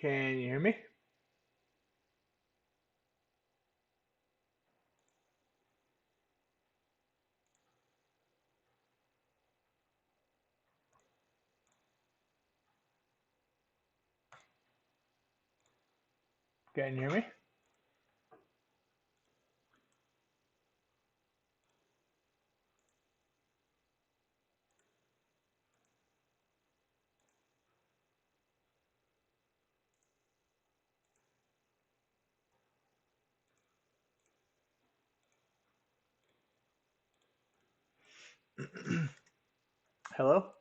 Can you hear me? Can you hear me? Hello?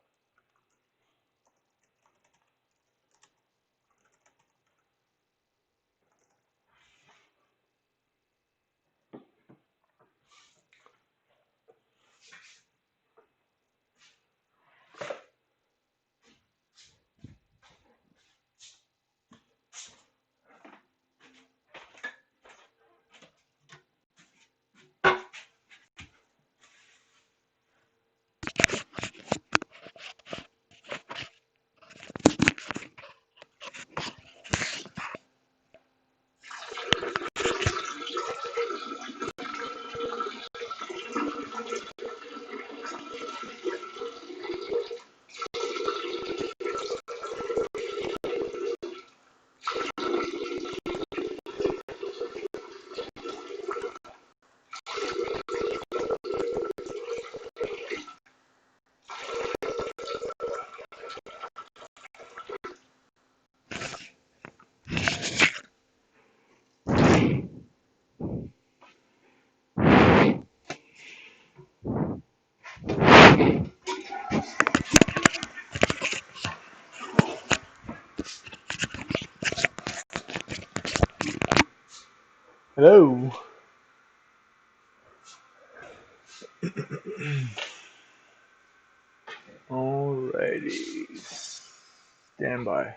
Hello? Alrighty. Stand by.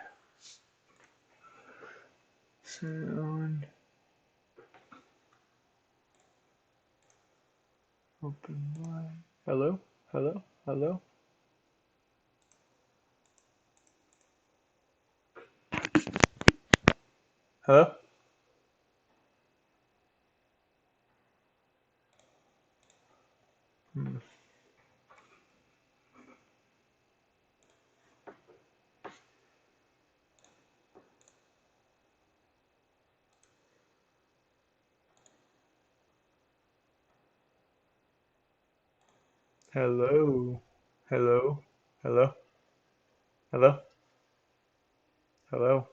Sound. Open line. Hello? Hello? Hello? Hello? Hmm. Hello? Hello? Hello? Hello? Hello?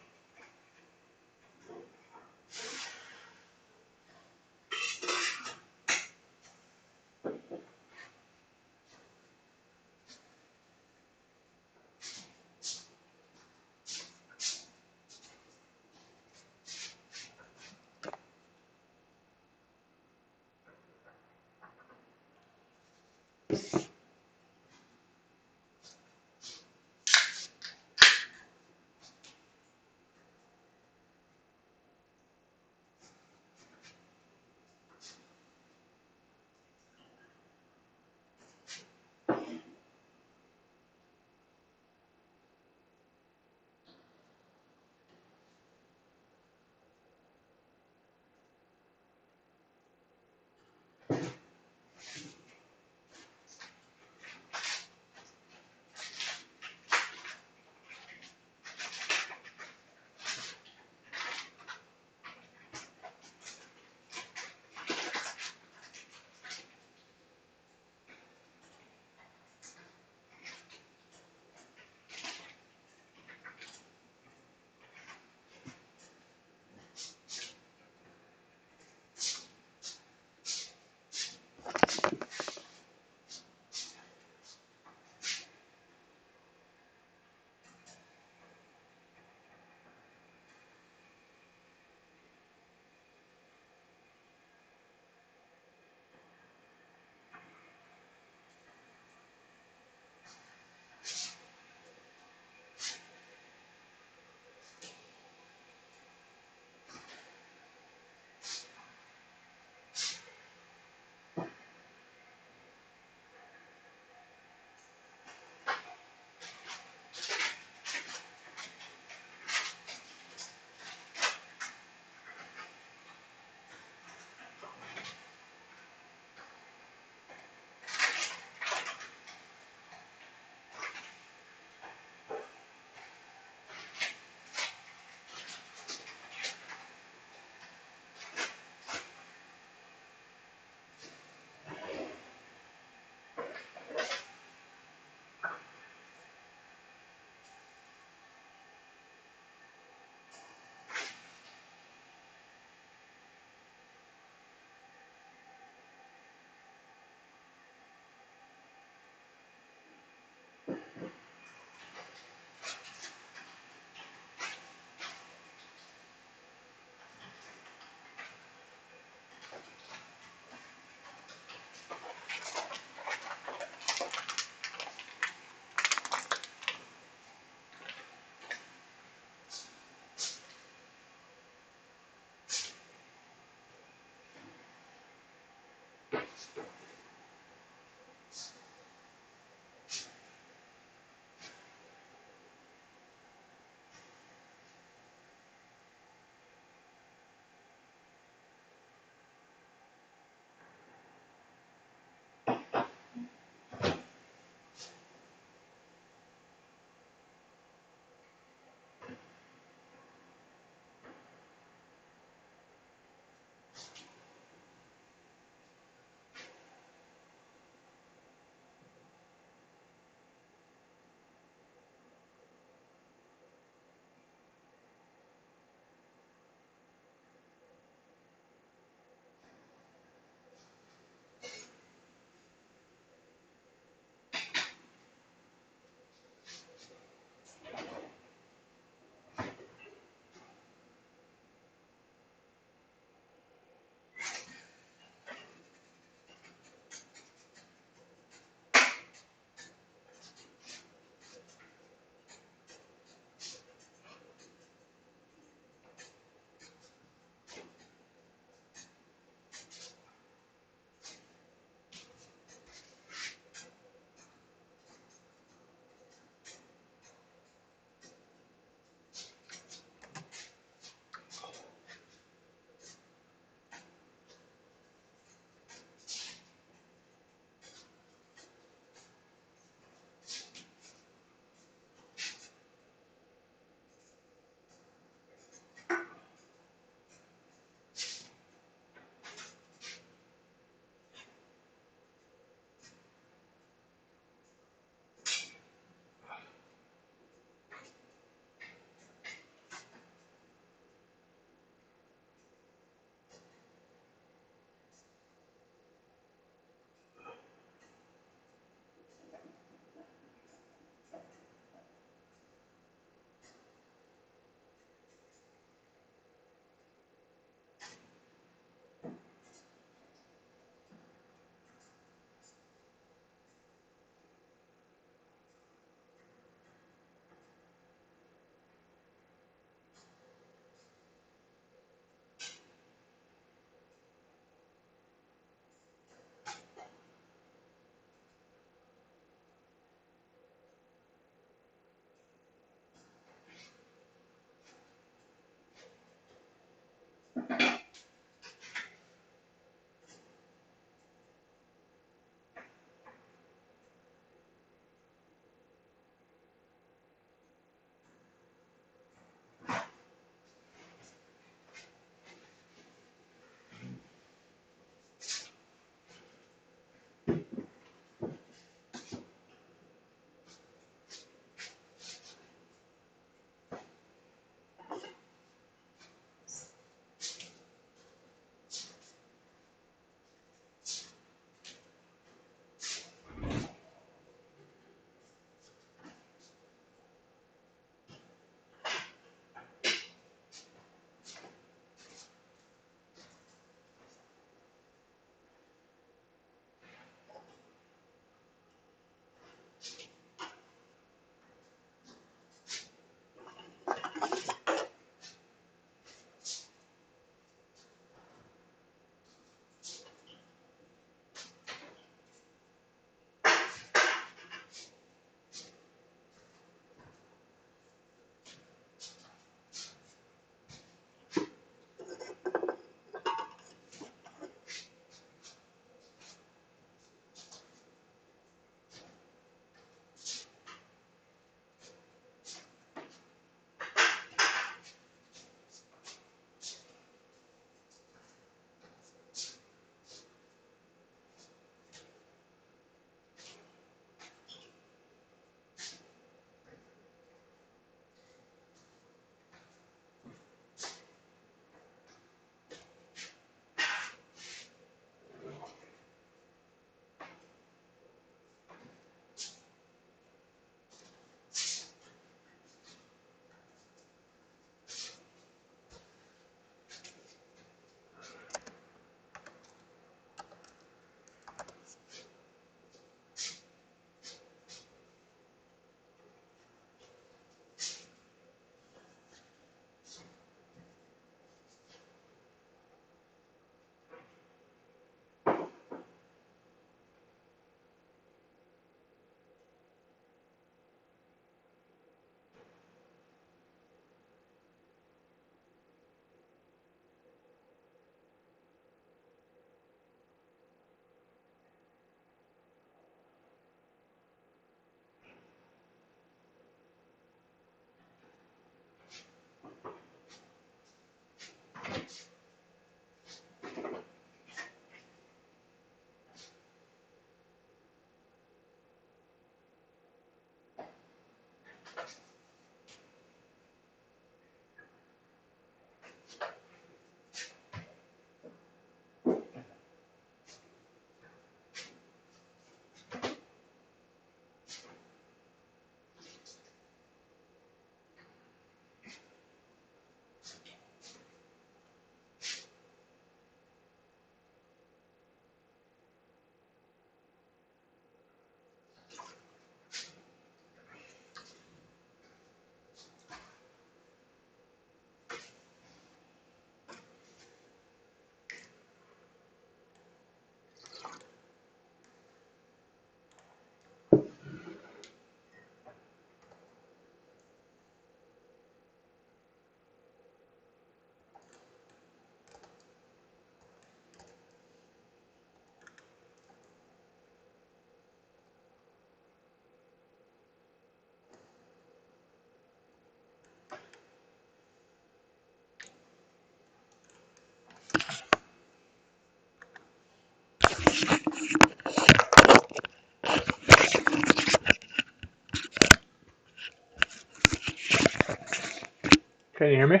Can you hear me?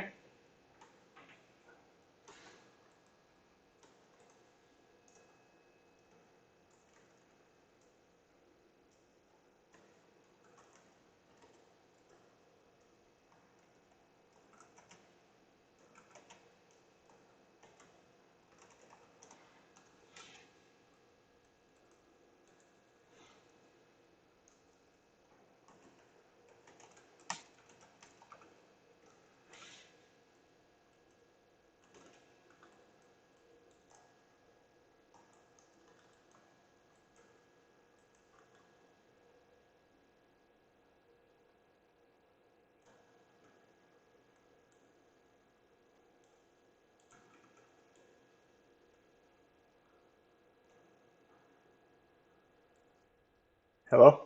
Hello?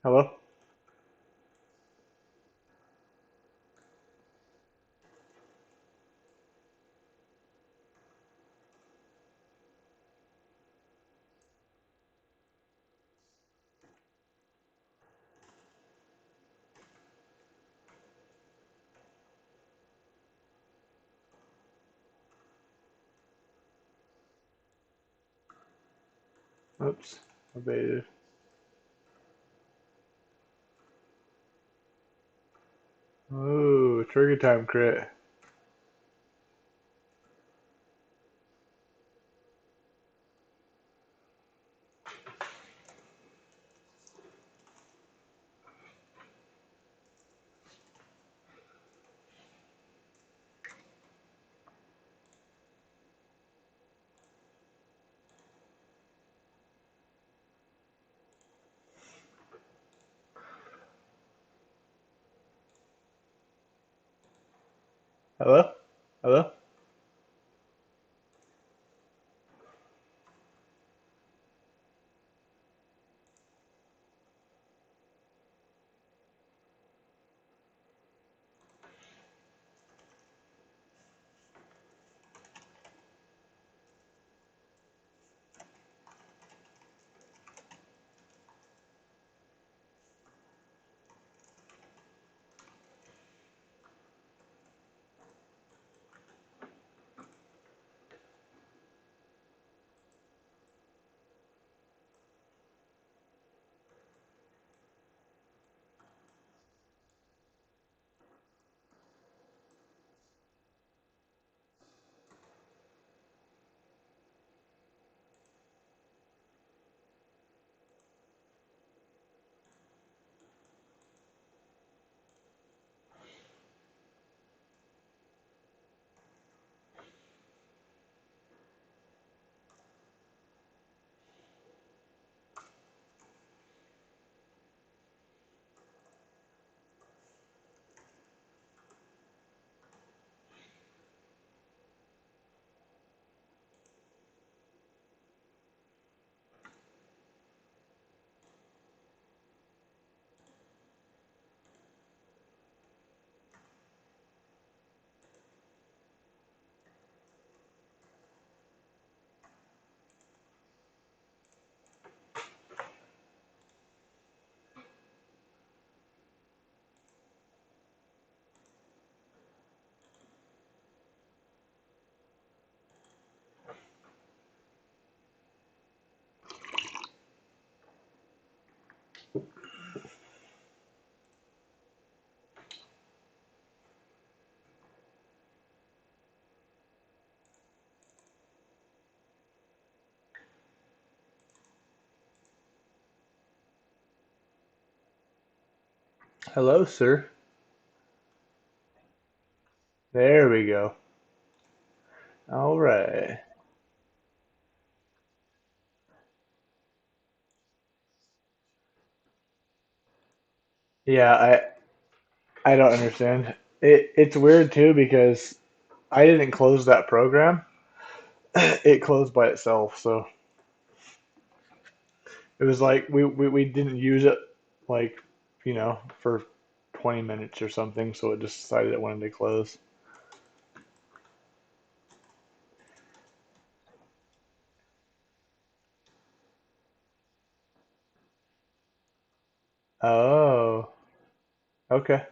Hello? Oops. Evaded. Ooh, trigger time crit. Hello? Hello? Hello, sir. There we go. All right. Yeah, I don't understand. It's weird too because I didn't close that program. It closed by itself, so it was like we didn't use it like, for 20 minutes or something, so it just decided it wanted to close. Oh, okay.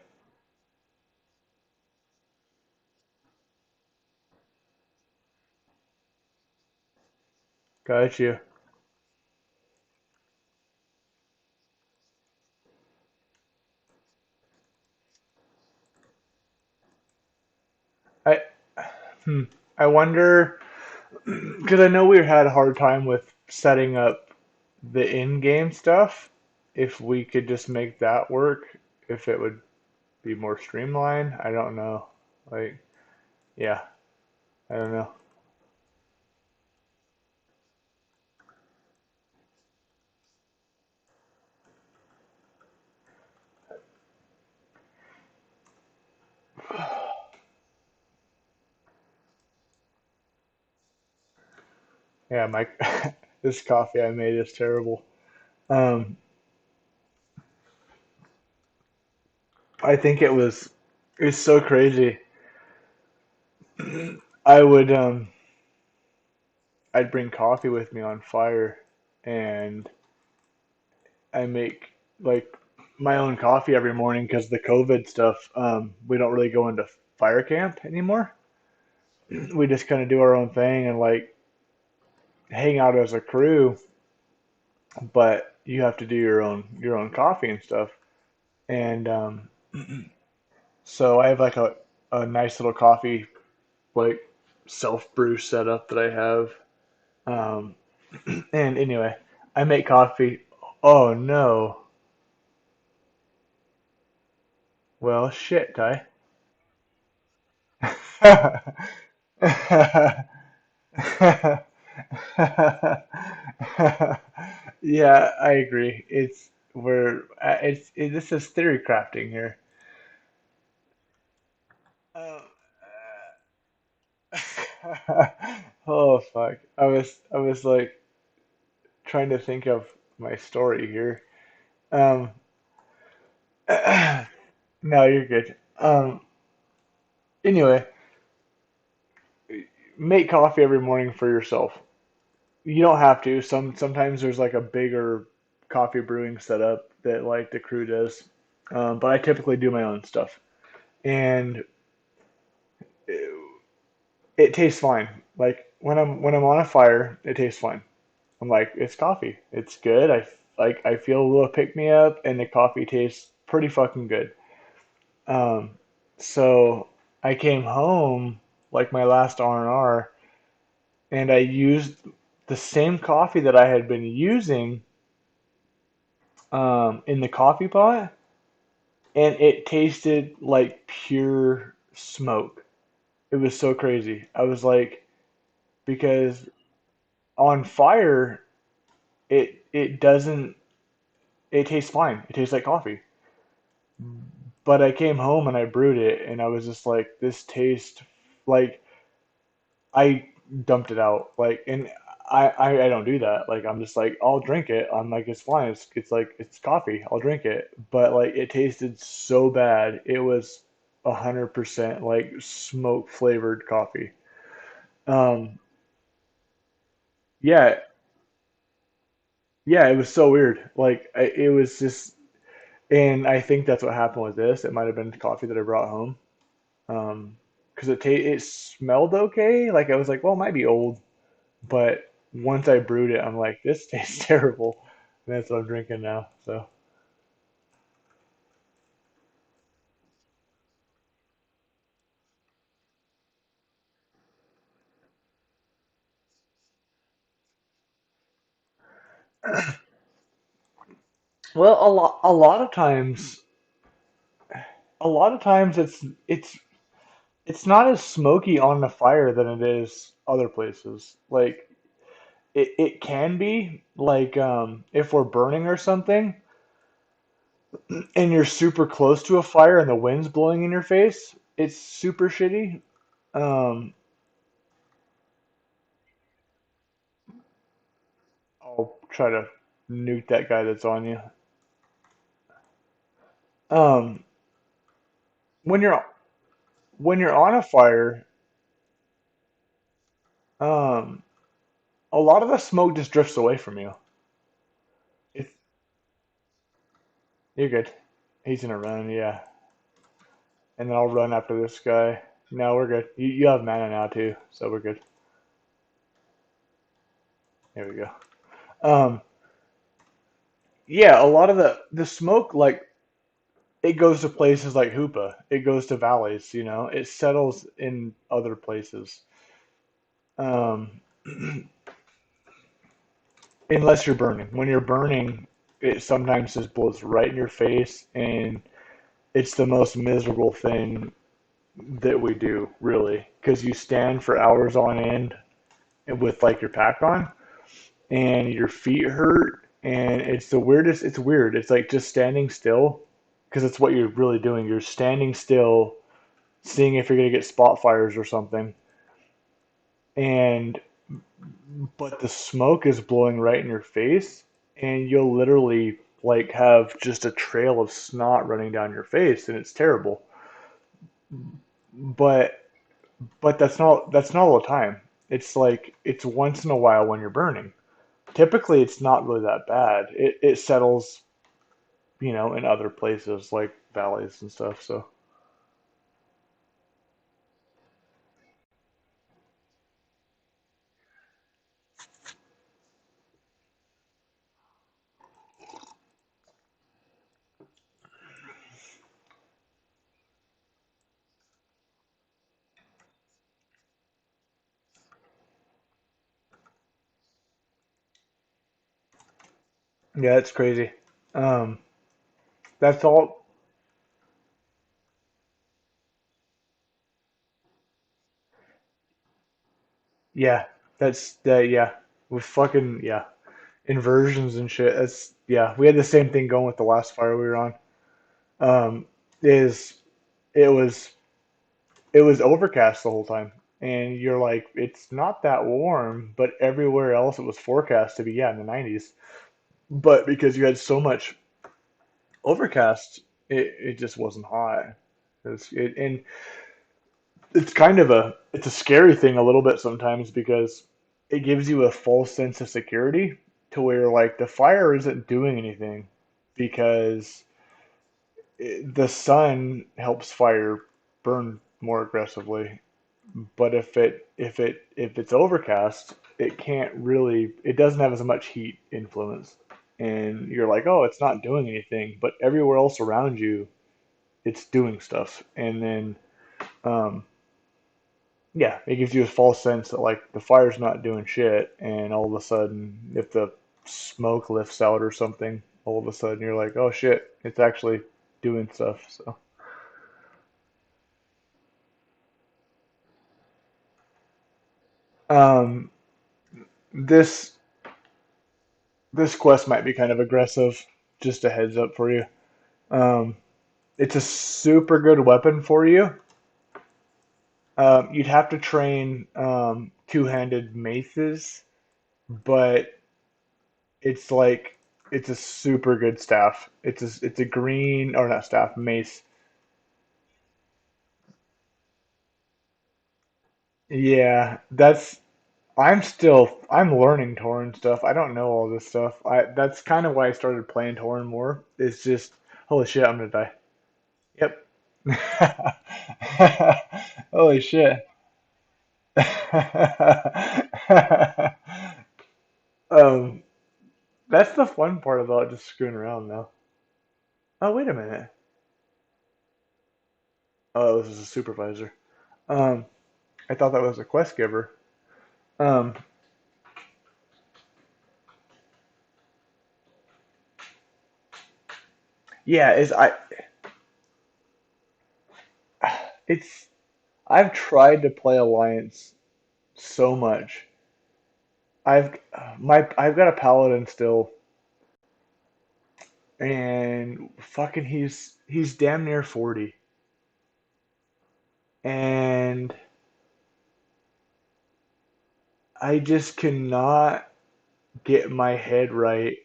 Got you. I hmm, I wonder because I know we had a hard time with setting up the in-game stuff. If we could just make that work, if it would be more streamlined, I don't know. Like, yeah, I don't know. Yeah, my this coffee I made is terrible. Um, I think it's so crazy. I would I'd bring coffee with me on fire, and I make like my own coffee every morning because the COVID stuff. We don't really go into fire camp anymore. We just kind of do our own thing and like hang out as a crew, but you have to do your own coffee and stuff. And so I have like a nice little coffee like self brew setup that I have. Um, and anyway, I make coffee. Oh no. Well, shit, Ty. Yeah, I agree. This is theory crafting here. Uh, oh fuck. I was like trying to think of my story here. Um no, you're good. Anyway, make coffee every morning for yourself. You don't have to. Sometimes there's like a bigger coffee brewing setup that like the crew does. But I typically do my own stuff. And it, it tastes fine. Like when I'm on a fire, it tastes fine. I'm like, it's coffee. It's good. I feel a little pick me up, and the coffee tastes pretty fucking good. Um, so I came home like my last R&R, and I used the same coffee that I had been using in the coffee pot, and it tasted like pure smoke. It was so crazy. I was like, because on fire, it doesn't. It tastes fine. It tastes like coffee. But I came home and I brewed it, and I was just like, this tastes like I dumped it out. Like, and I don't do that. Like, I'm just like, I'll drink it. I'm like, it's fine. It's like it's coffee. I'll drink it. But like, it tasted so bad. It was 100% like smoke flavored coffee. Um, yeah, yeah, it was so weird. Like, it was just, and I think that's what happened with this. It might have been the coffee that I brought home. Because it smelled okay. Like I was like, well, it might be old, but once I brewed it, I'm like, this tastes terrible, and that's what I'm drinking now. So, well, a lot of times it's not as smoky on the fire than it is other places. Like it can be like if we're burning or something, and you're super close to a fire and the wind's blowing in your face, it's super shitty. Um, I'll try to nuke that guy that's on you. Um, when you're on a fire, um, a lot of the smoke just drifts away from you. It's You're good. He's gonna run, yeah. And then I'll run after this guy. No, we're good. You have mana now too, so we're good. There we go. Um, yeah, a lot of the smoke, like it goes to places like Hoopa. It goes to valleys, you know. It settles in other places. Um, unless you're burning. When you're burning, it sometimes just blows right in your face, and it's the most miserable thing that we do, really, because you stand for hours on end with like your pack on, and your feet hurt, and it's the weirdest. It's weird. It's like just standing still, because it's what you're really doing. You're standing still, seeing if you're gonna get spot fires or something, and but the smoke is blowing right in your face, and you'll literally like have just a trail of snot running down your face, and it's terrible. But that's not all the time. It's like it's once in a while when you're burning. Typically, it's not really that bad. It settles, in other places like valleys and stuff. So yeah, it's crazy. Um, that's all. Yeah, that's that. Yeah, with fucking yeah inversions and shit. That's yeah. We had the same thing going with the last fire we were on. Um, is it was it was overcast the whole time, and you're like, it's not that warm, but everywhere else it was forecast to be in the 90s. But because you had so much overcast, it just wasn't hot. And it's kind of it's a scary thing a little bit sometimes because it gives you a false sense of security to where like the fire isn't doing anything because the sun helps fire burn more aggressively. But if it's overcast, it doesn't have as much heat influence. And you're like, oh, it's not doing anything, but everywhere else around you, it's doing stuff. And then um, yeah, it gives you a false sense that like the fire's not doing shit, and all of a sudden, if the smoke lifts out or something, all of a sudden you're like, oh shit, it's actually doing stuff. So um, this this quest might be kind of aggressive. Just a heads up for you. Um, it's a super good weapon for you. You'd have to train two-handed maces, but it's like it's a super good staff. It's a green or not staff mace. Yeah, I'm learning Torrent stuff. I don't know all this stuff. That's kind of why I started playing Torrent more. It's just holy shit, I'm gonna die. Yep. Holy shit. um, that's the fun part about just screwing around though. Oh, wait a minute. Oh, this is a supervisor. Um, I thought that was a quest giver. Um, yeah, it's I've tried to play Alliance so much. I've got a paladin still, and fucking he's damn near 40, and I just cannot get my head right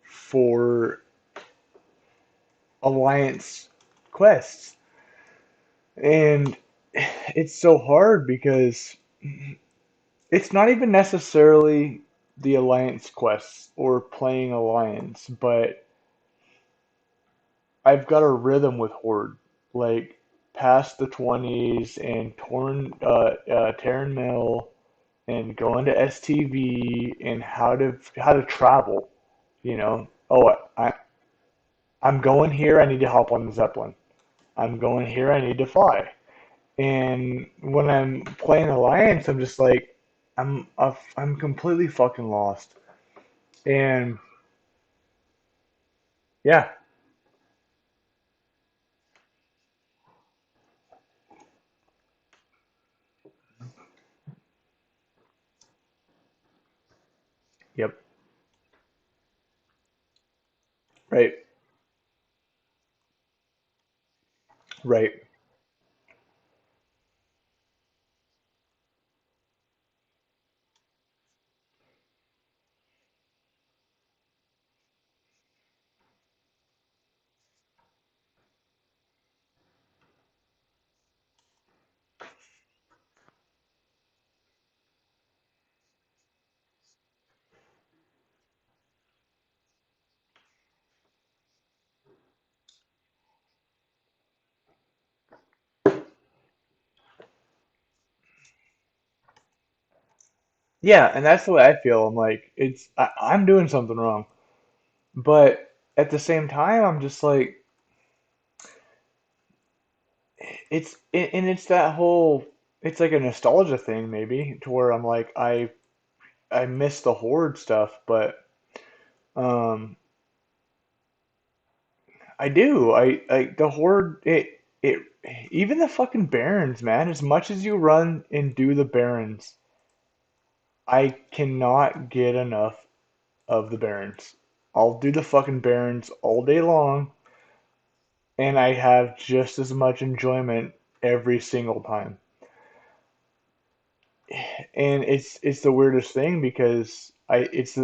for Alliance quests, and it's so hard because it's not even necessarily the Alliance quests or playing Alliance, but I've got a rhythm with Horde, like past the 20s and Terran Mill and going to STV and how to travel. Oh, I'm going here. I need to hop on the Zeppelin. I'm going here. I need to fly. And when I'm playing Alliance, I'm just like, I'm completely fucking lost. And yeah, yep, right, right. Yeah, and that's the way I feel. I'm like, I'm doing something wrong. But at the same time, I'm just like, and it's that whole, it's like a nostalgia thing maybe, to where I'm like, I miss the Horde stuff, but um, I do. The Horde, even the fucking Barons, man. As much as you run and do the Barons, I cannot get enough of the Barons. I'll do the fucking Barons all day long, and I have just as much enjoyment every single time. And it's the weirdest thing because it's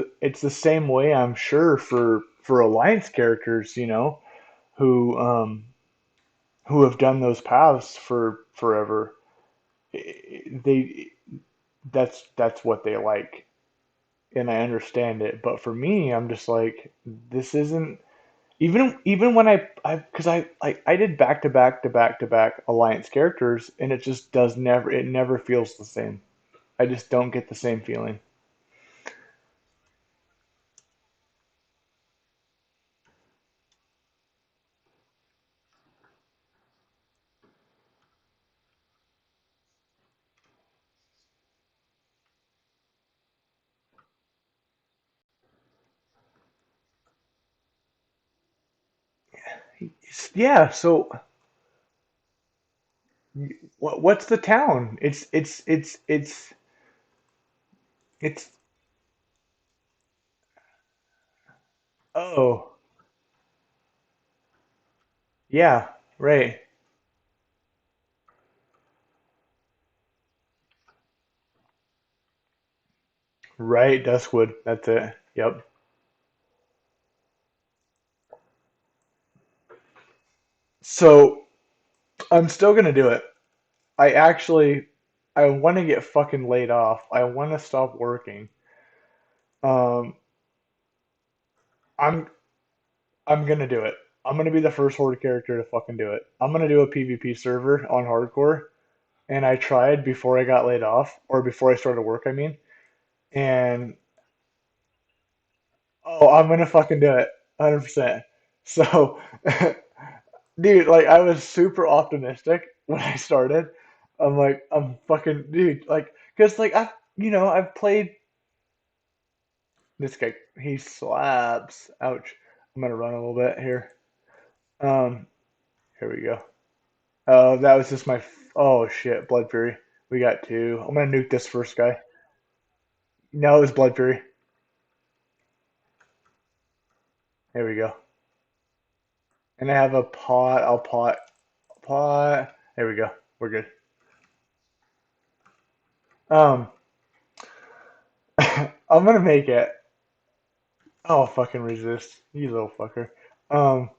the same way I'm sure for Alliance characters, who have done those paths for forever. They that's what they like, and I understand it. But for me, I'm just like, this isn't even when I because I did back to back to back to back Alliance characters, and it just does never it never feels the same. I just don't get the same feeling. Yeah, so what's the town? It's oh, yeah, right. Right, Duskwood. That's it. Yep. So I'm still gonna do it. I want to get fucking laid off. I want to stop working. Um, I'm I'm gonna do it. I'm gonna be the first Horde character to fucking do it. I'm gonna do a PvP server on hardcore, and I tried before I got laid off, or before I started work, I mean. And oh, I'm gonna fucking do it, 100%. So, dude, like I was super optimistic when I started. I'm like, I'm fucking dude, like, cause like I've played this guy. He slaps. Ouch. I'm gonna run a little bit here. Um, here we go. Oh, that was just oh shit, Blood Fury. We got two. I'm gonna nuke this first guy. No, it was Blood Fury. There we go. And I have a pot. I'll pot. There we go. We're good. Um, I'm gonna make it. Oh, fucking resist, you little fucker. Um,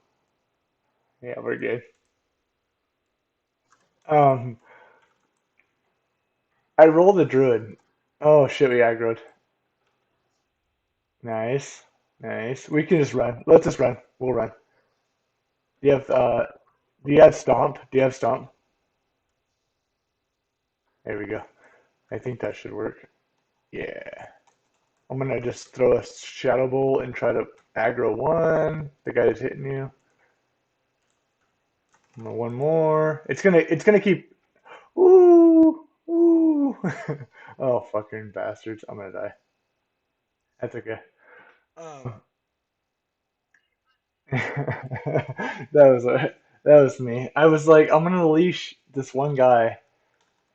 yeah, we're good. Um, I rolled a druid. Oh shit, we aggroed. Nice, nice. We can just run. Let's just run. We'll run. Do you have do you have stomp? Do you have stomp? There we go. I think that should work. Yeah. I'm gonna just throw a shadow bolt and try to aggro one. The guy is hitting you. One more. It's gonna keep. Ooh, ooh. Oh, fucking bastards! I'm gonna die. That's okay. Um, that was me. I was like, I'm gonna leash this one guy,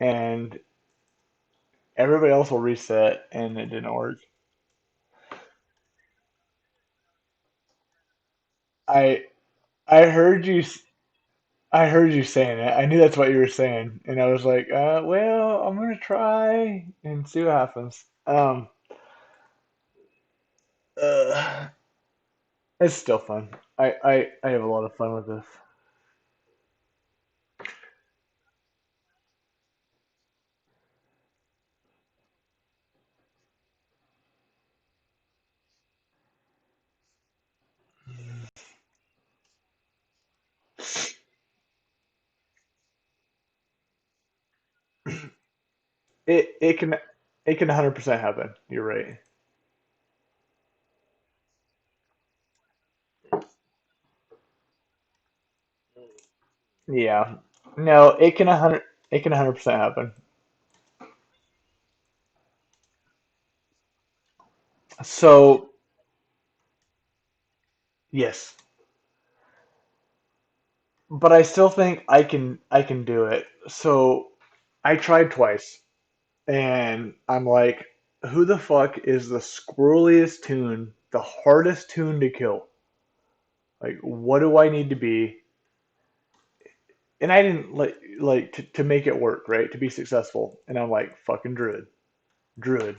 and everybody else will reset, and it didn't work. I I heard you. I heard you saying it. I knew that's what you were saying, and I was like, well, I'm gonna try and see what happens. Uh, it's still fun. I have a lot of fun with this. It can 100% happen. You're right. Yeah. No, it can 100% happen. So, yes. But I still think I can do it. So, I tried twice and I'm like, who the fuck is the squirreliest tune, the hardest tune to kill? Like, what do I need to be? And I didn't like to make it work, right? To be successful. And I'm like, fucking Druid. Druid.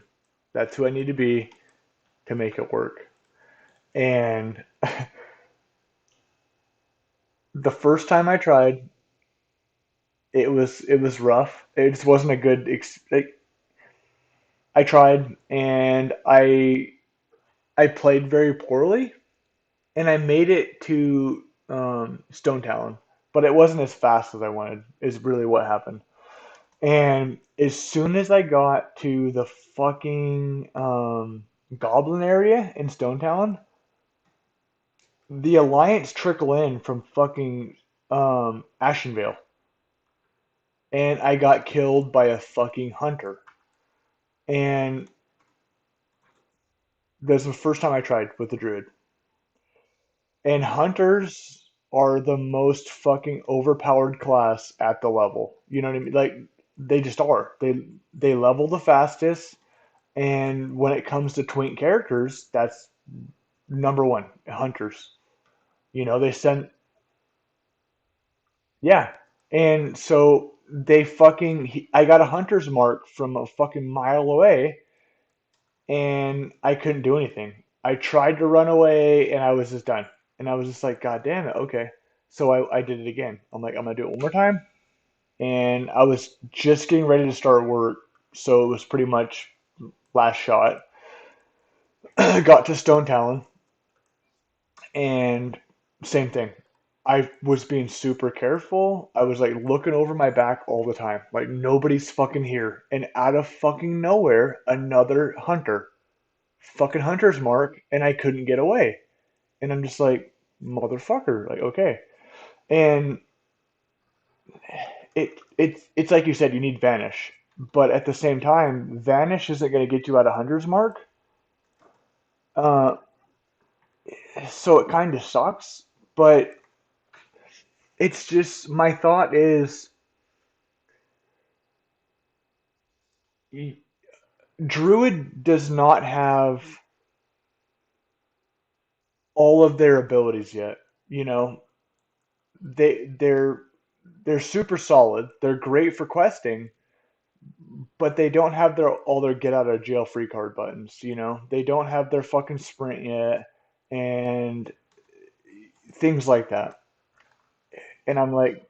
That's who I need to be to make it work. And the first time I tried, it was rough. It just wasn't a good like, I tried and I played very poorly and I made it to Stone Talon, but it wasn't as fast as I wanted. Is really what happened. And as soon as I got to the fucking Goblin area in Stone Talon, the Alliance trickle in from fucking Ashenvale, and I got killed by a fucking hunter. And this was the first time I tried with the Druid. And hunters are the most fucking overpowered class at the level. You know what I mean? Like they just are. They level the fastest, and when it comes to twink characters, that's number one. Hunters. They send yeah. And so they fucking I got a hunter's mark from a fucking mile away and I couldn't do anything. I tried to run away and I was just done. And I was just like, God damn it, okay. So I did it again. I'm like, I'm gonna do it one more time. And I was just getting ready to start work, so it was pretty much last shot. Got to Stone Talon and same thing. I was being super careful. I was like looking over my back all the time. Like nobody's fucking here. And out of fucking nowhere, another hunter. Fucking hunter's mark, and I couldn't get away. And I'm just like, motherfucker, like okay. And it's like you said, you need vanish, but at the same time, vanish isn't going to get you out of hunter's mark. Uh, so it kind of sucks. But it's just my thought is, Druid does not have all of their abilities yet. You know, they're super solid. They're great for questing, but they don't have their get out of jail free card buttons. They don't have their fucking sprint yet, and things like that. And I'm like,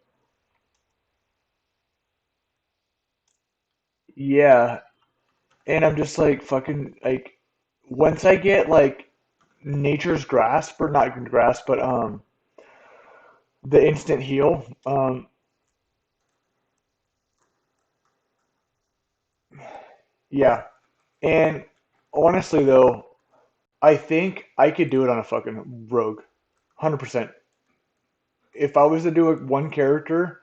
yeah. And I'm just like, fucking, like, once I get like nature's grasp, or not grasp, but the instant heal. Yeah, and honestly though, I think I could do it on a fucking rogue, 100%. If I was to do it one character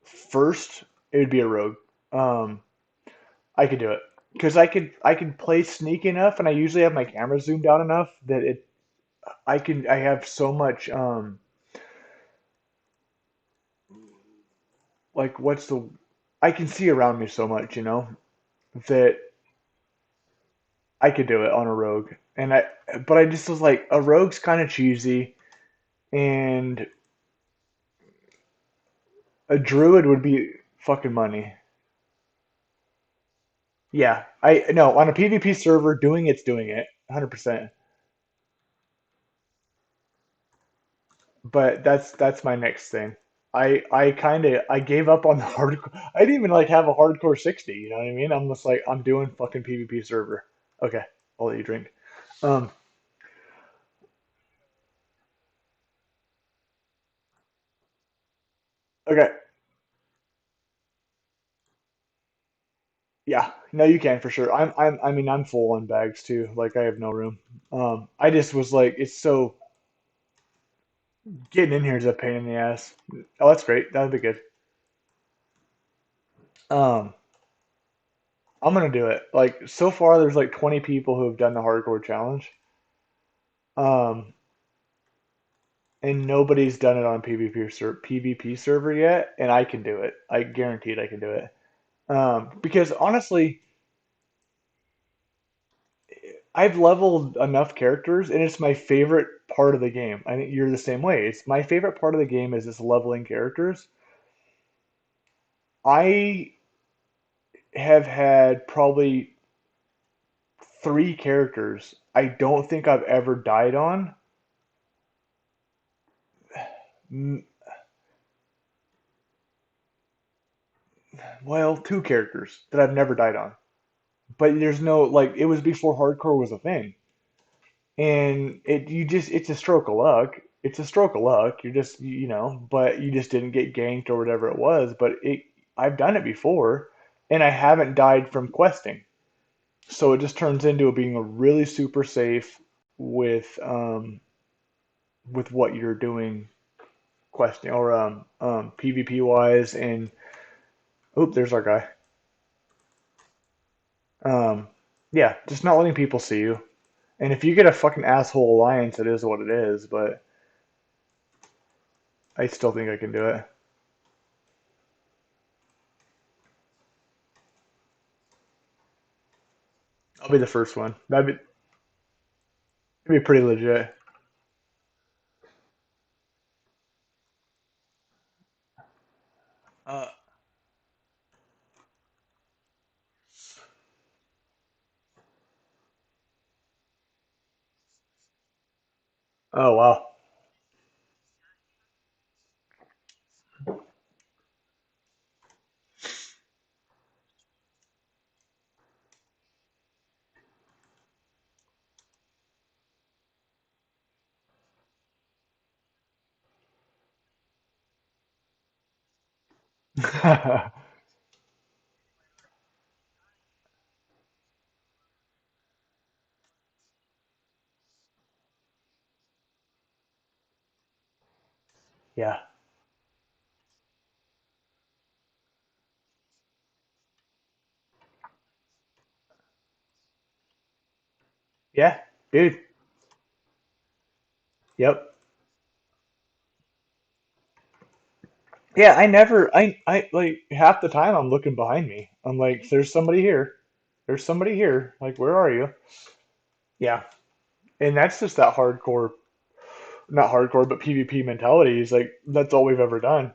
first, it would be a rogue. Um, I could do it because I could play sneak enough, and I usually have my camera zoomed out enough that I have so much like what's the I can see around me so much, that I could do it on a rogue. But I just was like, a rogue's kind of cheesy, and a druid would be fucking money. Yeah, I no on a PvP server, doing it, 100%. But that's my next thing. I gave up on the hardcore. I didn't even like have a hardcore 60. You know what I mean? I'm just like I'm doing fucking PvP server. Okay, I'll let you drink. Um, okay, yeah, no, you can for sure. I mean, I'm full on bags too. Like I have no room. I just was like, it's so getting in here is a pain in the ass. Oh, that's great. That'd be good. Um, I'm gonna do it. Like so far, there's like 20 people who have done the hardcore challenge. Um, and nobody's done it on PvP server yet, and I can do it. I guaranteed I can do it. Because honestly, I've leveled enough characters, and it's my favorite part of the game. I think you're the same way. It's my favorite part of the game is this leveling characters. I have had probably three characters I don't think I've ever died on. Mm, Well, two characters that I've never died on. But there's no like it was before hardcore was a thing. And it's a stroke of luck. It's a stroke of luck. You're just but you just didn't get ganked or whatever it was. But it I've done it before, and I haven't died from questing. So it just turns into being a really super safe with with what you're doing questing or PvP wise. And oop, there's our guy. Um, yeah, just not letting people see you. And if you get a fucking asshole alliance, it is what it is. But I still think I can do it. I'll be the first one. That'd be pretty legit. Uh, oh wow. Yeah. Yeah, dude. Yep. Yeah, I like half the time I'm looking behind me. I'm like, there's somebody here. There's somebody here. Like, where are you? Yeah. And that's just that hardcore, not hardcore, but PvP mentality is like that's all we've ever done.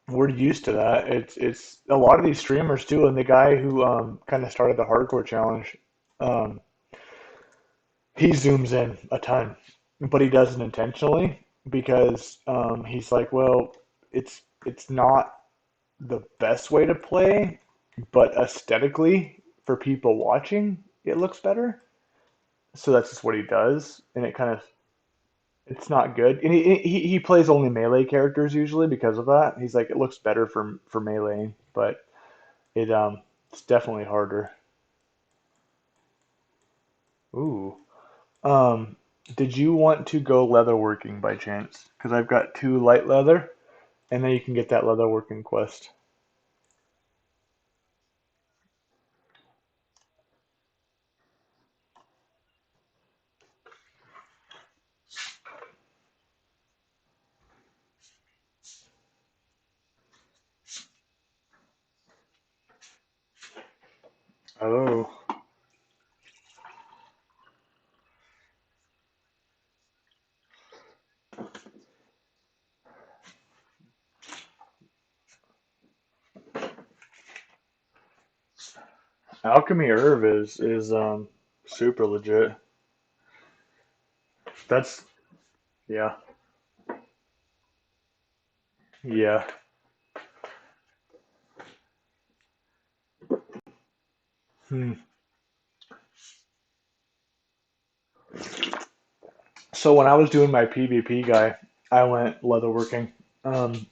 We're used to that. It's a lot of these streamers too, and the guy who kind of started the hardcore challenge, um, he zooms in a ton, but he doesn't intentionally because he's like, well, it's not the best way to play, but aesthetically for people watching, it looks better. So that's just what he does, and It's not good, and he plays only melee characters usually because of that. He's like it looks better for meleeing, but it it's definitely harder. Ooh. Um, did you want to go leatherworking by chance? Because I've got two light leather, and then you can get that leatherworking quest. Oh, alchemy herb is super legit. That's yeah, yeah. Hmm. So when I was doing my PvP guy, I went leatherworking. Um,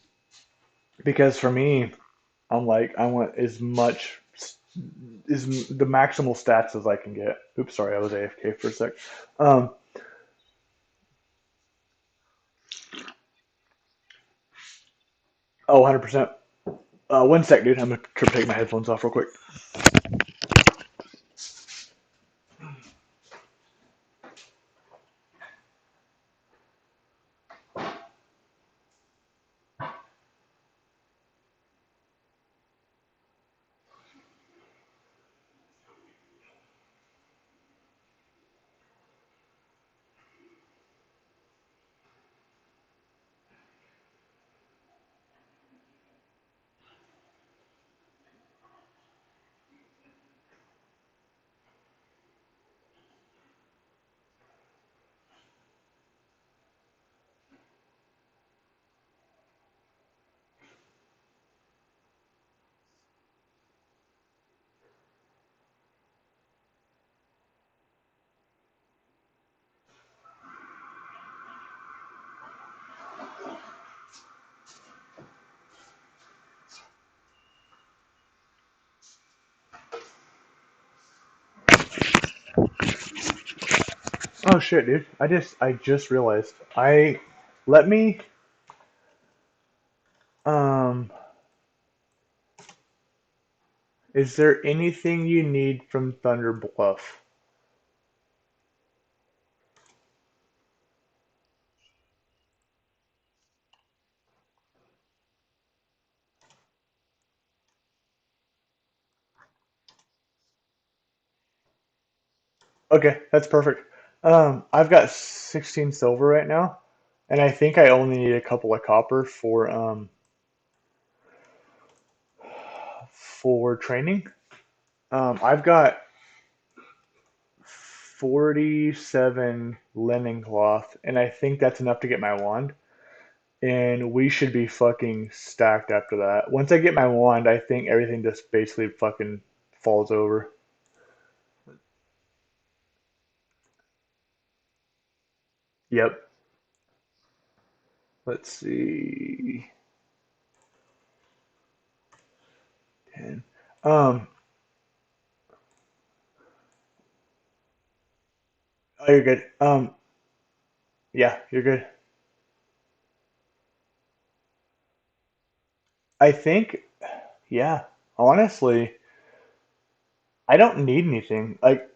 because for me, I'm like I want as much is the maximal stats as I can get. Oops, sorry, I was AFK for a sec. Um, oh, 100%. One sec, dude. I'm gonna take my headphones off real quick. Oh shit, dude. I just realized. I let me um is there anything you need from Thunder Bluff? Okay, that's perfect. I've got 16 silver right now, and I think I only need a couple of copper for training. I've got 47 linen cloth, and I think that's enough to get my wand. And we should be fucking stacked after that. Once I get my wand, I think everything just basically fucking falls over. Yep. Let's see. 10. Um, oh, you're good. Yeah, you're good. I think, yeah, honestly, I don't need anything. Like,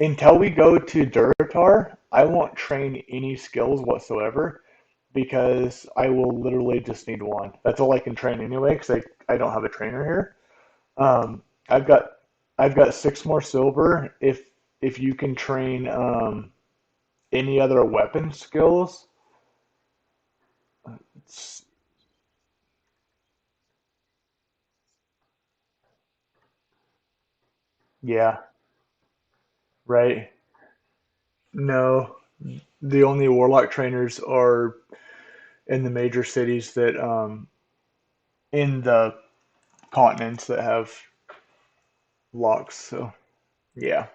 until we go to Duratar, I won't train any skills whatsoever because I will literally just need one. That's all I can train anyway because I don't have a trainer here. Um, I've got I've got six more silver. If you can train any other weapon skills, it's, yeah, right. No, the only warlock trainers are in the major cities that in the continents that have locks. So yeah.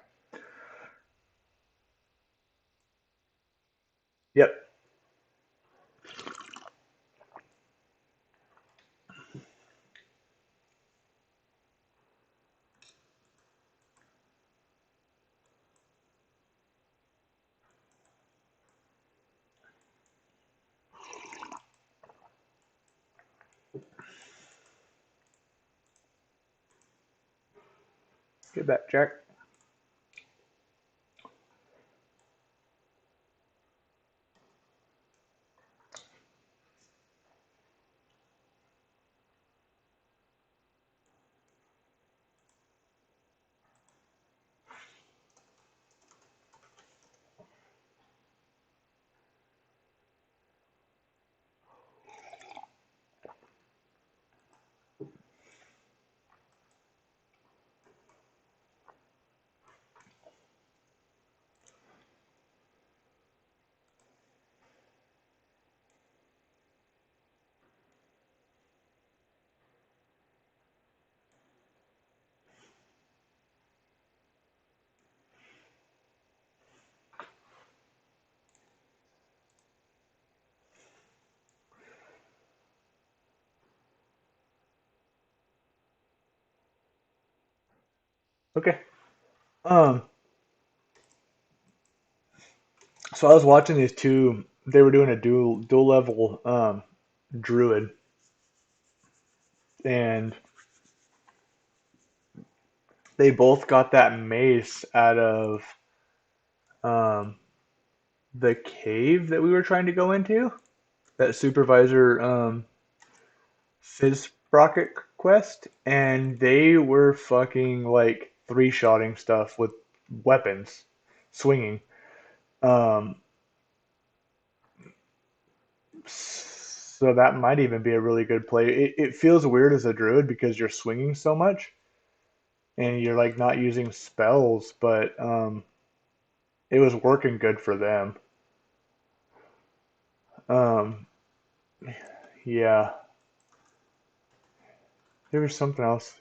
Yep. Get back, Jack. Okay. Um. So I was watching these two. They were doing a dual level druid, and they both got that mace out of um the cave that we were trying to go into. That supervisor Fizz Sprocket quest, and they were fucking like three-shotting stuff with weapons, swinging. Um, so that might even be a really good play. It feels weird as a druid because you're swinging so much and you're like not using spells, but it was working good for them. Um, yeah, there was something else.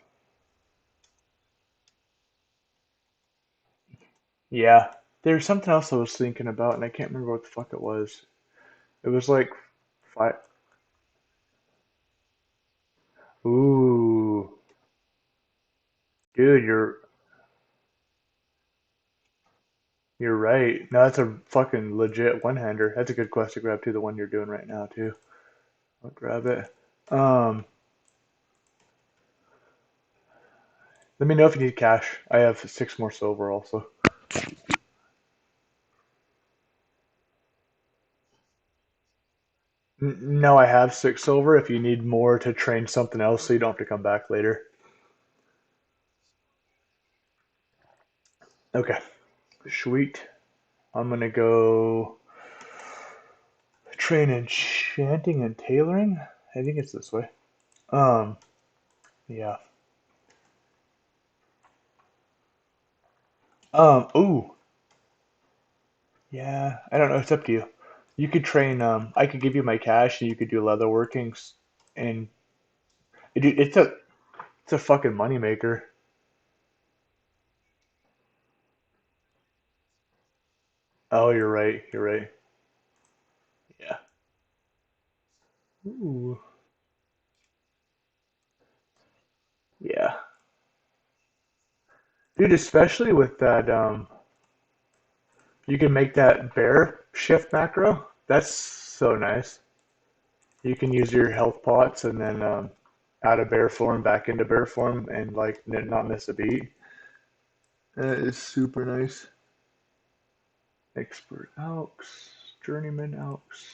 Yeah, there was something else I was thinking about, and I can't remember what the fuck it was. It was like five. Ooh, dude, you're right. No, that's a fucking legit one-hander. That's a good quest to grab too. The one you're doing right now too. I'll grab it. Um, Let me know if you need cash. I have 6 more silver also. No, I have 6 silver. If you need more to train something else, so you don't have to come back later. Okay, sweet. I'm gonna go train enchanting and tailoring. I think it's this way. Um, yeah. Ooh, yeah. I don't know. It's up to you. You could train. I could give you my cash, and you could do leather workings, and it's a fucking moneymaker. Oh, you're right. You're right. Yeah. Ooh. Yeah. Dude, especially with that, you can make that bear shift macro. That's so nice. You can use your health pots and then out of bear form back into bear form and like not miss a beat. That is super nice. Expert Elks, Journeyman Elks.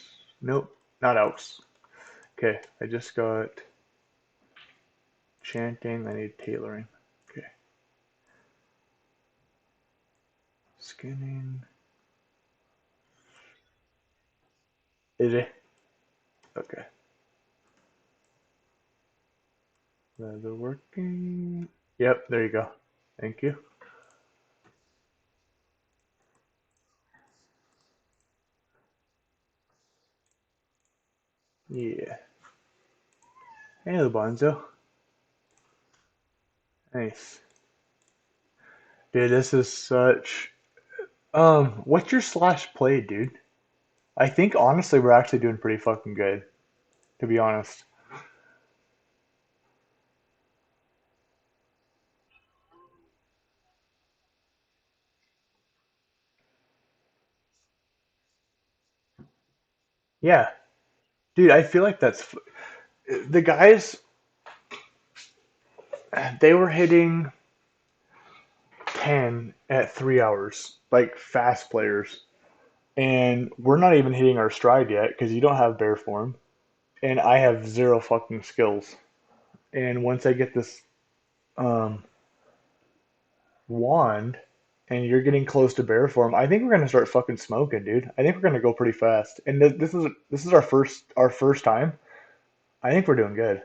Nope, not Elks. Okay, I just got chanting. I need tailoring. Okay, skinning. Is it? Okay. Leather working. Yep, there you go. Thank you. Yeah. Hey, Bonzo. Nice. Dude, this is such. What's your slash play, dude? I think honestly we're actually doing pretty fucking good, to be honest. Yeah, dude, I feel like the guys. They were hitting 10 at 3 hours, like fast players, and we're not even hitting our stride yet because you don't have bear form, and I have zero fucking skills. And once I get this um, wand, and you're getting close to bear form, I think we're gonna start fucking smoking, dude. I think we're gonna go pretty fast. And this is our first time. I think we're doing good.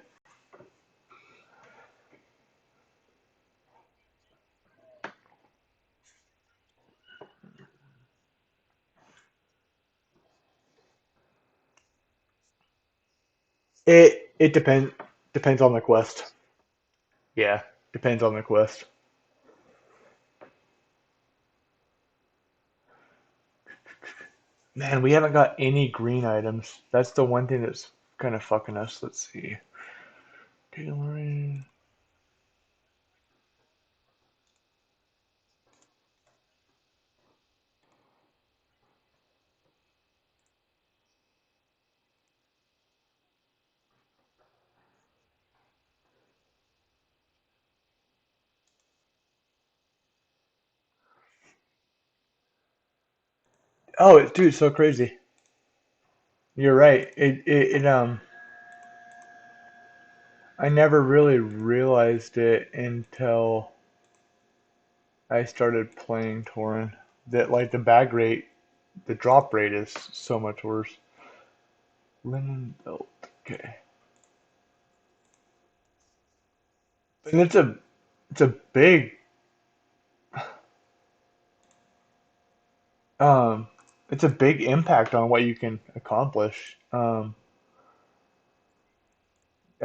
It depends on the quest. Yeah, depends on the quest. Man, we haven't got any green items. That's the one thing that's kind of fucking us. Let's see. Tailoring. Oh, dude, it's so crazy. You're right. I never really realized it until I started playing Torrent. That like the bag rate, the drop rate is so much worse. Linen belt. Okay. And it's a big um it's a big impact on what you can accomplish. I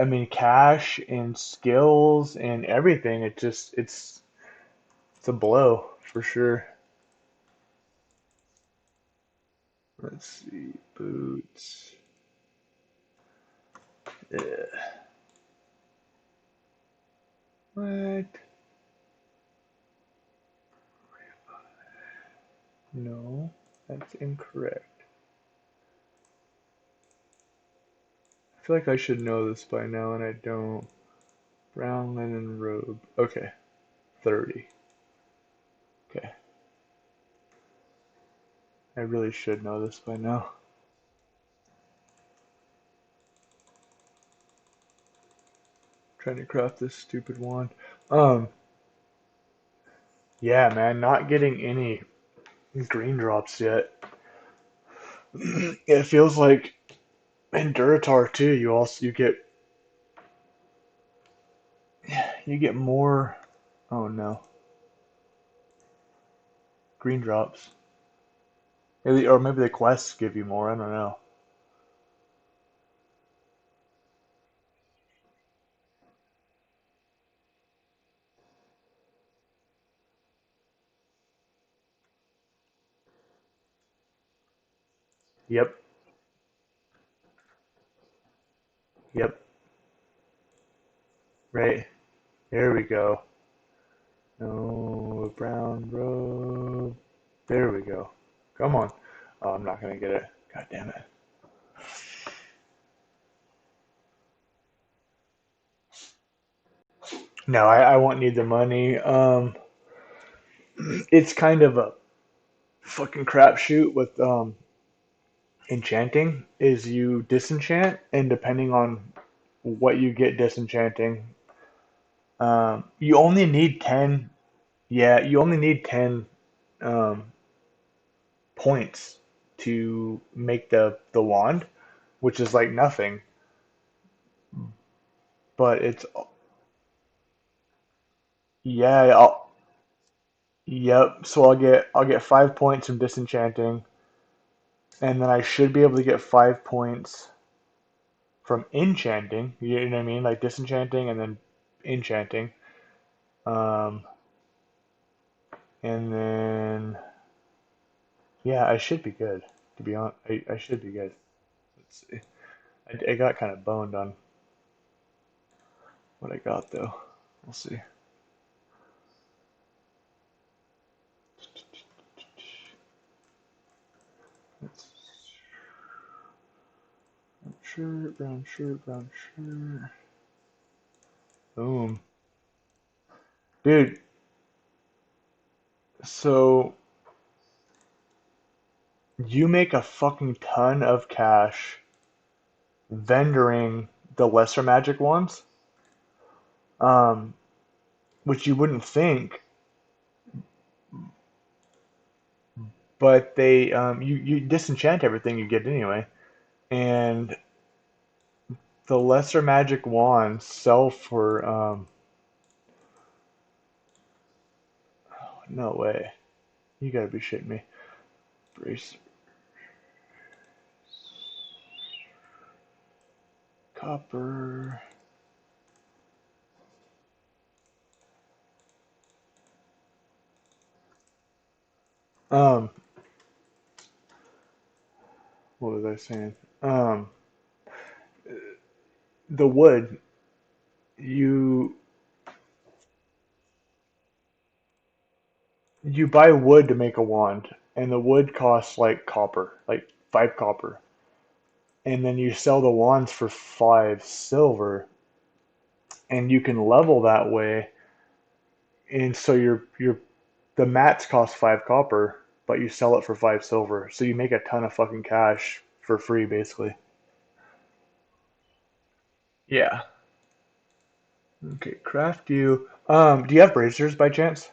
mean, cash and skills and everything. It's a blow for sure. Let's see, boots. Yeah. What? No, that's incorrect. I feel like I should know this by now, and I don't. Brown linen robe. Okay, 30. Okay, I really should know this by now. Trying to craft this stupid wand. Um, yeah, man, not getting any green drops yet. It feels like in Duratar too. You get more. Oh no, green drops. Maybe, or maybe the quests give you more. I don't know. Yep, yep. Right. There we go. No brown robe. There we go. Come on. Oh, I'm not gonna get it. God damn it. No, I won't need the money. It's kind of a fucking crapshoot with enchanting. Is you disenchant, and depending on what you get disenchanting, you only need 10. Yeah, you only need 10 um, points to make the wand, which is like nothing. But it's yeah, yep. So I'll get 5 points from disenchanting, and then I should be able to get 5 points from enchanting. You know what I mean? Like disenchanting and then enchanting. Um, and then yeah, I should be good. To be honest, I should be good. Let's see. I got kind of boned on what I got though. We'll see. Let's brown shirt, brown shirt. Boom. Dude, so you make a fucking ton of cash vendoring the lesser magic ones, um, which you wouldn't think, but they you disenchant everything you get anyway, and the lesser magic wands sell for no way. You gotta be shitting me. Brace copper. Um, what was I saying? Um, the wood you you buy wood to make a wand, and the wood costs like copper, like 5 copper, and then you sell the wands for 5 silver, and you can level that way, and so your the mats cost 5 copper, but you sell it for 5 silver, so you make a ton of fucking cash for free, basically. Yeah. Okay, craft you. Do you have bracers by chance?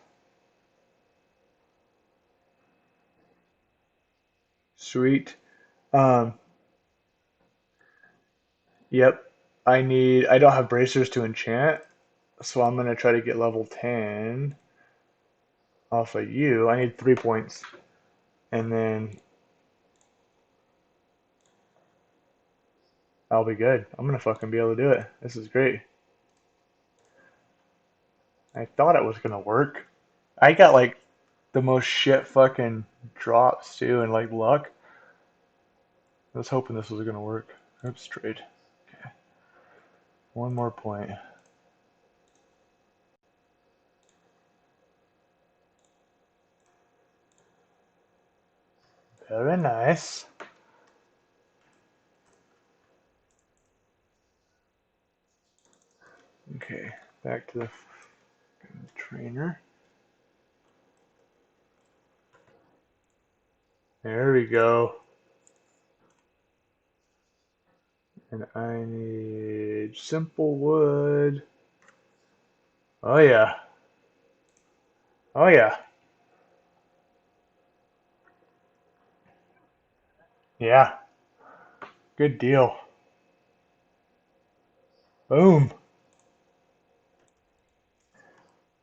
Sweet. Um, yep. I don't have bracers to enchant, so I'm gonna try to get level 10 off of you. I need 3 points, and then I'll be good. I'm gonna fucking be able to do it. This is great. I thought it was gonna work. I got like the most shit fucking drops too, and like luck. I was hoping this was gonna work. Oops, trade. Okay, 1 more point. Very nice. Okay, back to the trainer. There we go. And I need simple wood. Oh yeah. Oh yeah. Yeah. Good deal. Boom.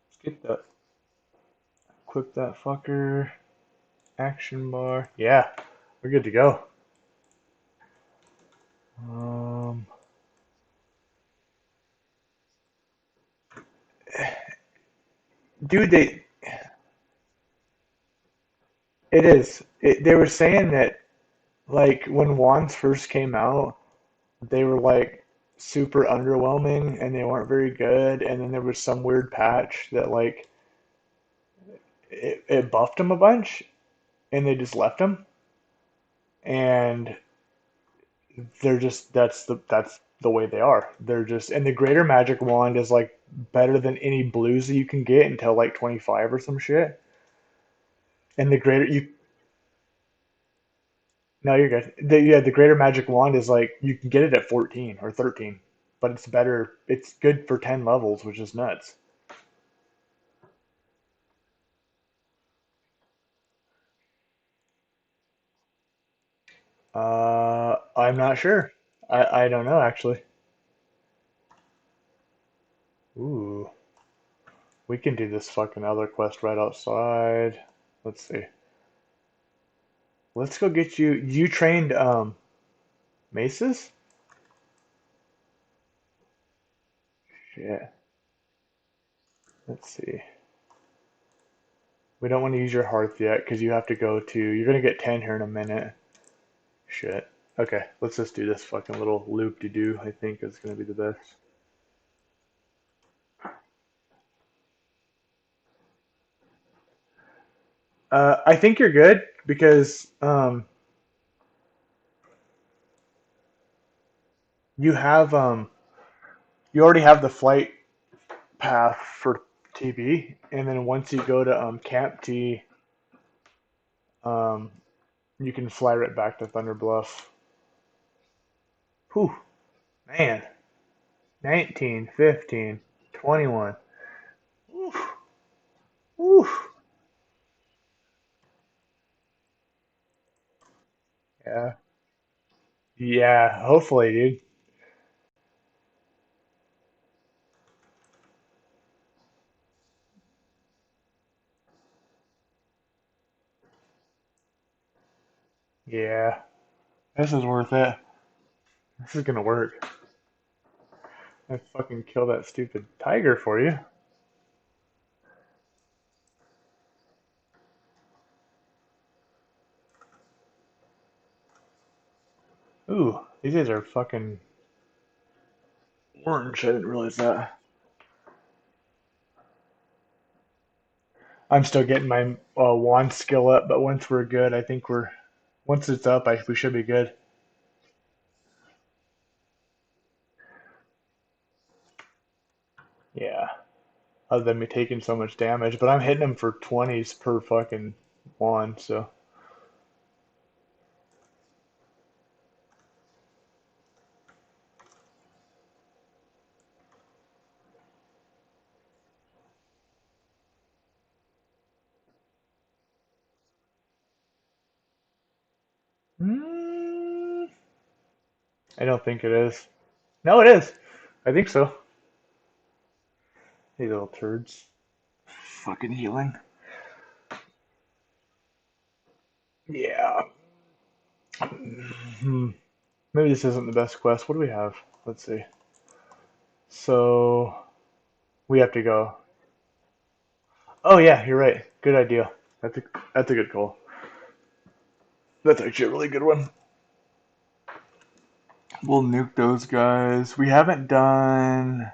Let's get that. Equip that fucker. Action bar. Yeah. We're good to go. Um, dude, it is. They were saying that like when wands first came out, they were like super underwhelming and they weren't very good. And then there was some weird patch that like it buffed them a bunch, and they just left them. And they're just that's the way they are. They're just and the greater magic wand is like better than any blues that you can get until like 25 or some shit. And the greater you no, you're good. The greater magic wand is like you can get it at 14 or 13, but it's better. It's good for 10 levels, which is nuts. I'm not sure. I don't know actually. Ooh, we can do this fucking other quest right outside. Let's see. Let's go get you. You trained maces? Shit. Let's see. We don't want to use your hearth yet because you have to go to. You're gonna get 10 here in a minute. Shit. Okay, let's just do this fucking little loop-de-doo. I think is gonna be the best. I think you're good because you have you already have the flight path for TB, and then once you go to Camp T, um, you can fly right back to Thunder Bluff. Whew, man, 19, 15, 21. Oof, oof. Yeah, yeah. Hopefully, dude. Yeah, this is worth it. This is gonna work. I fucking kill that stupid tiger for you. Ooh, these guys are fucking orange. I didn't realize that. I'm still getting my wand skill up, but once we're good, I think we're once it's up, we should be good. Yeah, other than me taking so much damage, but I'm hitting him for 20s per fucking wand, so. Mm, I don't think it is. No, it is. I think so. These little turds. Fucking healing. Yeah. Hmm. Maybe this isn't the best quest. What do we have? Let's see. So we have to go. Oh yeah, you're right. Good idea. That's a that's a good call. That's actually a really good one. We'll nuke those guys. We haven't done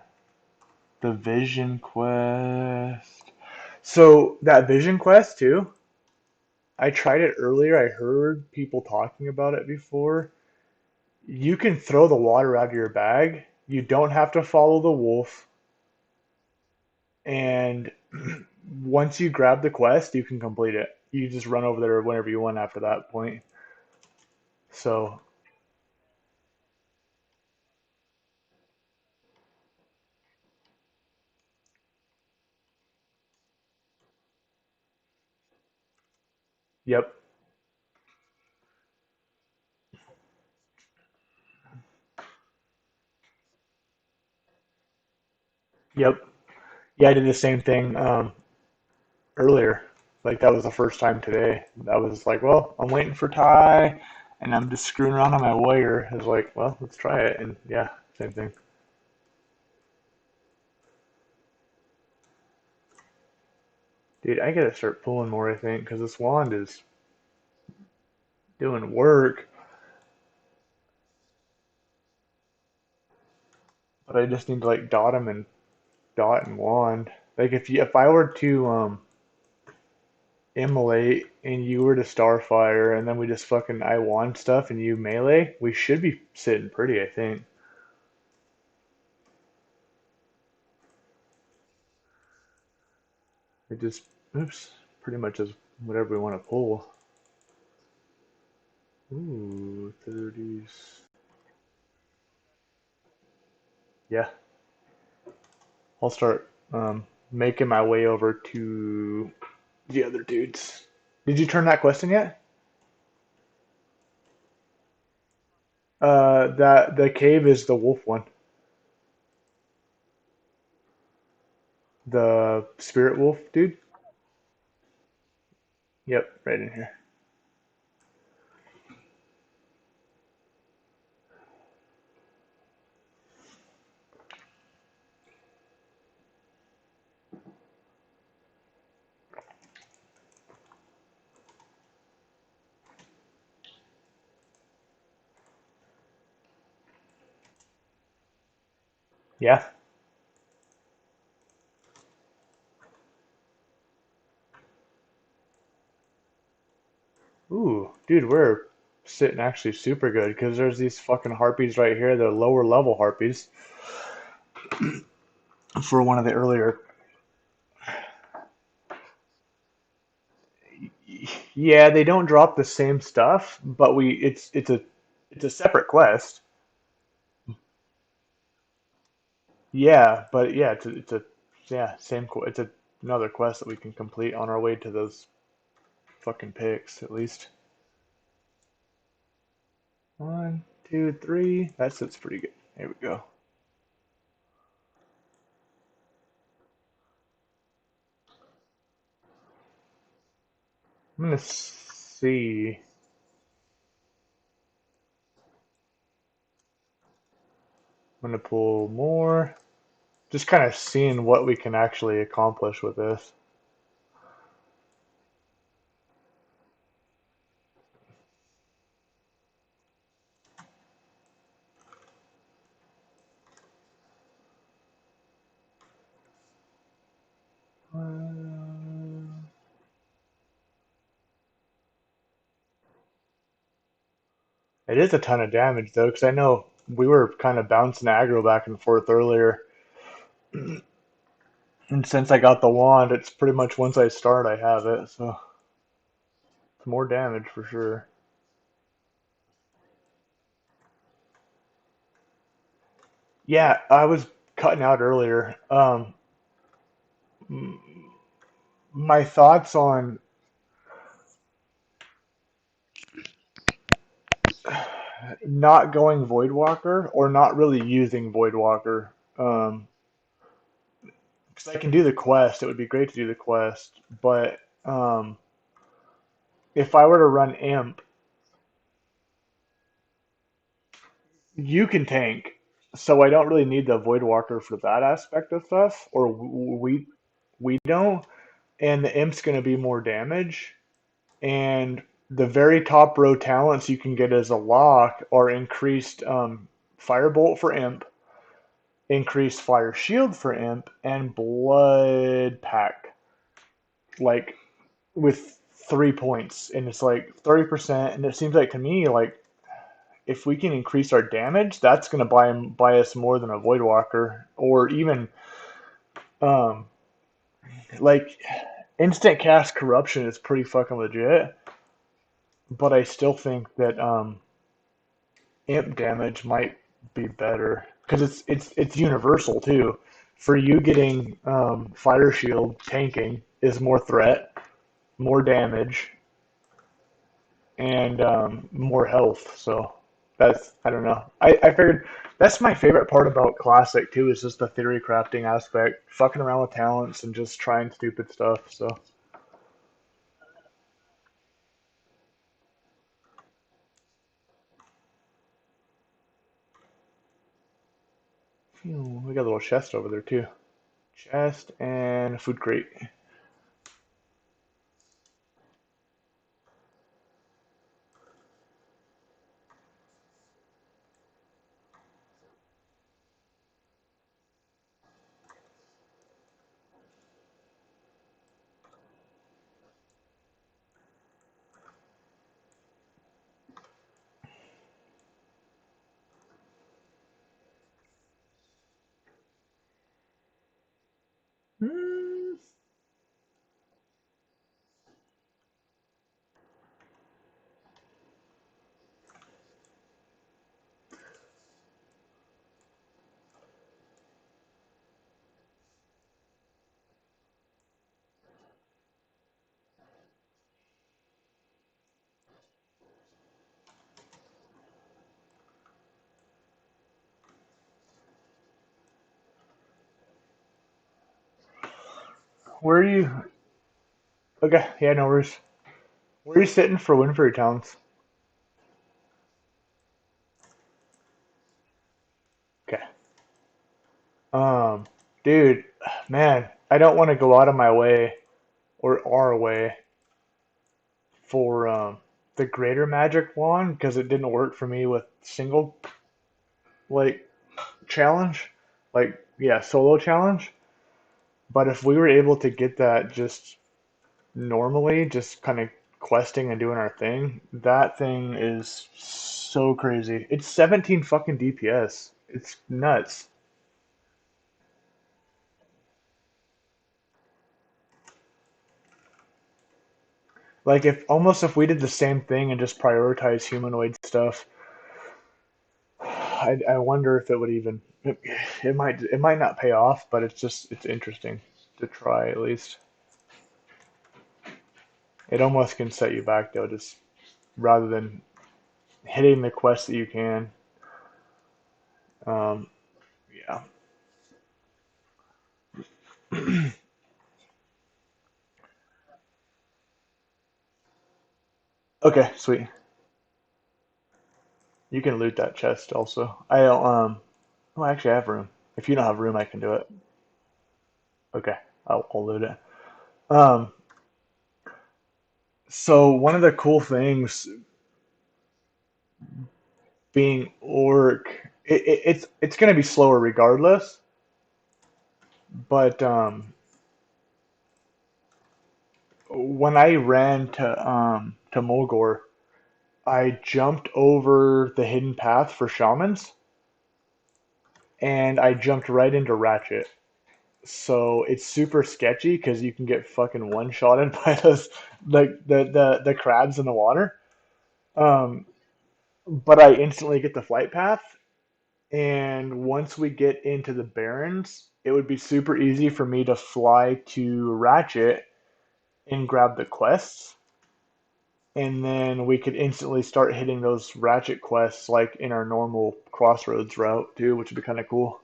the vision quest. So that vision quest too. I tried it earlier. I heard people talking about it before. You can throw the water out of your bag. You don't have to follow the wolf. And once you grab the quest, you can complete it. You just run over there whenever you want after that point. So, yep, yep. Yeah, I did the same thing earlier. Like that was the first time today. I was like, well, I'm waiting for Ty, and I'm just screwing around on my wire. I was like, well, let's try it, and yeah, same thing. Dude, I gotta start pulling more, I think, because this wand is doing work, but I just need to like dot him and dot and wand. Like if I were to immolate and you were to starfire and then we just fucking I wand stuff and you melee, we should be sitting pretty, I think. It just oops, pretty much is whatever we want to pull. Ooh, 30s. Yeah, I'll start making my way over to the other dudes. Did you turn that quest in yet? That the cave is the wolf one. The spirit wolf dude? Yep, right in here. Yeah. Ooh, dude, we're sitting actually super good because there's these fucking harpies right here. They're lower level harpies for one of the earlier. Yeah, they don't drop the same stuff, but we it's a separate quest. Yeah, but yeah, it's a yeah same it's another quest that we can complete on our way to those fucking picks at least. One, two, three. That sits pretty good. There we go. I'm gonna see. I'm gonna pull more. Just kind of seeing what we can actually accomplish with this. It is a ton of damage though, because I know we were kind of bouncing aggro back and forth earlier, and since I got the wand, it's pretty much once I start, I have it. So it's more damage for sure. Yeah, I was cutting out earlier. My thoughts on not going Voidwalker or not really using Voidwalker. Because I can do the quest, it would be great to do the quest, but if I were to run Imp, you can tank, so I don't really need the Voidwalker for that aspect of stuff, or we don't, and the Imp's going to be more damage, and the very top row talents you can get as a lock are increased Firebolt for Imp, increased Fire Shield for Imp, and Blood Pack, like with 3 points, and it's like 30%, and it seems like to me like if we can increase our damage, that's going to buy us more than a Voidwalker or even um, like instant cast corruption is pretty fucking legit. But I still think that imp damage might be better because it's universal too. For you getting fire shield tanking is more threat, more damage, and more health. So that's I don't know. I figured that's my favorite part about classic too is just the theory crafting aspect, fucking around with talents and just trying stupid stuff. So we got a little chest over there too. Chest and food crate. Hmm. Where are you? Okay, yeah, no worries. Where are you sitting for Winfrey Towns? Okay. Um, dude, man, I don't want to go out of my way or our way for the greater magic wand because it didn't work for me with single like challenge. like yeah, solo challenge. But if we were able to get that just normally, just kind of questing and doing our thing, that thing is so crazy. It's 17 fucking DPS. It's nuts. Like if we did the same thing and just prioritize humanoid stuff, I wonder if it would even it might not pay off, but it's interesting to try at least. It almost can set you back though, just rather than hitting the quest that you can. Um, yeah. Okay, sweet. You can loot that chest also. I don't oh actually I have room. If you don't have room I can do it. Okay. I'll loot it. Um so one of the cool things being orc it's gonna be slower regardless, but when I ran to Mulgore, I jumped over the hidden path for shamans and I jumped right into Ratchet. So it's super sketchy because you can get fucking one shotted by those like the crabs in the water. Um, but I instantly get the flight path, and once we get into the Barrens, it would be super easy for me to fly to Ratchet and grab the quests, and then we could instantly start hitting those Ratchet quests like in our normal Crossroads route too, which would be kind of cool.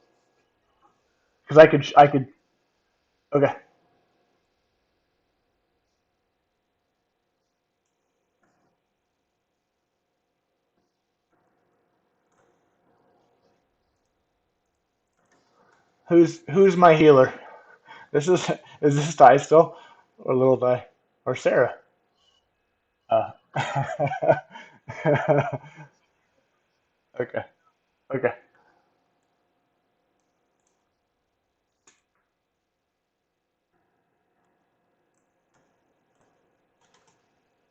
Because I could. Okay, who's my healer? This is this Ty still, or little Ty, or Sarah? Uh, okay, okay.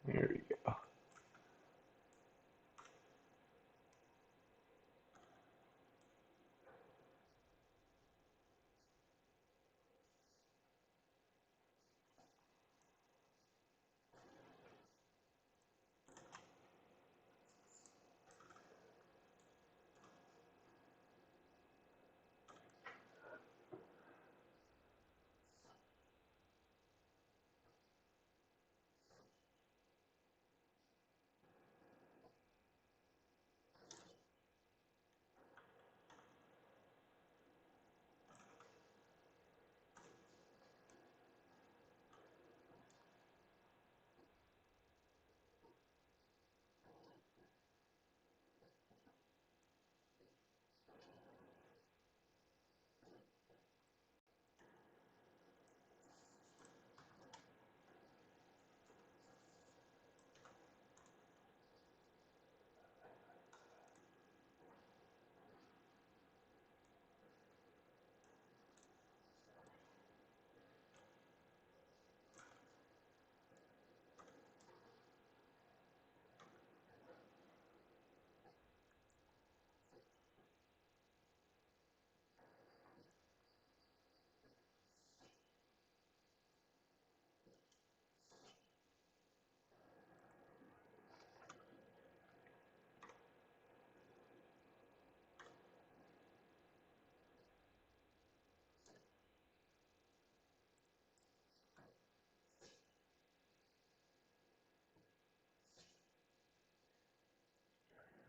Here we go.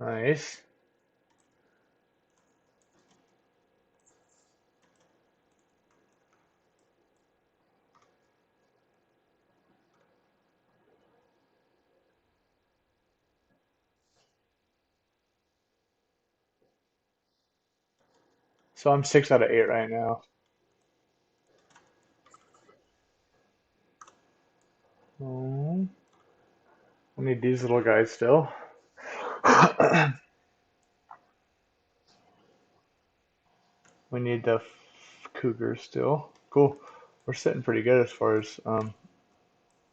Nice. So I'm 6 out of 8 right now. Oh, I need these little guys still. We need the cougar still. Cool. We're sitting pretty good as far as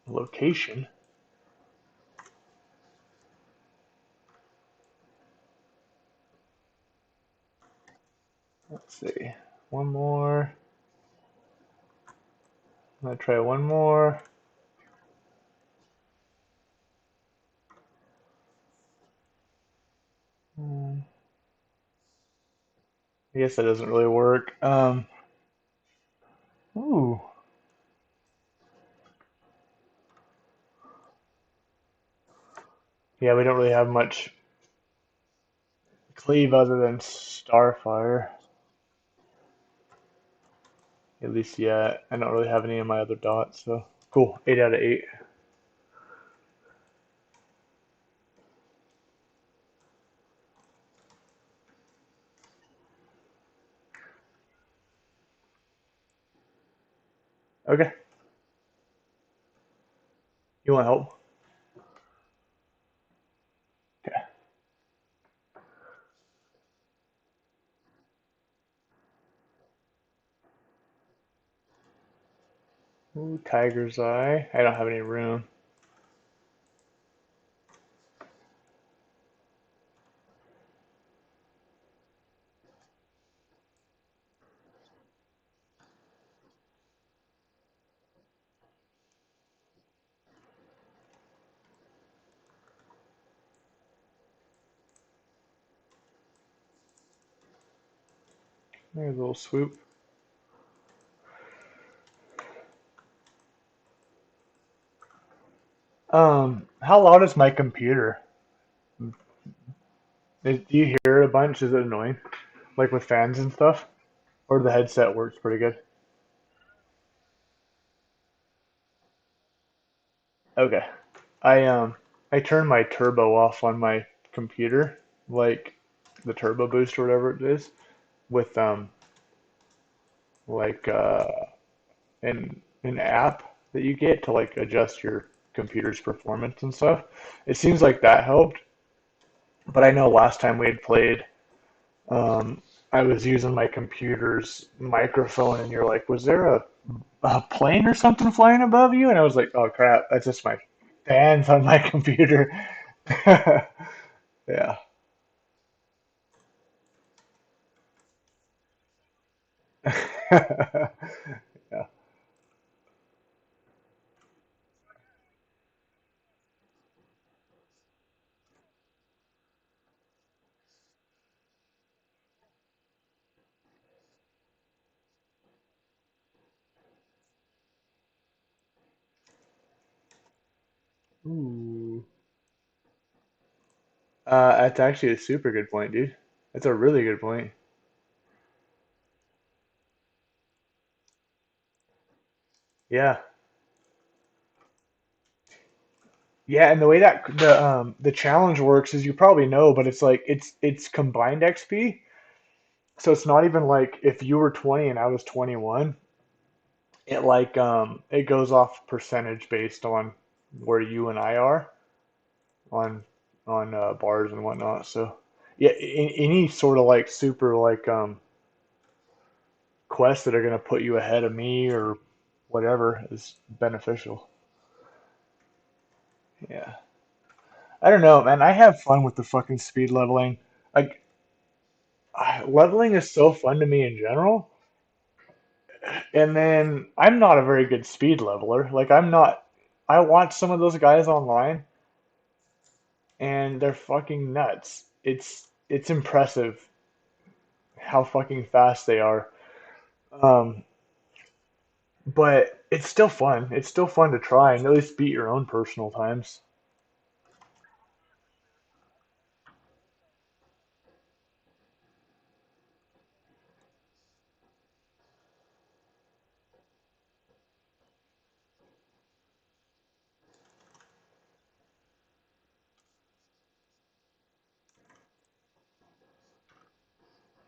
location. Let's see. One more. I'm gonna try one more. I guess that doesn't really work. Ooh. Yeah, we don't really have much cleave other than Starfire. At least yet. I don't really have any of my other dots, so cool. 8 out of 8. Okay. You want help? Okay. Ooh, Tiger's Eye. I don't have any room. There's a little swoop. How loud is my computer? Do you hear it a bunch? Is it annoying? Like with fans and stuff? Or the headset works pretty good? Okay. I um I turned my turbo off on my computer, like the turbo boost or whatever it is, with like an app that you get to like adjust your computer's performance and stuff. It seems like that helped, but I know last time we had played, um, I was using my computer's microphone, and you're like, "Was there a plane or something flying above you?" And I was like, "Oh crap, that's just my fans on my computer." Yeah. Yeah. Ooh. That's actually a super good point, dude. That's a really good point. Yeah. Yeah, and the way that the challenge works is you probably know, but it's like it's combined XP. So it's not even like if you were 20 and I was 21, it like it goes off percentage based on where you and I are on bars and whatnot. So yeah, any sort of like super like quests that are gonna put you ahead of me or whatever is beneficial. Yeah. I don't know, man. I have fun with the fucking speed leveling. Like leveling is so fun to me in general. And then I'm not a very good speed leveler. Like I'm not. I watch some of those guys online, and they're fucking nuts. It's impressive how fucking fast they are. Um, but it's still fun. It's still fun to try and at least beat your own personal times.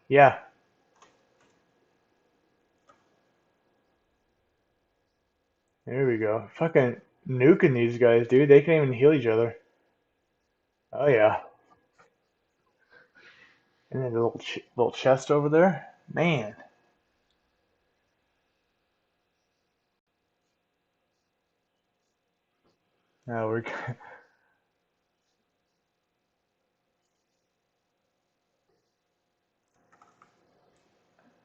Yeah, there we go. Fucking nuking these guys, dude. They can't even heal each other. Oh yeah. And then a little chest over there. Man. No, we're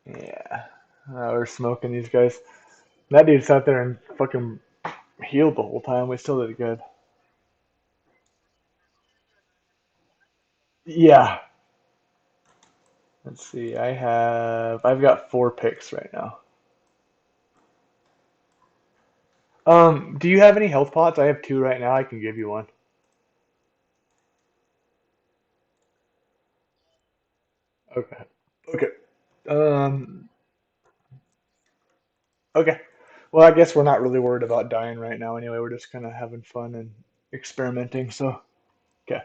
yeah. We're smoking these guys. That dude sat there and fucking healed the whole time. We still did good. Yeah. Let's see. I've got 4 picks right now. Do you have any health pots? I have 2 right now. I can give you one. Okay. Okay. Um. Okay. Well, I guess we're not really worried about dying right now. Anyway, we're just kind of having fun and experimenting. So, okay.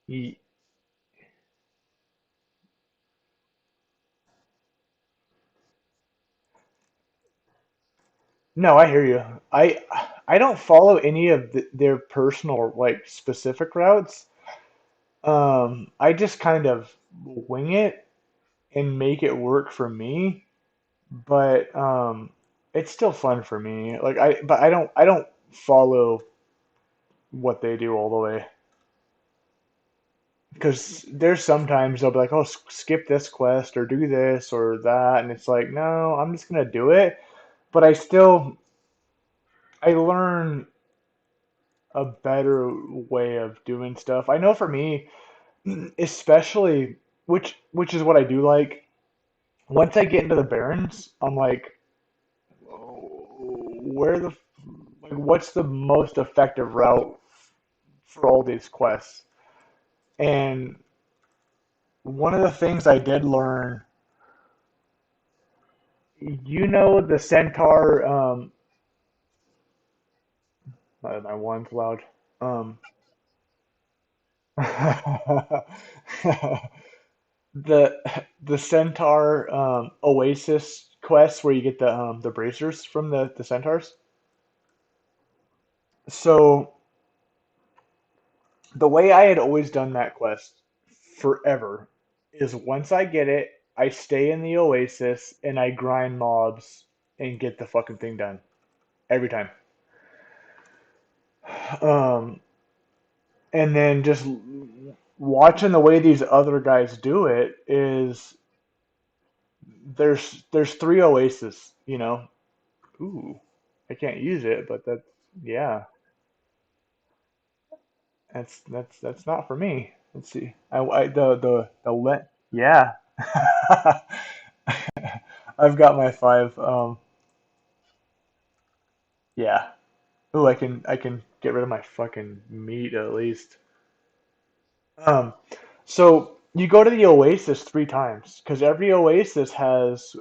Ye- No, I hear you. I don't follow any of their personal like specific routes. I just kind of wing it and make it work for me. But it's still fun for me. But I don't follow what they do all the way because there's sometimes they'll be like, oh, skip this quest or do this or that, and it's like, no, I'm just gonna do it. But I learn a better way of doing stuff. I know for me, especially which is what I do like. Once I get into the Barrens, I'm like, where the like, what's the most effective route for all these quests? And one of the things I did learn, the centaur. My one's loud. Um, the the centaur oasis quest where you get the bracers from the centaurs. So the way I had always done that quest forever is once I get it, I stay in the oasis and I grind mobs and get the fucking thing done every time. Um, and then just watching the way these other guys do it is there's 3 oases, you know. Ooh, I can't use it, but yeah, that's not for me. Let's see. I the let yeah. I've got my 5. Yeah. Ooh, I can get rid of my fucking meat at least. Um, so you go to the Oasis 3 times because every Oasis has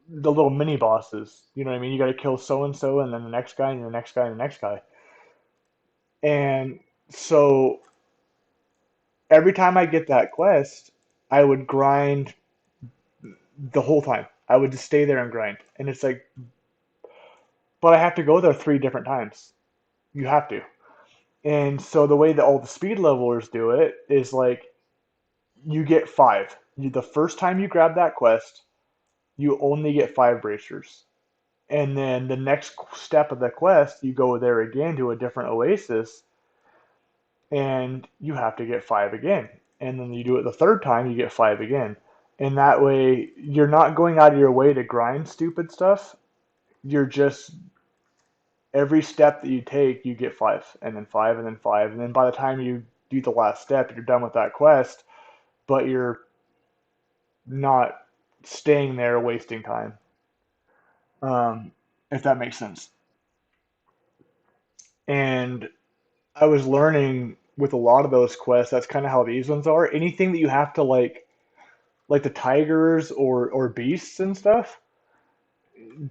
the little mini bosses. You know what I mean? You got to kill so and so, and then the next guy, and the next guy, and the next guy. And so every time I get that quest, I would grind the whole time. I would just stay there and grind, and it's like, but I have to go there 3 different times. You have to. And so the way that all the speed levelers do it is like you get 5. The first time you grab that quest, you only get 5 bracers. And then the next step of the quest, you go there again to a different oasis, and you have to get 5 again. And then you do it the third time, you get 5 again. And that way, you're not going out of your way to grind stupid stuff. You're just every step that you take, you get 5, and then 5, and then 5, and then by the time you do the last step, you're done with that quest. But you're not staying there wasting time. Um, if that makes sense. And I was learning with a lot of those quests, that's kind of how these ones are. Anything that you have to like the tigers or beasts and stuff,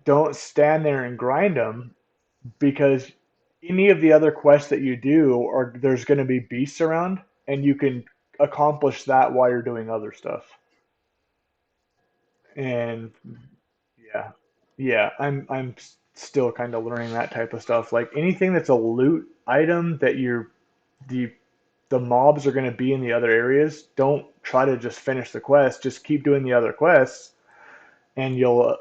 don't stand there and grind them because any of the other quests that you do, or there's going to be beasts around, and you can accomplish that while you're doing other stuff. And yeah, yeah, I'm still kind of learning that type of stuff. Like anything that's a loot item that the the mobs are going to be in the other areas, don't try to just finish the quest. Just keep doing the other quests, and you'll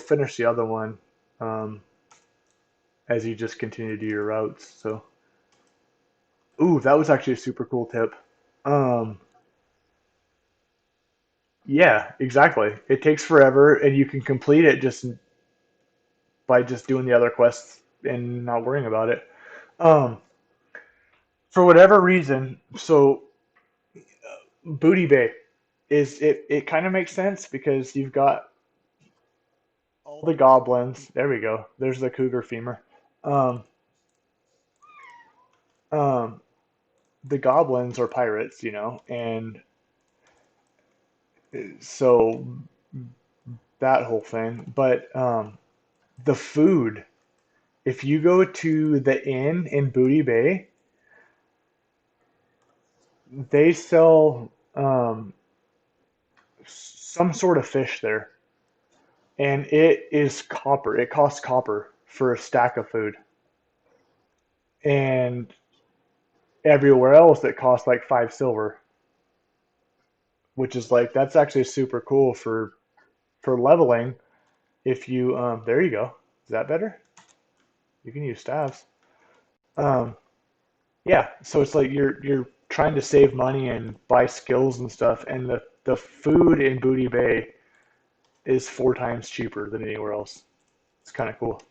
finish the other one um, as you just continue to do your routes. So, ooh, that was actually a super cool tip. Um, yeah, exactly. It takes forever, and you can complete it just by just doing the other quests and not worrying about it. Um, for whatever reason, so Booty Bay it kind of makes sense because you've got all the goblins. There we go. There's the cougar femur. Um, um, the goblins are pirates, and so that whole thing. But the food, if you go to the inn in Booty Bay, they sell some sort of fish there, and it is copper. It costs copper for a stack of food, and everywhere else it costs like 5 silver, which is like that's actually super cool for leveling. If you there you go. Is that better? You can use staves. Um, yeah, so it's like you're trying to save money and buy skills and stuff, and the food in Booty Bay is 4 times cheaper than anywhere else. It's kind of cool.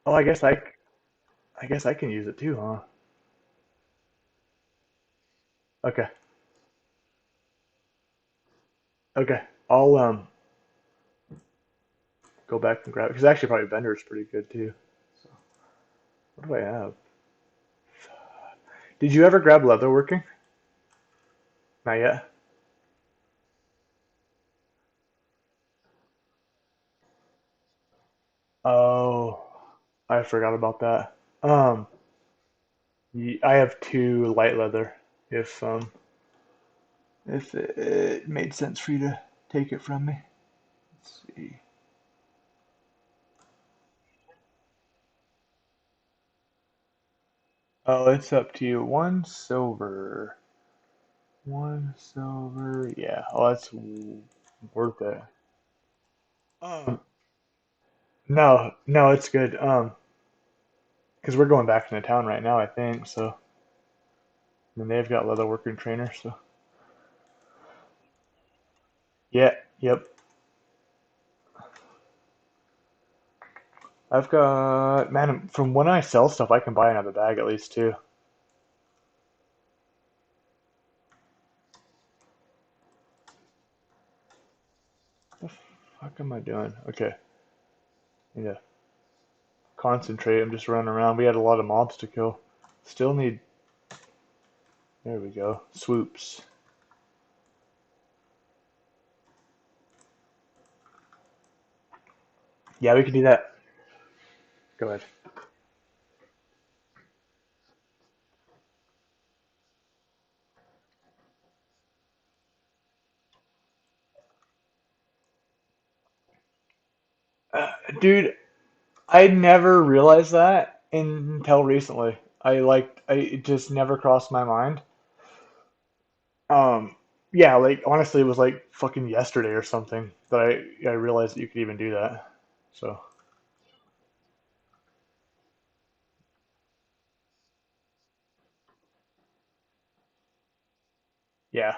Oh, I guess I can use it too, huh? Okay, okay. I'll go back and grab it because actually probably Bender is pretty good too. So what do I have? Did you ever grab leatherworking? Not yet. Oh, I forgot about that. I have 2 light leather. If it made sense for you to take it from me. Let's see. Oh, it's up to you. 1 silver. 1 silver. Yeah. Oh, that's worth it. Um, no, no, it's good. Because we're going back into town right now, I think. So, and they've got leatherworking trainers. So, yeah, yep. I've got man from when I sell stuff, I can buy another bag at least too. What the fuck am I doing? Okay, yeah. Concentrate. I'm just running around. We had a lot of mobs to kill. Still need. There we go. Swoops. Yeah, we can do that. Go ahead. Dude, I never realized that until recently. It just never crossed my mind. Um, yeah, like honestly, it was like fucking yesterday or something that I realized that you could even do that. So yeah,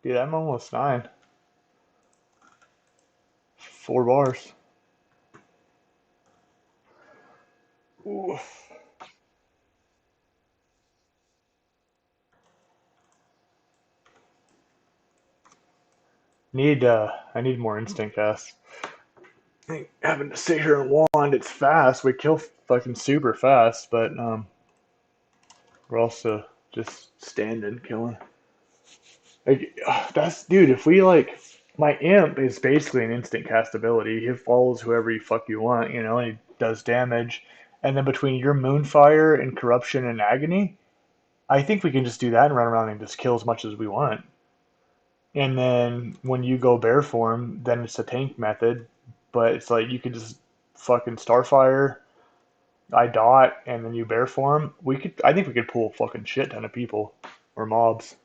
dude, I'm almost 9. 4 bars. Ooh. I need more instant cast. I think having to sit here and wand, it's fast. We kill fucking super fast, but we're also just standing killing. Like that's dude. If we like, my imp is basically an instant cast ability. He follows whoever you fuck you want, and he does damage. And then between your Moonfire and Corruption and Agony, I think we can just do that and run around and just kill as much as we want. And then when you go bear form, then it's a tank method. But it's like you could just fucking Starfire, I dot, and then you bear form. We could, I think we could pull a fucking shit ton of people or mobs.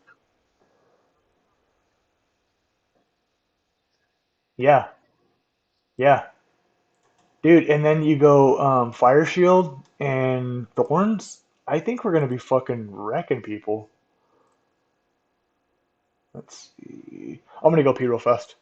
Yeah, yeah, dude. And then you go Fire Shield and Thorns. I think we're gonna be fucking wrecking people. Let's see. I'm gonna go pee real fast.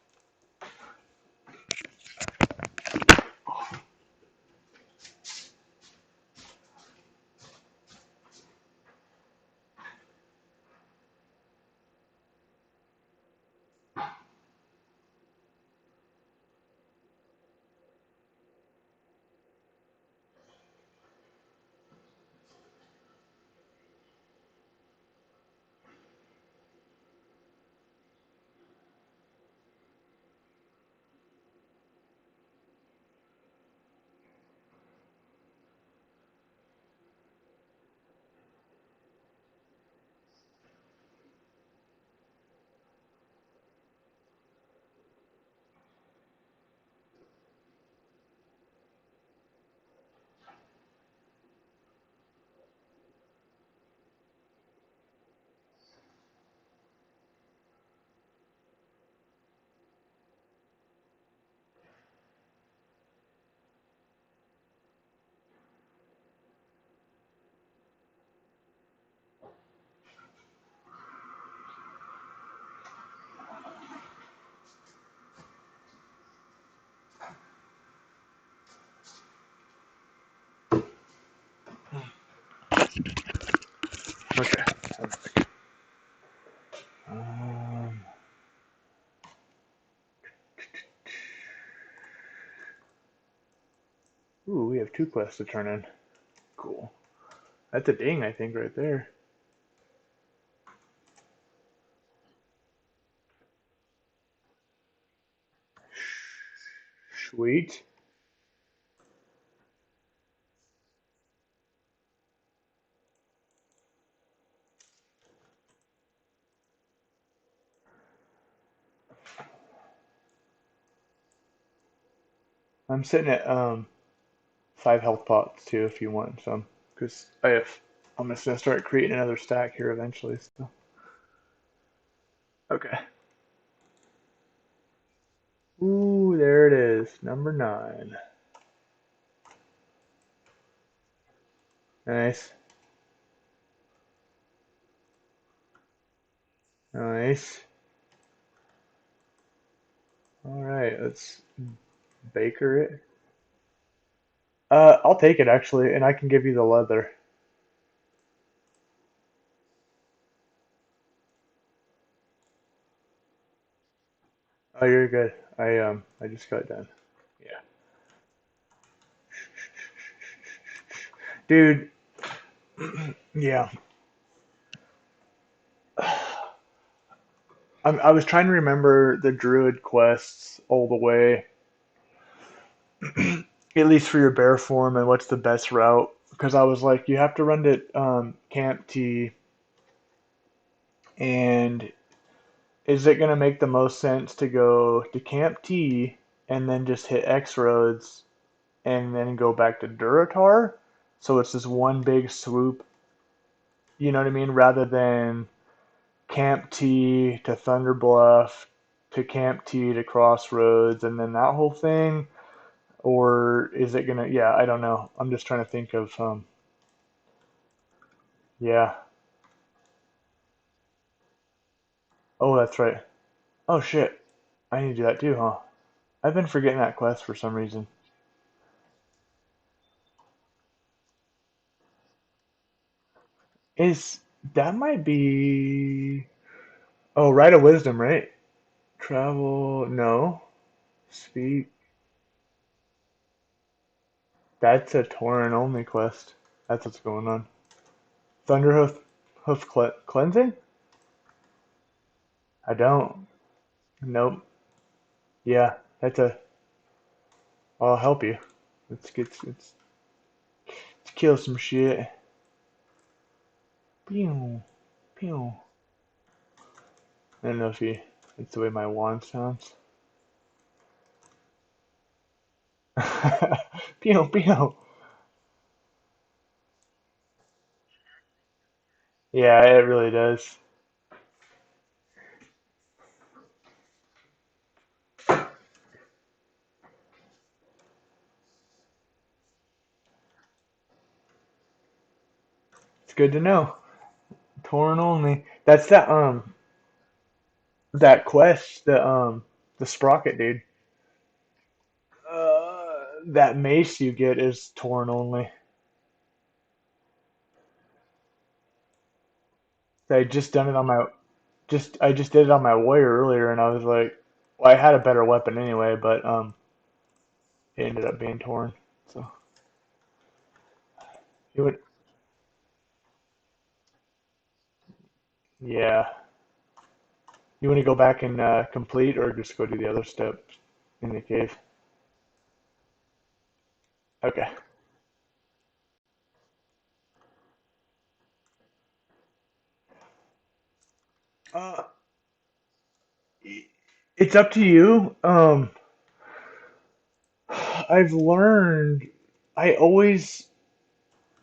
Okay. Um, ooh, we have two quests to turn in. Cool. That's a ding, I think, right there. Sweet. I'm sitting at 5 health pots too, if you want some, because I have. I'm just gonna start creating another stack here eventually. So. Okay. Ooh, there it is, number 9. Nice, nice. All right, let's baker it. I'll take it actually, and I can give you the leather. Oh, you're good. I just got done. Yeah. Dude, yeah. I was trying to remember the Druid quests all the way, at least for your bear form, and what's the best route. Because I was like, you have to run to Camp T, and is it going to make the most sense to go to Camp T and then just hit X roads and then go back to Duratar? So it's this one big swoop, you know what I mean? Rather than Camp T to Thunder Bluff to Camp T to Crossroads and then that whole thing? Or is it gonna? Yeah, I don't know. I'm just trying to think of. Yeah. Oh, that's right. Oh shit. I need to do that too, huh? I've been forgetting that quest for some reason. Is that might be? Oh, Rite of Wisdom, right? Travel. No. Speak. That's a Tauren only quest. That's what's going on. Thunderhoof. Cleansing? I don't. Nope. Yeah, that's a. I'll help you. It's kill some shit. Pew, pew. I don't know if you, it's the way my wand sounds. Pew, pew. Yeah, it really does. It's good to know. Torn only. That's that quest, the sprocket dude. That mace you get is torn only. I just done it on my I just did it on my warrior earlier, and I was like, well, I had a better weapon anyway, but it ended up being torn. So you would, yeah. You want to go back and complete, or just go do the other steps in the cave? Okay. Uh, it's up to you. I've learned. I always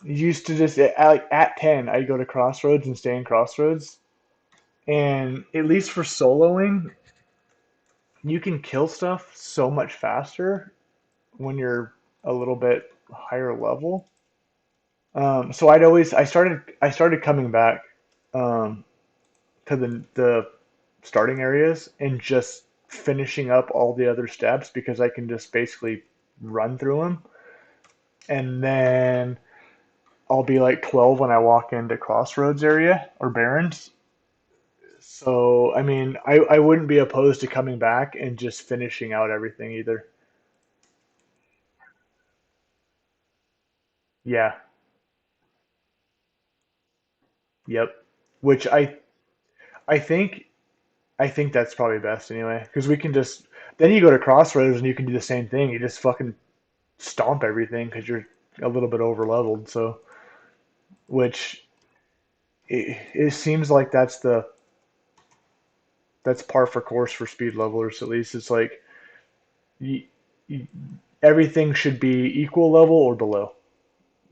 used to just at 10, I'd go to Crossroads and stay in Crossroads, and at least for soloing, you can kill stuff so much faster when you're a little bit higher level. So I started coming back um, to the starting areas and just finishing up all the other steps because I can just basically run through them, and then I'll be like 12 when I walk into Crossroads area or Barrens. So I mean, I wouldn't be opposed to coming back and just finishing out everything either. Yeah, yep. Which I think I think that's probably best anyway, because we can just then you go to Crossroads and you can do the same thing. You just fucking stomp everything because you're a little bit over leveled. So, which it seems like that's par for course for speed levelers. At least it's like you, you, everything should be equal level or below.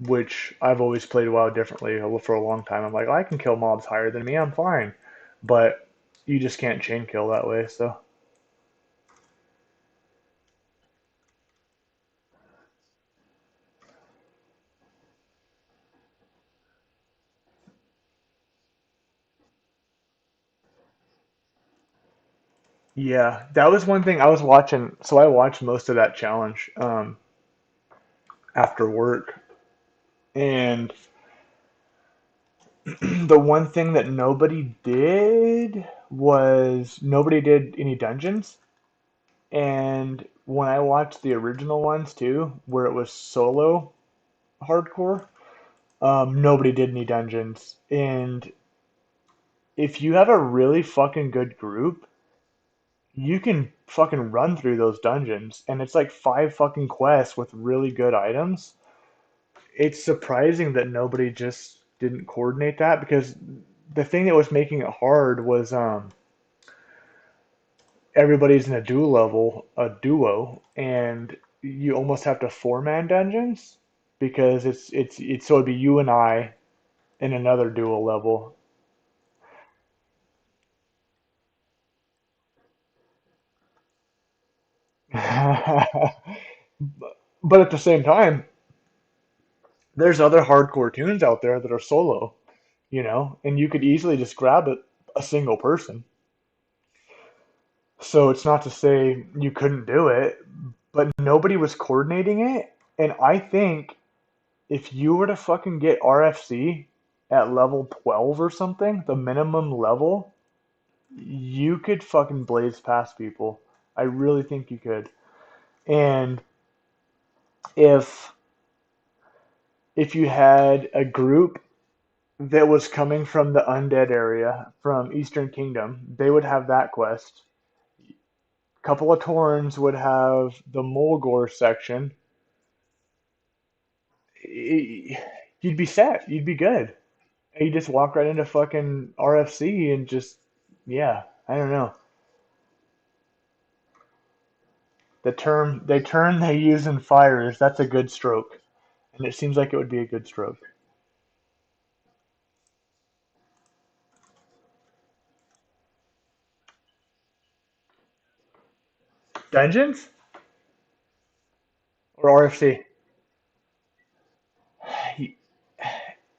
Which I've always played WoW differently for a long time. I'm like, I can kill mobs higher than me. I'm fine, but you just can't chain kill that way. So. Yeah, that was one thing I was watching. So I watched most of that challenge after work, and the one thing that nobody did was nobody did any dungeons. And when I watched the original ones too, where it was solo hardcore, nobody did any dungeons. And if you have a really fucking good group, you can fucking run through those dungeons. And it's like five fucking quests with really good items. It's surprising that nobody just didn't coordinate that because the thing that was making it hard was everybody's in a duo, and you almost have to four-man dungeons because it's so it'd be you and I in another duo level. But at the same time, there's other hardcore tunes out there that are solo, and you could easily just grab a single person. So it's not to say you couldn't do it, but nobody was coordinating it. And I think if you were to fucking get RFC at level 12 or something, the minimum level, you could fucking blaze past people. I really think you could. And if if you had a group that was coming from the undead area from Eastern Kingdom, they would have that quest. A couple of Taurens would have the Mulgore section. you'd be set. You'd be good. And you just walk right into fucking RFC and just, yeah, I don't know. The term they use in fire is that's a good stroke, and it seems like it would be a good stroke. Dungeons or RFC?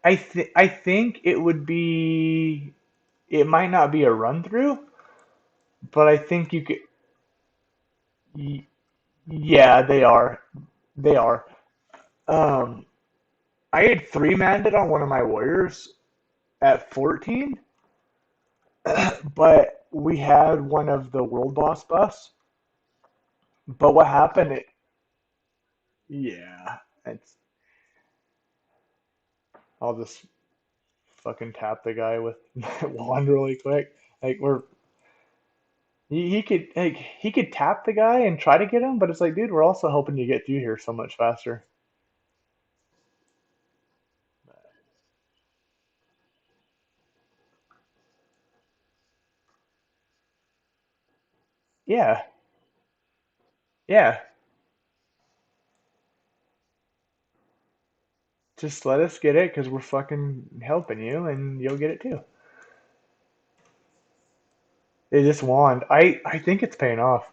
I think it would be. It might not be a run through, but I think you could. Yeah, they are. They are. Um, I had three mandate on one of my warriors at 14, but we had one of the world boss buffs. But what happened? Yeah, it's. I'll just fucking tap the guy with wand really quick. Like he could tap the guy and try to get him, but it's like, dude, we're also helping you get through here so much faster. Yeah, yeah. Just let us get it because we're fucking helping you, and you'll get it too. This wand, I think it's paying off.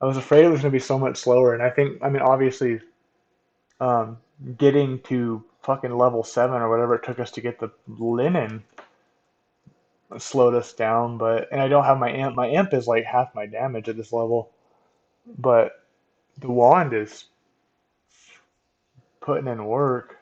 I was afraid it was gonna be so much slower, and I mean, obviously, um, getting to fucking level 7 or whatever it took us to get the linen slowed us down. But and I don't have my imp. My imp is like half my damage at this level, but the wand is putting in work.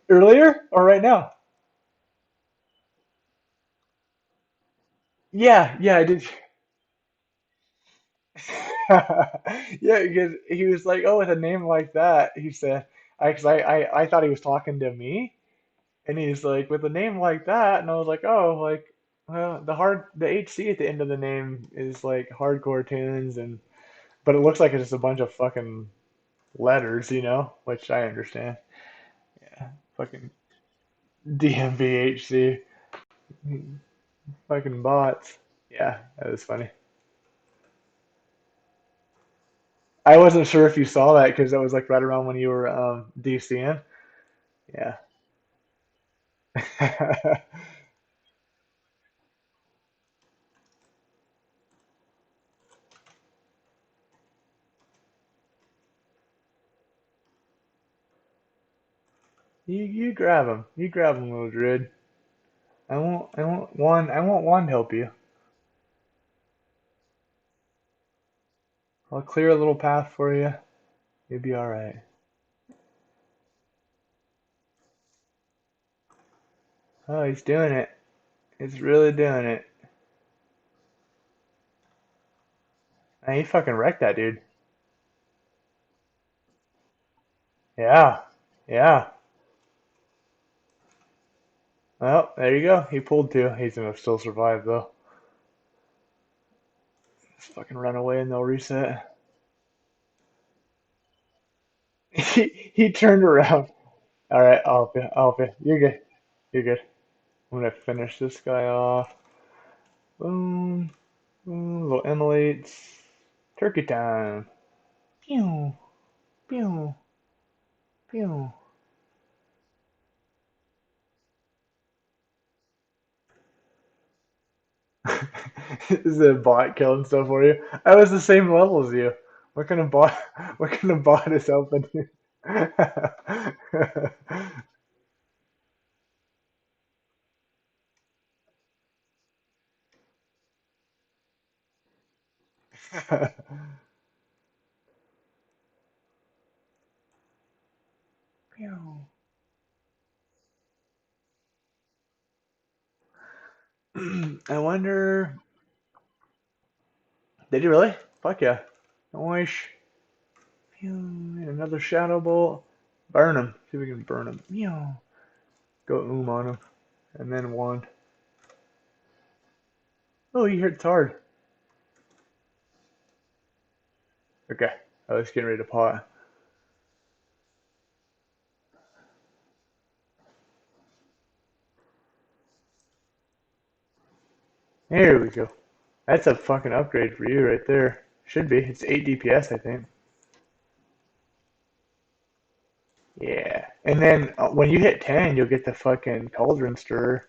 Earlier or right now? Yeah, yeah, I did. Yeah, because he was like, "Oh, with a name like that," he said, "Cause I thought he was talking to me, and he's like, with a name like that," and I was like, "Oh, like, well, the HC at the end of the name is like hardcore tunes, and but it looks like it's just a bunch of fucking letters, which I understand. Yeah, fucking DMVHC, fucking bots. Yeah, that was funny. I wasn't sure if you saw that because that was like right around when you were DCing. Yeah. You grab him. You grab him, little Druid. I won't help you. I'll clear a little path for you. You'll be all right. Oh, he's doing it. He's really doing it. And he fucking wrecked that dude. Yeah. Yeah. Well, there you go. He pulled two. He's gonna still survive though. Just fucking run away and they'll reset. He turned around. All right, I'll help you. I'll help you. You're good. You're good. I'm gonna finish this guy off. Boom. Boom. Little emulates. Turkey time. Pew. Pew. Pew. Is it a bot killing stuff for you? I was the same level as you. What kind of bot? What kind of bot is helping you? Pew. I wonder. Did you really? Fuck yeah. Noish. Another shadow bolt. Burn him. See if we can burn him. Meow. Go on him. and then one. Oh, you hit hard. Okay, I was getting ready to pot. There we go. That's a fucking upgrade for you right there. Should be. It's 8 DPS, I think. Yeah. And then when you hit 10, you'll get the fucking cauldron stir,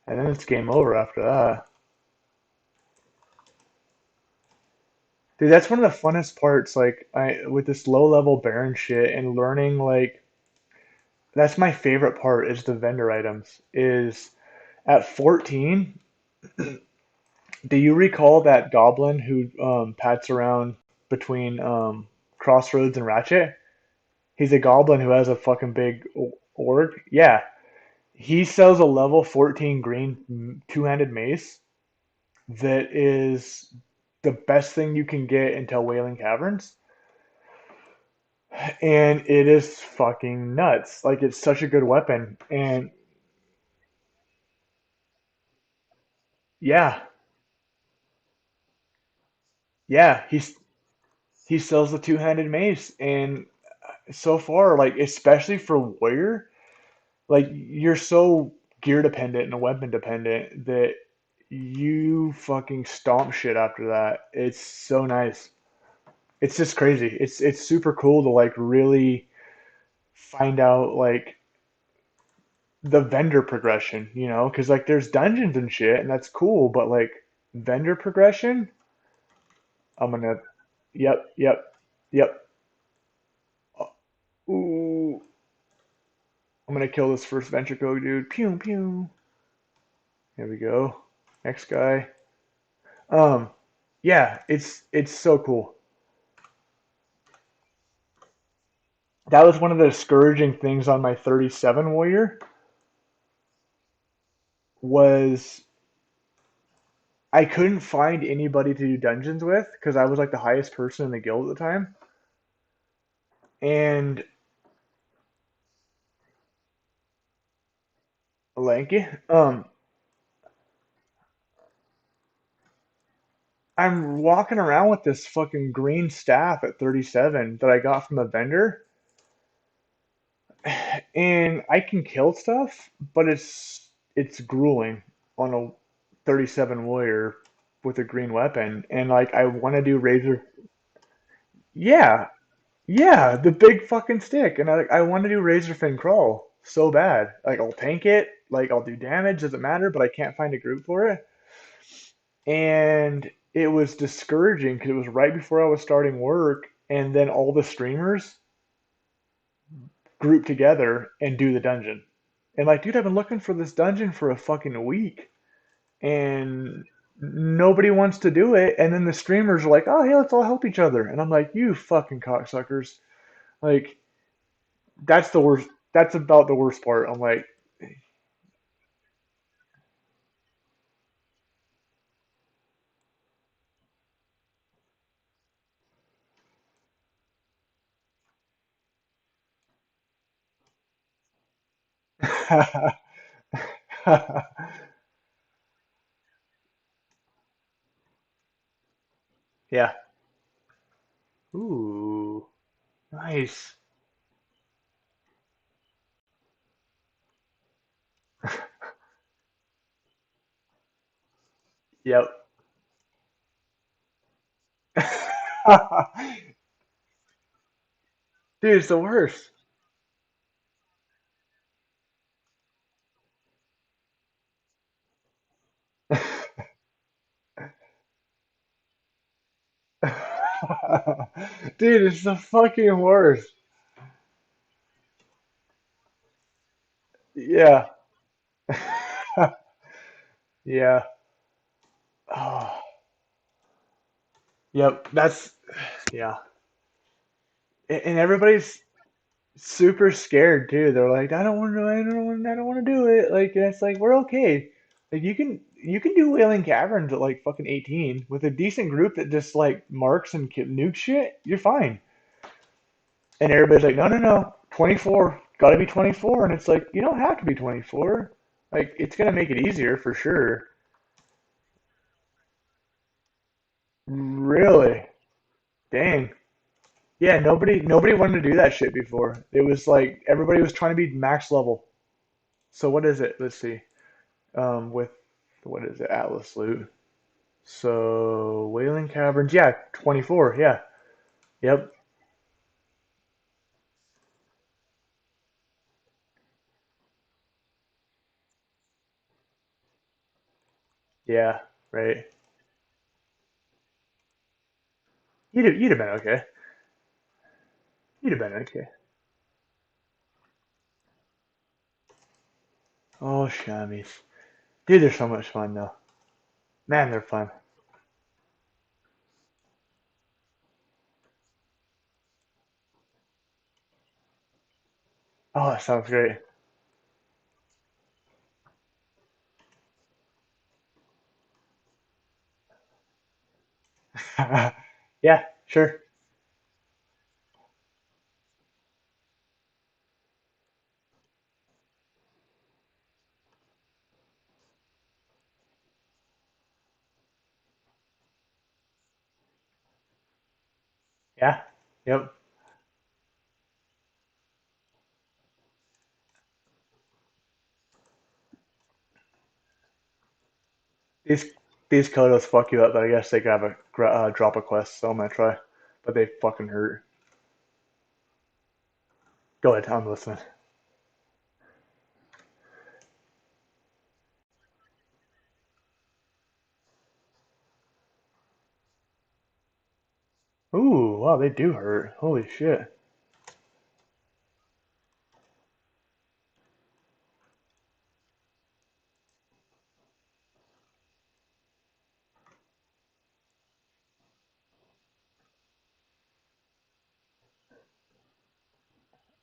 and then it's game over after that. Dude, that's one of the funnest parts, like I with this low level Baron shit and learning like that's my favorite part is the vendor items. Is at 14, do you recall that goblin who pats around between Crossroads and Ratchet? He's a goblin who has a fucking big org. Yeah, he sells a level 14 green two-handed mace that is the best thing you can get until Wailing Caverns. And it is fucking nuts. Like it's such a good weapon. And yeah, yeah, he sells the two-handed mace and so far like especially for warrior, like you're so gear dependent and weapon dependent that you fucking stomp shit after that. It's so nice. It's just crazy. It's super cool to like really find out like the vendor progression, you know, because like there's dungeons and shit, and that's cool, but like vendor progression, I'm gonna, yep, yep, yep. Ooh, I'm gonna kill this first ventricle dude. Pew pew. There we go. Next guy. Um, yeah, it's so cool. That was one of the discouraging things on my 37 warrior was I couldn't find anybody to do dungeons with because I was like the highest person in the guild at the time. And lanky. I'm walking around with this fucking green staff at 37 that I got from a vendor, and I can kill stuff, but it's grueling on a 37 warrior with a green weapon, and like I want to do razor. Yeah, yeah, the big fucking stick, and I want to do razor fin crawl so bad. Like I'll tank it, like I'll do damage, doesn't matter, but I can't find a group for it. And it was discouraging because it was right before I was starting work, and then all the streamers group together and do the dungeon. And like, dude, I've been looking for this dungeon for a fucking week, and nobody wants to do it. And then the streamers are like, oh, hey, let's all help each other. And I'm like, you fucking cocksuckers. Like, that's the worst. That's about the worst part. I'm like, yeah. Ooh, nice. Yep. Dude, it's the worst. Dude, it's the fucking worst. Yeah. Yeah. Oh, yep. That's yeah. And everybody's super scared too. They're like, I don't want to. I don't want to do it. Like, and it's like we're okay. Like you can do Wailing Caverns at like fucking 18 with a decent group that just like marks and nuke shit. You're fine. And everybody's like, no, no, no, 24. Got to be 24. And it's like you don't have to be 24. Like it's gonna make it easier for sure. Really? Dang. Yeah, nobody wanted to do that shit before. It was like everybody was trying to be max level. So what is it? Let's see. With what is it? Atlas loot. So Wailing Caverns, yeah, 24. Yeah. Yep. Yeah. Right. You'd have been okay. You'd have been okay. Oh, shammies. Dude, they're so much fun though. Man, they're fun. Oh, that sounds great. Yeah, sure. Yeah. Yep. These these kodos fuck you up, but I guess they can have a drop a quest, so I'm gonna try. But they fucking hurt. Go ahead, I'm listening. Ooh, wow, they do hurt. Holy shit.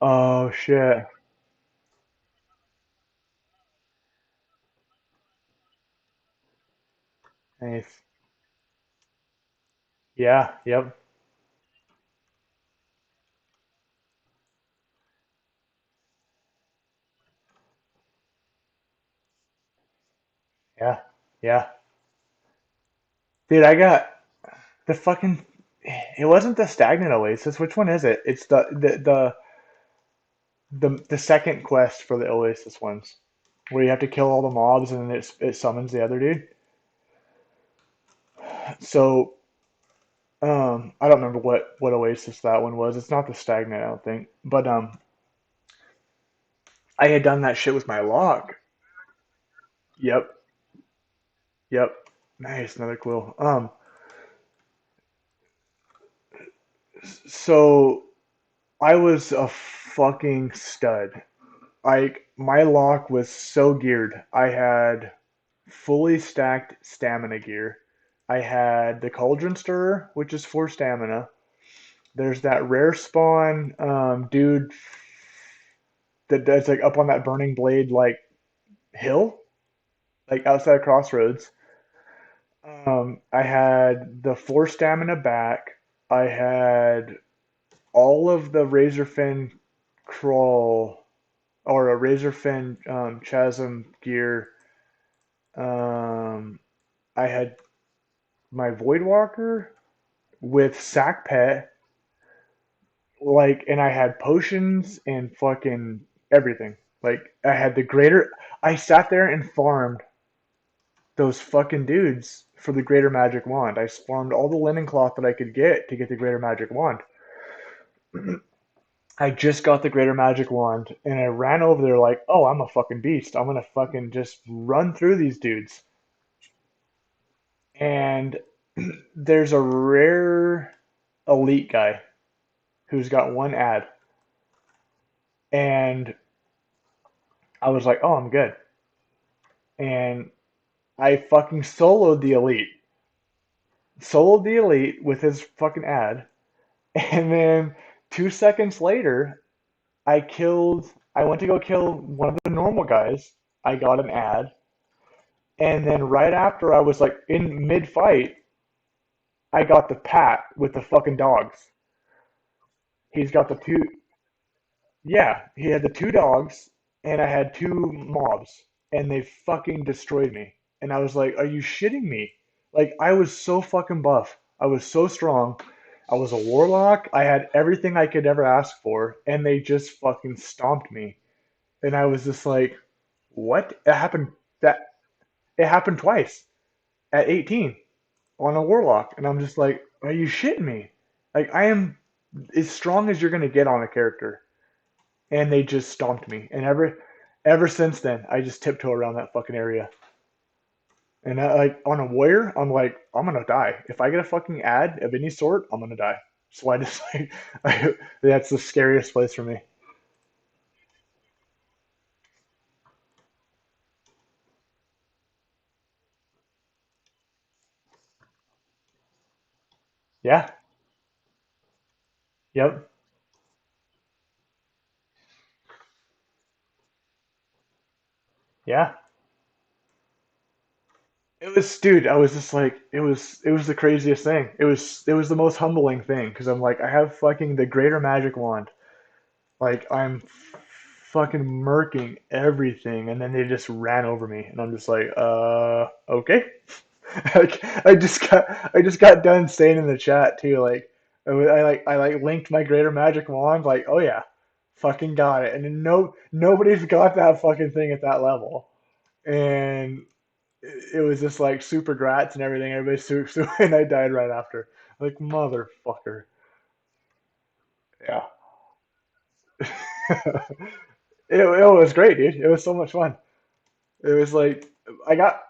Oh shit. Nice. Yeah. Yep. Yeah. Yeah. Dude, I got the fucking. It wasn't the stagnant oasis. Which one is it? It's the second quest for the oasis ones, where you have to kill all the mobs and then it summons the other dude. So I don't remember what oasis that one was. It's not the stagnant, I don't think. But I had done that shit with my lock. Yep. Yep. Nice, another quill. So I was a fucking stud. Like my lock was so geared. I had fully stacked stamina gear. I had the Cauldron Stirrer, which is for stamina. There's that rare spawn dude that's like up on that burning blade like hill, like outside of Crossroads. I had the four stamina back. I had all of the Razorfin crawl or a Razorfin chasm gear. Um, I had my Voidwalker with Sack Pet, like, and I had potions and fucking everything. Like, I had the greater. I sat there and farmed those fucking dudes for the greater magic wand. I farmed all the linen cloth that I could get to get the greater magic wand. I just got the greater magic wand and I ran over there like, oh, I'm a fucking beast. I'm gonna fucking just run through these dudes. And there's a rare elite guy who's got one ad, and I was like, oh, I'm good. And I fucking soloed the elite with his fucking ad, and then 2 seconds later, I went to go kill one of the normal guys. I got an ad, and then right after I was like in mid fight, I got the pat with the fucking dogs. He's got the two, yeah, he had the two dogs, and I had two mobs. and they fucking destroyed me. And I was like, are you shitting me? Like, I was so fucking buff. I was so strong. I was a warlock. I had everything I could ever ask for, and they just fucking stomped me. And I was just like, what? It happened twice at 18 on a warlock, and I'm just like, are you shitting me? Like, I am as strong as you're gonna get on a character, and they just stomped me. And ever since then, I just tiptoe around that fucking area. And like on a warrior, I'm like, I'm gonna die if I get a fucking ad of any sort. I'm gonna die. So I just like, that's the scariest place for me. Yeah. Yep. Yeah. It was, dude. I was just like, it was the craziest thing. It was the most humbling thing because I'm like, I have fucking the greater magic wand. Like I'm fucking murking everything, and then they just ran over me, and I'm just like, okay. Like I just got done saying in the chat too, like I linked my greater magic wand, like, oh yeah, fucking got it, and then nobody's got that fucking thing at that level, and it was just like super grats and everything. Everybody's super, and I died right after. Like motherfucker. Yeah. It was great, dude. It was so much fun. It was like I got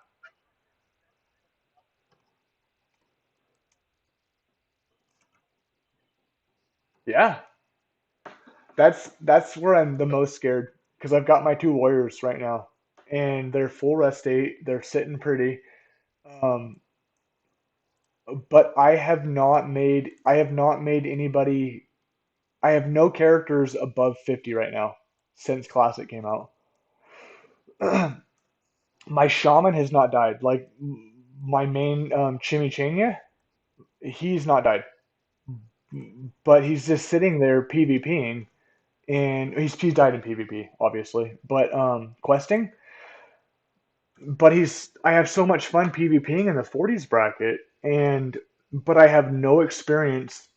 yeah. That's where I'm the most scared because I've got my two warriors right now, and they're full rest state. They're sitting pretty. Um, but I have not made anybody. I have no characters above 50 right now since Classic came out. My shaman has not died. Like my main Chimichanga, he's not died, but he's just sitting there PvPing, and he's died in PvP, obviously, but questing. But I have so much fun PvPing in the 40s bracket, and but I have no experience,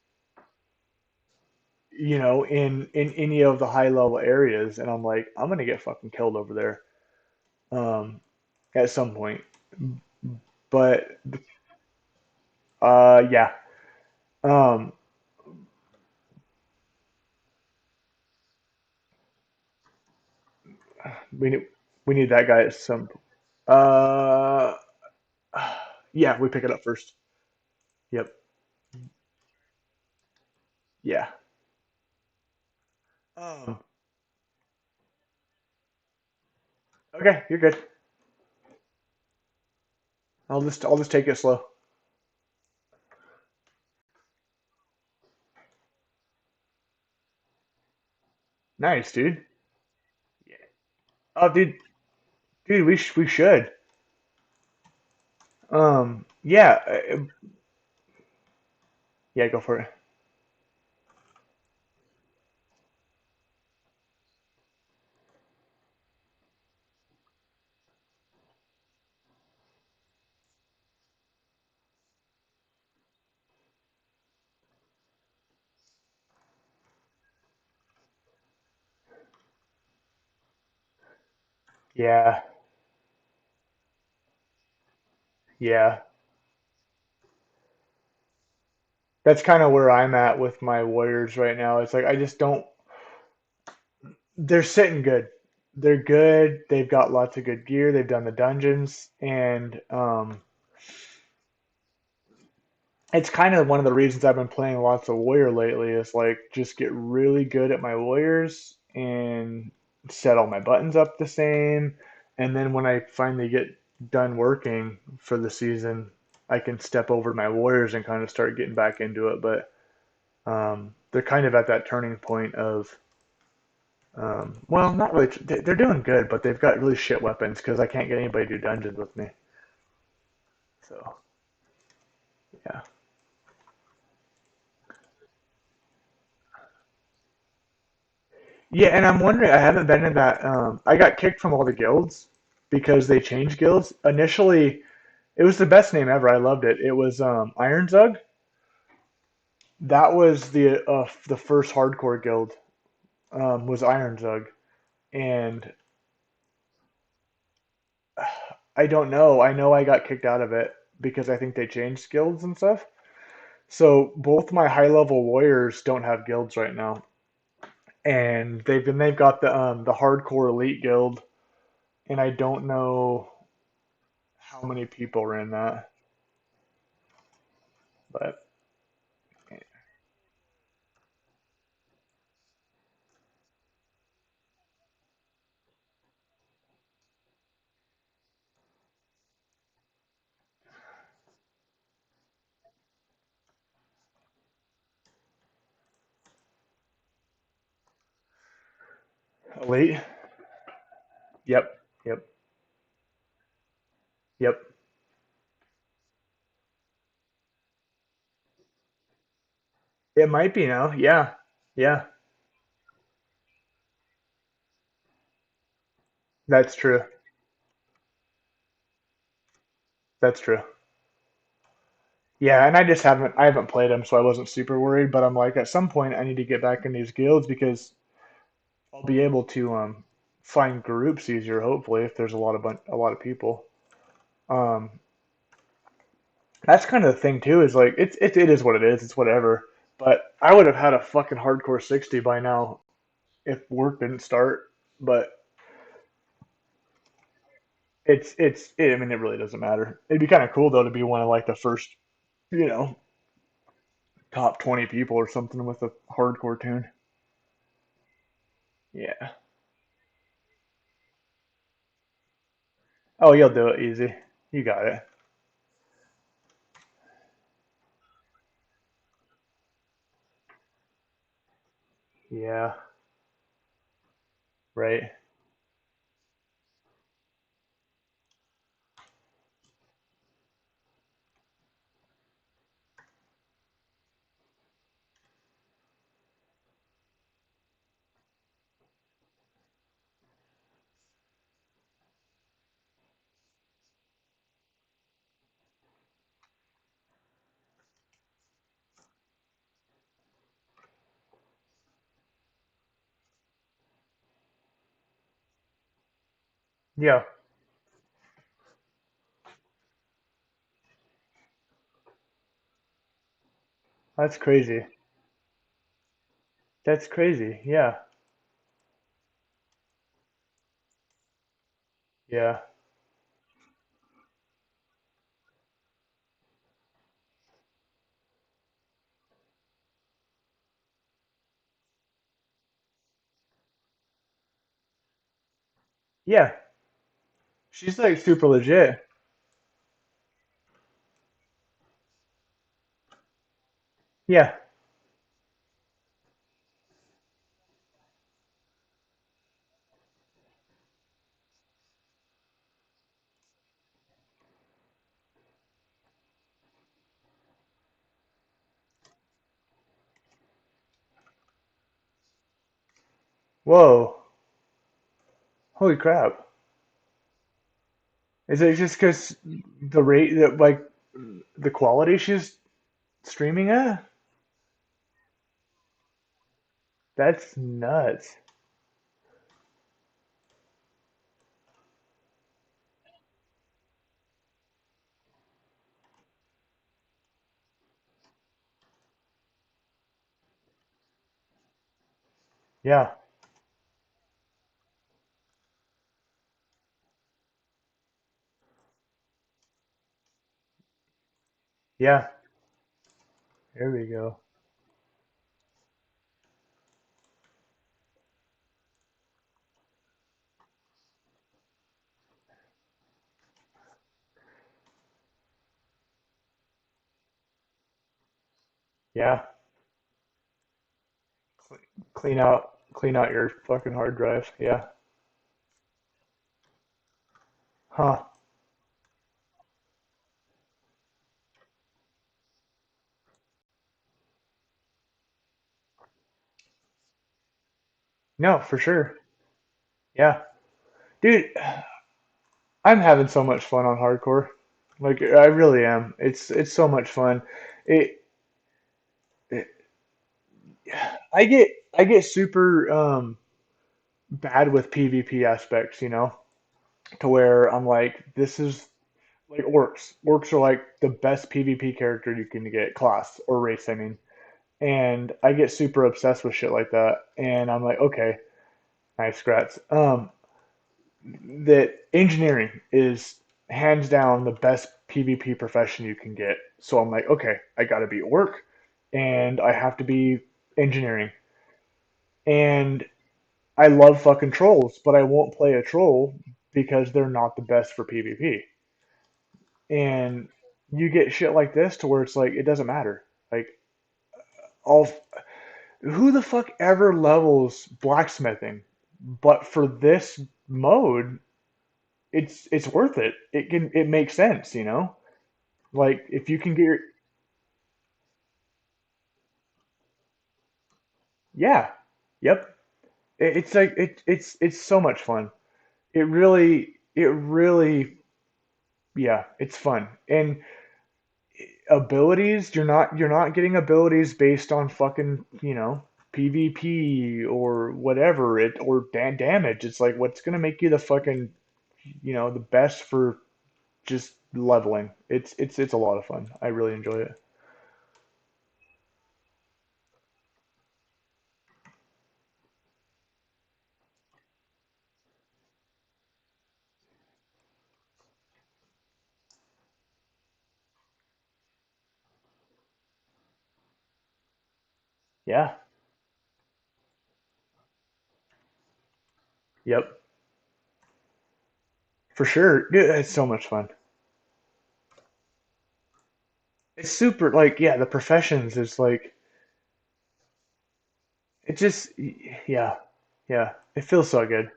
in any of the high level areas, and I'm like, I'm gonna get fucking killed over there, at some point. But yeah, um, we need we need that guy at some. Uh, yeah, we pick it up first. Yep. Yeah. Um, okay, you're good. I'll just take it slow. Nice, dude. Yeah. Oh, dude, we should. Yeah, yeah, go for it. Yeah, yeah. That's kind of where I'm at with my Warriors right now. It's like I just don't. They're sitting good. They're good. They've got lots of good gear. They've done the dungeons, and it's kind of one of the reasons I've been playing lots of Warrior lately. Is like just get really good at my Warriors and set all my buttons up the same, and then when I finally get done working for the season, I can step over to my Warriors and kind of start getting back into it. But they're kind of at that turning point of, well, not really. They're doing good, but they've got really shit weapons because I can't get anybody to do dungeons with me. So yeah, yeah. And I'm wondering. I haven't been in that. I got kicked from all the guilds, because they changed guilds. Initially, it was the best name ever. I loved it. It was Iron Zug. That was the first hardcore guild. Was Iron Zug, and I don't know. I know I got kicked out of it because I think they changed guilds and stuff. So both my high level warriors don't have guilds right now, and they've got the hardcore elite guild, and I don't know how many people are in that, but elite. Yep, yep, yep. It might be now. Yeah, yeah. That's true. That's true. Yeah, and I haven't played them, so I wasn't super worried. But I'm like, at some point, I need to get back in these guilds because I'll be able to find groups easier. Hopefully, if there's a lot of people. Um, that's kind of the thing too. Is like it is what it is. It's whatever. But I would have had a fucking hardcore 60 by now if work didn't start. But I mean, it really doesn't matter. It'd be kind of cool though to be one of like the first, you know, top 20 people or something with a hardcore tune. Yeah. Oh, you'll do it easy. You got it. Yeah. Right. Yeah. That's crazy. That's crazy. Yeah. Yeah. Yeah. She's like super legit. Yeah. Whoa. Holy crap. Is it just because the rate that like the quality she's streaming at? That's nuts. Yeah. Yeah. There we go. Yeah. Clean out your fucking hard drive. Yeah. Huh. No, for sure. Yeah. Dude, I'm having so much fun on hardcore. Like I really am. It's so much fun. It, it I get super bad with PvP aspects, to where I'm like, this is like orcs. Orcs are like the best PvP character you can get, class or race, I mean. And I get super obsessed with shit like that. And I'm like, okay, nice scrats. That engineering is hands down the best PvP profession you can get. So I'm like, okay, I gotta be orc and I have to be engineering. And I love fucking trolls, but I won't play a troll because they're not the best for PvP. And you get shit like this to where it's like it doesn't matter. Like all who the fuck ever levels blacksmithing? But for this mode, it's worth it. It makes sense. Like if you can get your yeah, yep. It's like it's so much fun. It really yeah, it's fun. And abilities, you're not getting abilities based on fucking, PvP or whatever it or damage. It's like what's gonna make you the fucking, the best for just leveling. It's a lot of fun. I really enjoy it. Yeah. Yep. For sure. Dude, it's so much fun. It's super like yeah, the professions is like it just yeah. Yeah. It feels so good.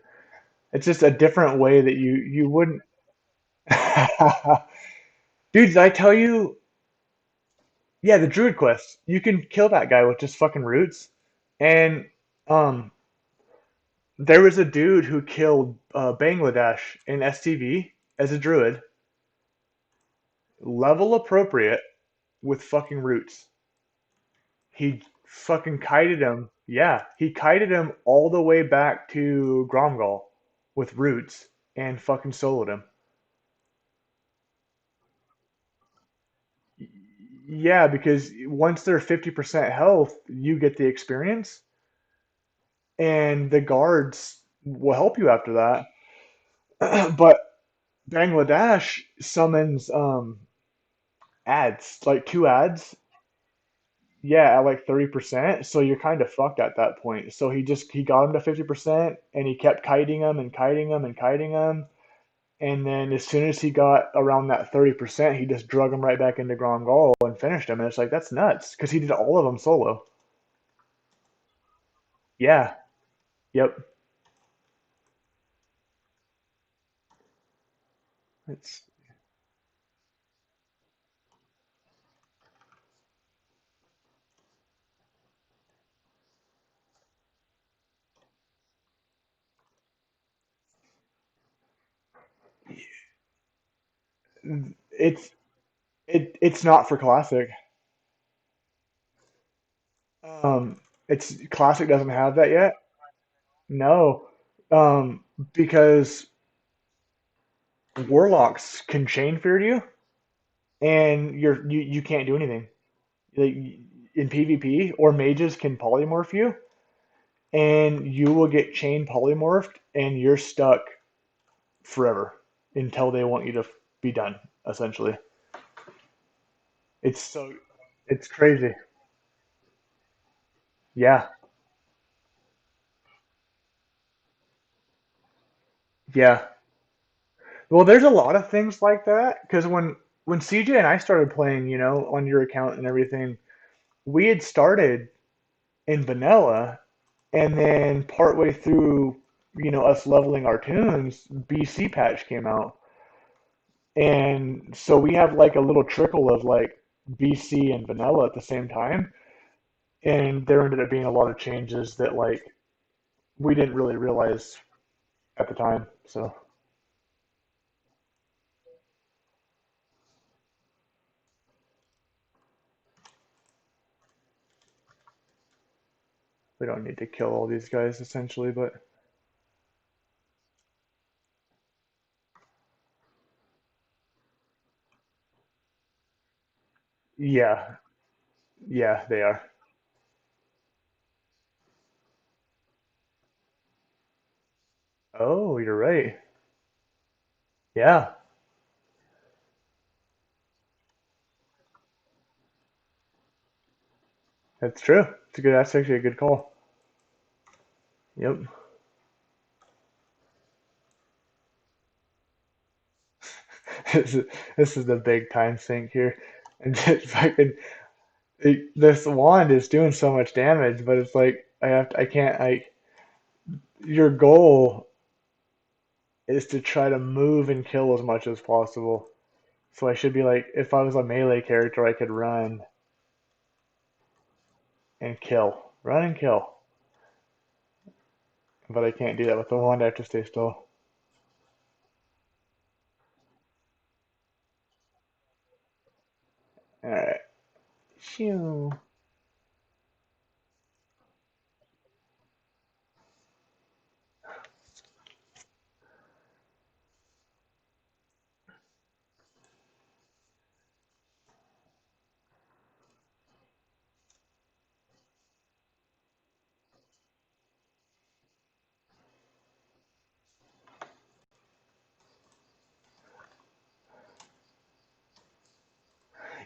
It's just a different way that you wouldn't Dude, did I tell you? Yeah, the Druid quest. You can kill that guy with just fucking roots. And um there was a dude who killed Bangladesh in STV as a druid, level appropriate with fucking roots. He fucking kited him. Yeah, he kited him all the way back to Gromgal with roots and fucking soloed him. Yeah, because once they're 50% health, you get the experience, and the guards will help you after that. But Bangladesh summons ads, like two ads, yeah, at like 30%. So you're kind of fucked at that point. So he got him to 50% and he kept kiting him and kiting him and kiting him. And then as soon as he got around that 30%, he just drug him right back into Grand Gall and finished him. And it's like, that's nuts because he did all of them solo. Yeah. Yep. It's it's it's not for classic. It's classic doesn't have that yet. No. Um, because warlocks can chain fear you and you can't do anything. Like, in PvP, or mages can polymorph you, and you will get chain polymorphed, and you're stuck forever until they want you to be done. Essentially, it's so it's crazy. Yeah, yeah. Well, there's a lot of things like that because when CJ and I started playing, on your account and everything, we had started in vanilla, and then partway through, us leveling our tunes, BC patch came out. And so we have like a little trickle of like BC and vanilla at the same time. And there ended up being a lot of changes that like we didn't really realize at the time. So We don't need to kill all these guys essentially, but yeah, yeah, they are. Oh, you're right. Yeah, that's true. It's a good. That's actually a good call. Yep. This is, this is the big time sink here, and just fucking this wand is doing so much damage, but it's like I can't like your goal is to try to move and kill as much as possible. So I should be like, if I was a melee character, I could run and kill, run and kill, but I can't do that with the wand. I have to stay still. All right. Shoo.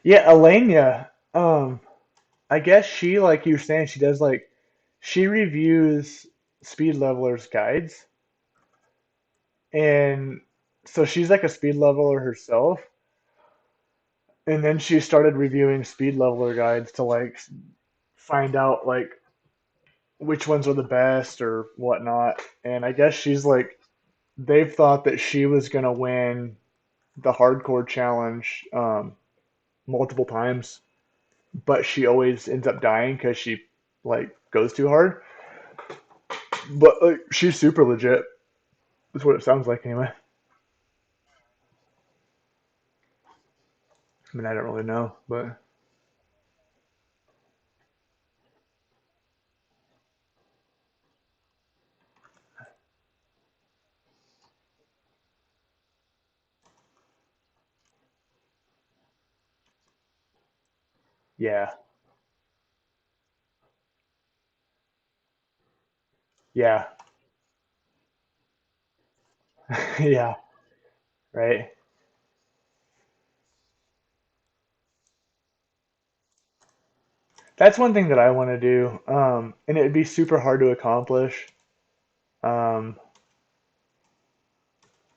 Yeah, Elenia. I guess she, like you were saying, she does like she reviews speed levelers guides, and so she's like a speed leveler herself. And then she started reviewing speed leveler guides to like find out like which ones are the best or whatnot. And I guess she's like they've thought that she was gonna win the hardcore challenge multiple times, but she always ends up dying because she like goes too hard. But like she's super legit. That's what it sounds like anyway. I mean, I don't really know, but yeah, yeah, yeah, right. That's one thing that I want to do, and it'd be super hard to accomplish. Um,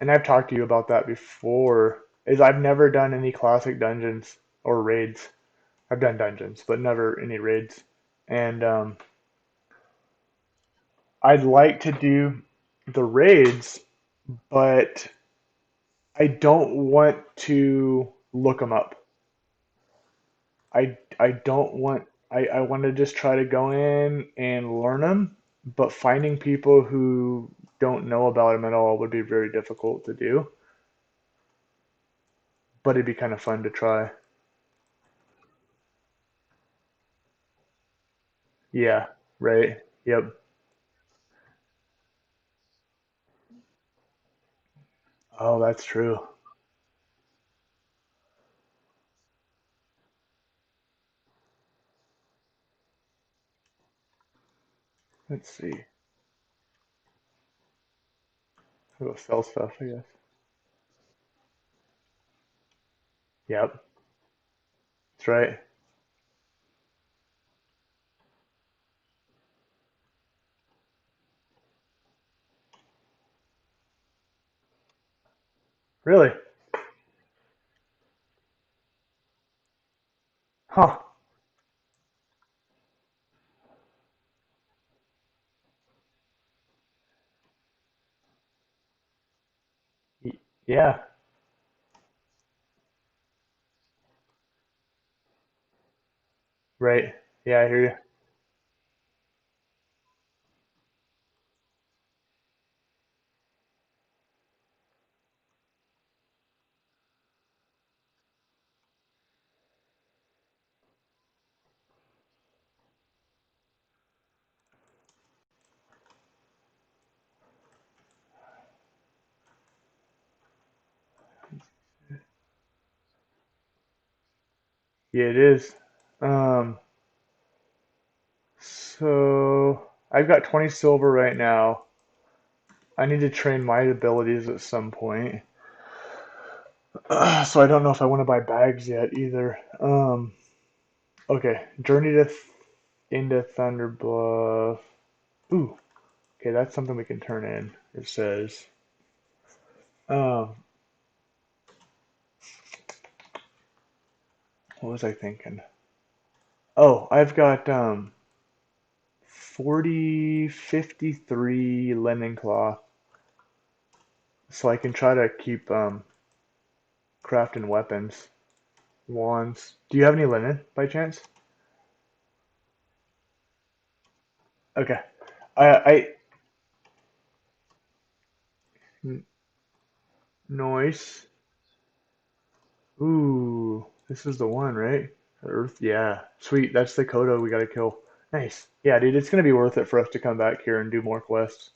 and I've talked to you about that before. Is I've never done any classic dungeons or raids. I've done dungeons, but never any raids. And I'd like to do the raids, but I don't want to look them up. I don't want I want to just try to go in and learn them, but finding people who don't know about them at all would be very difficult to do. But it'd be kind of fun to try. Yeah, right. Yep. Oh, that's true. Let's see. I'll go sell stuff, I guess. Yep. That's right. Really? Huh. Yeah. Right. Yeah, I hear you. Yeah, it is. Um, so I've got 20 silver right now. I need to train my abilities at some point. So I don't know if I want to buy bags yet either. Okay, Journey to into Thunder Bluff. Ooh, okay, that's something we can turn in. It says. Um, what was I thinking? Oh, I've got 53 linen cloth, so I can try to keep crafting weapons, wands. Do you have any linen by chance? Okay. I n- Noise. Ooh, this is the one, right? Earth, yeah. Sweet, that's the Kodo we gotta kill. Nice. Yeah, dude, it's gonna be worth it for us to come back here and do more quests.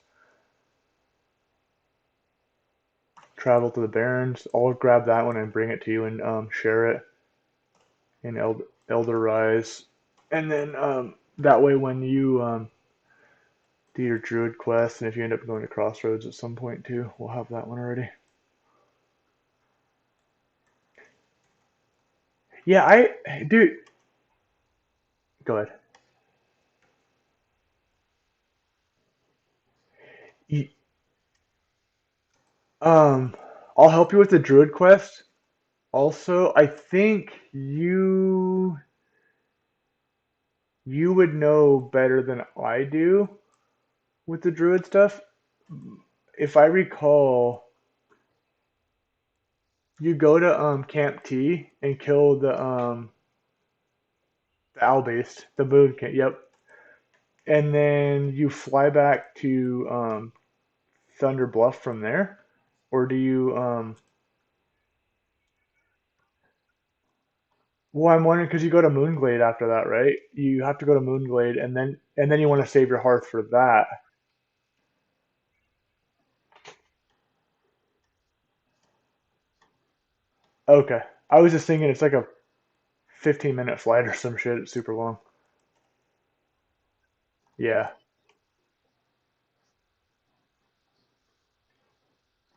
Travel to the Barrens. I'll grab that one and bring it to you and share it in Elder Rise. And then that way when you do your Druid quest, and if you end up going to Crossroads at some point too, we'll have that one already. Yeah, dude, go ahead. Y- Um, I'll help you with the Druid quest. Also, I think you would know better than I do with the Druid stuff. If I recall, you go to Camp T and kill the owl beast, the moon king. Yep. And then you fly back to Thunder Bluff from there, or do you well, I'm wondering because you go to Moonglade after that, right? You have to go to Moonglade, and then you want to save your hearth for that. Okay. I was just thinking it's like a 15-minute flight or some shit. It's super long. Yeah.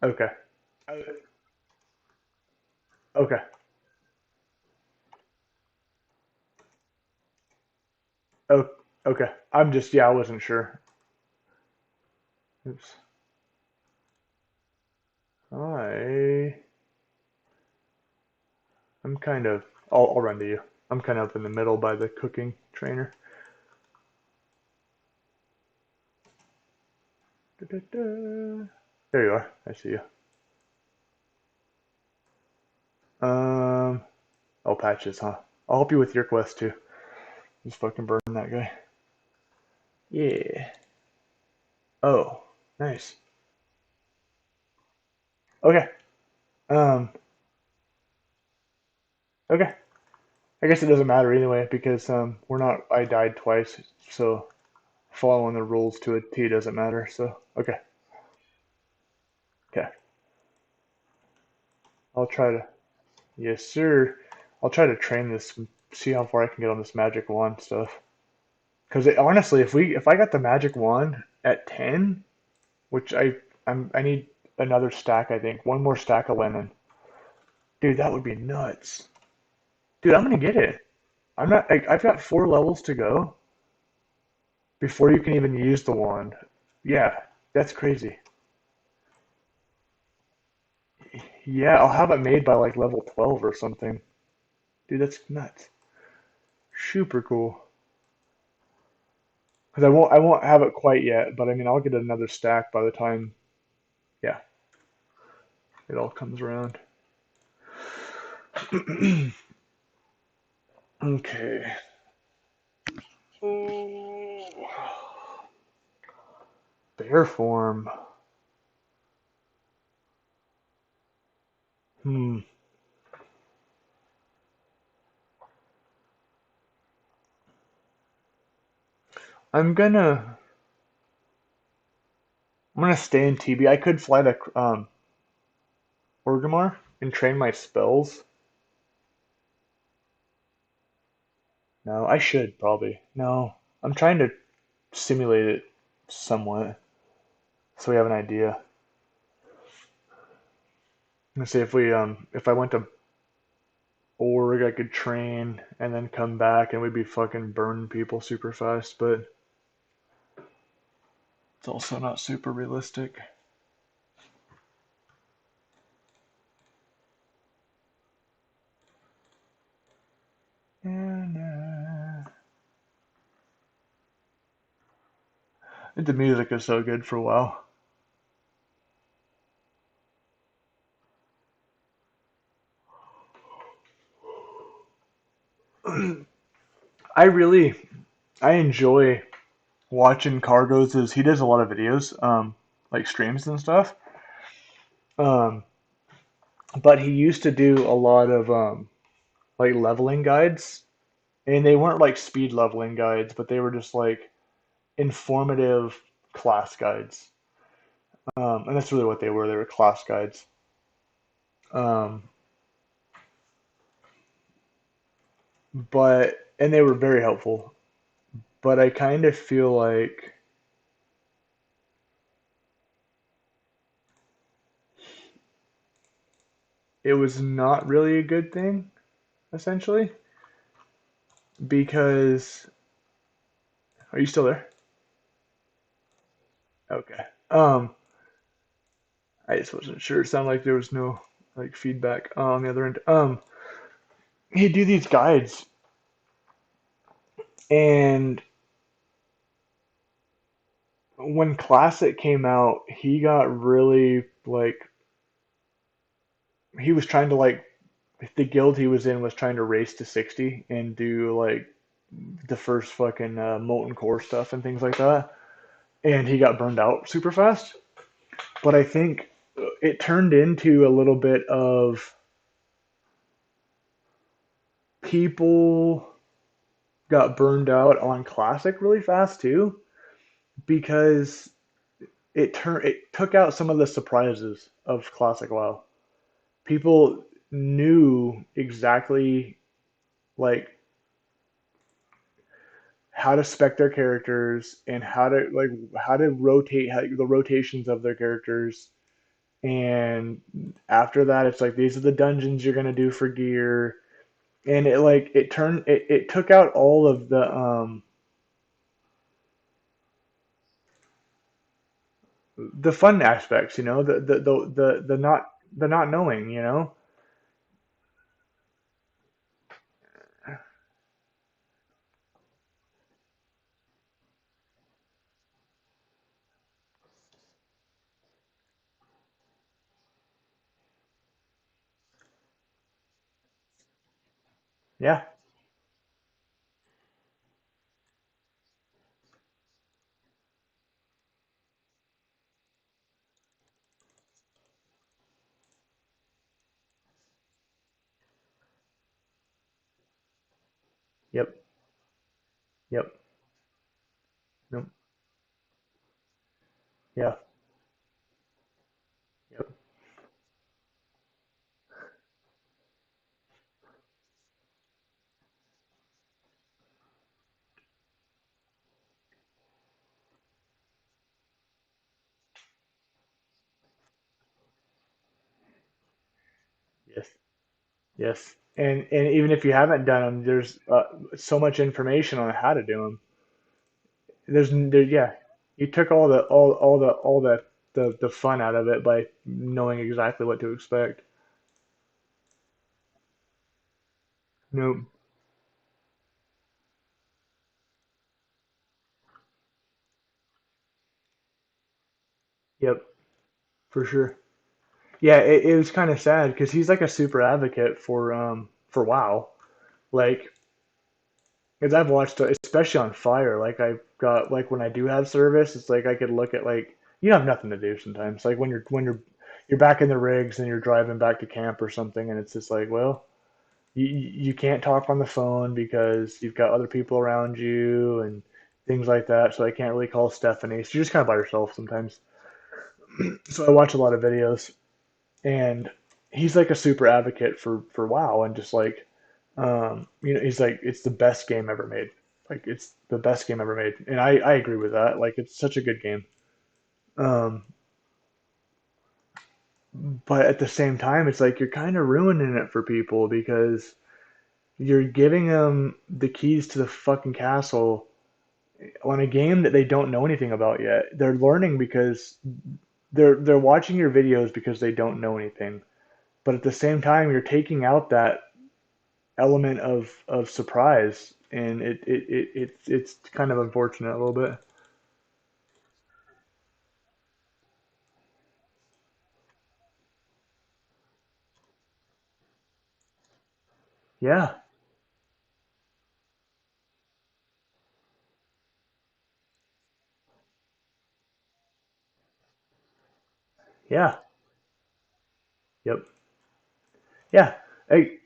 Okay. Okay. Oh, okay. I'm just yeah, I wasn't sure. Oops. I I'm kind of I'll run to you. I'm kind of in the middle by the cooking trainer. Da-da-da. There you are. I see you. Um, oh, patches, huh? I'll help you with your quest too. Just fucking burn that guy. Yeah. Oh, nice. Okay. Um, okay. I guess it doesn't matter anyway because we're not. I died twice, so following the rules to a T doesn't matter. So okay. Okay. I'll try to. Yes, sir. I'll try to train this. See how far I can get on this magic wand stuff. Because honestly, if I got the magic wand at 10, which I need another stack. I think one more stack of linen. Dude, that would be nuts. Dude, I'm gonna get it. I'm not. I've got 4 levels to go before you can even use the wand. Yeah, that's crazy. Yeah, I'll have it made by like level 12 or something. Dude, that's nuts. Super cool. Because I won't have it quite yet, but I mean I'll get another stack by the time yeah, it all comes around. Okay. Bear form. Hmm. I'm gonna I'm gonna stay in TB. I could fly to Orgrimmar and train my spells. No, I should probably. No, I'm trying to simulate it somewhat so we have an idea. Let's see if I went to Org, I could train and then come back and we'd be fucking burning people super fast, but it's also not super realistic. And the music is so good for a while. I really I enjoy watching Cargos is he does a lot of videos, like streams and stuff. Um, but he used to do a lot of like leveling guides, and they weren't like speed leveling guides, but they were just like informative class guides. And that's really what they were. They were class guides. Um, and they were very helpful. But I kind of feel like it was not really a good thing, essentially, because are you still there? Okay. I just wasn't sure. It sounded like there was no like feedback on the other end. He'd do these guides, and when Classic came out, he got really like he was trying to like the guild he was in was trying to race to 60 and do like the first fucking molten core stuff and things like that, and he got burned out super fast. But I think it turned into a little bit of people got burned out on Classic really fast too because it took out some of the surprises of Classic WoW. People knew exactly like how to spec their characters and how to rotate the rotations of their characters. And after that, it's like these are the dungeons you're gonna do for gear, and it took out all of the fun aspects, the not knowing, Yeah. Yep. Yep. Yep. Yeah. Yep. Yes. Yes. And even if you haven't done them, there's so much information on how to do them. Yeah, you took all the fun out of it by knowing exactly what to expect. No. Yep. For sure. Yeah, it was kind of sad because he's like a super advocate for WoW. Like, because I've watched, especially on Fire. Like I've got like when I do have service, it's like I could look at like you have nothing to do sometimes. Like when you're back in the rigs and you're driving back to camp or something, and it's just like, well, you can't talk on the phone because you've got other people around you and things like that. So I can't really call Stephanie. So you're just kind of by yourself sometimes. So I watch a lot of videos, and he's like a super advocate for WoW and just like He's like, it's the best game ever made. Like, it's the best game ever made, and I agree with that. Like, it's such a good game. Um, but at the same time, it's like you're kind of ruining it for people because you're giving them the keys to the fucking castle on a game that they don't know anything about yet. They're learning because they're watching your videos because they don't know anything. But at the same time, you're taking out that element of surprise, and it's kind of unfortunate a little bit. Yeah, yeah, yep, yeah, hey,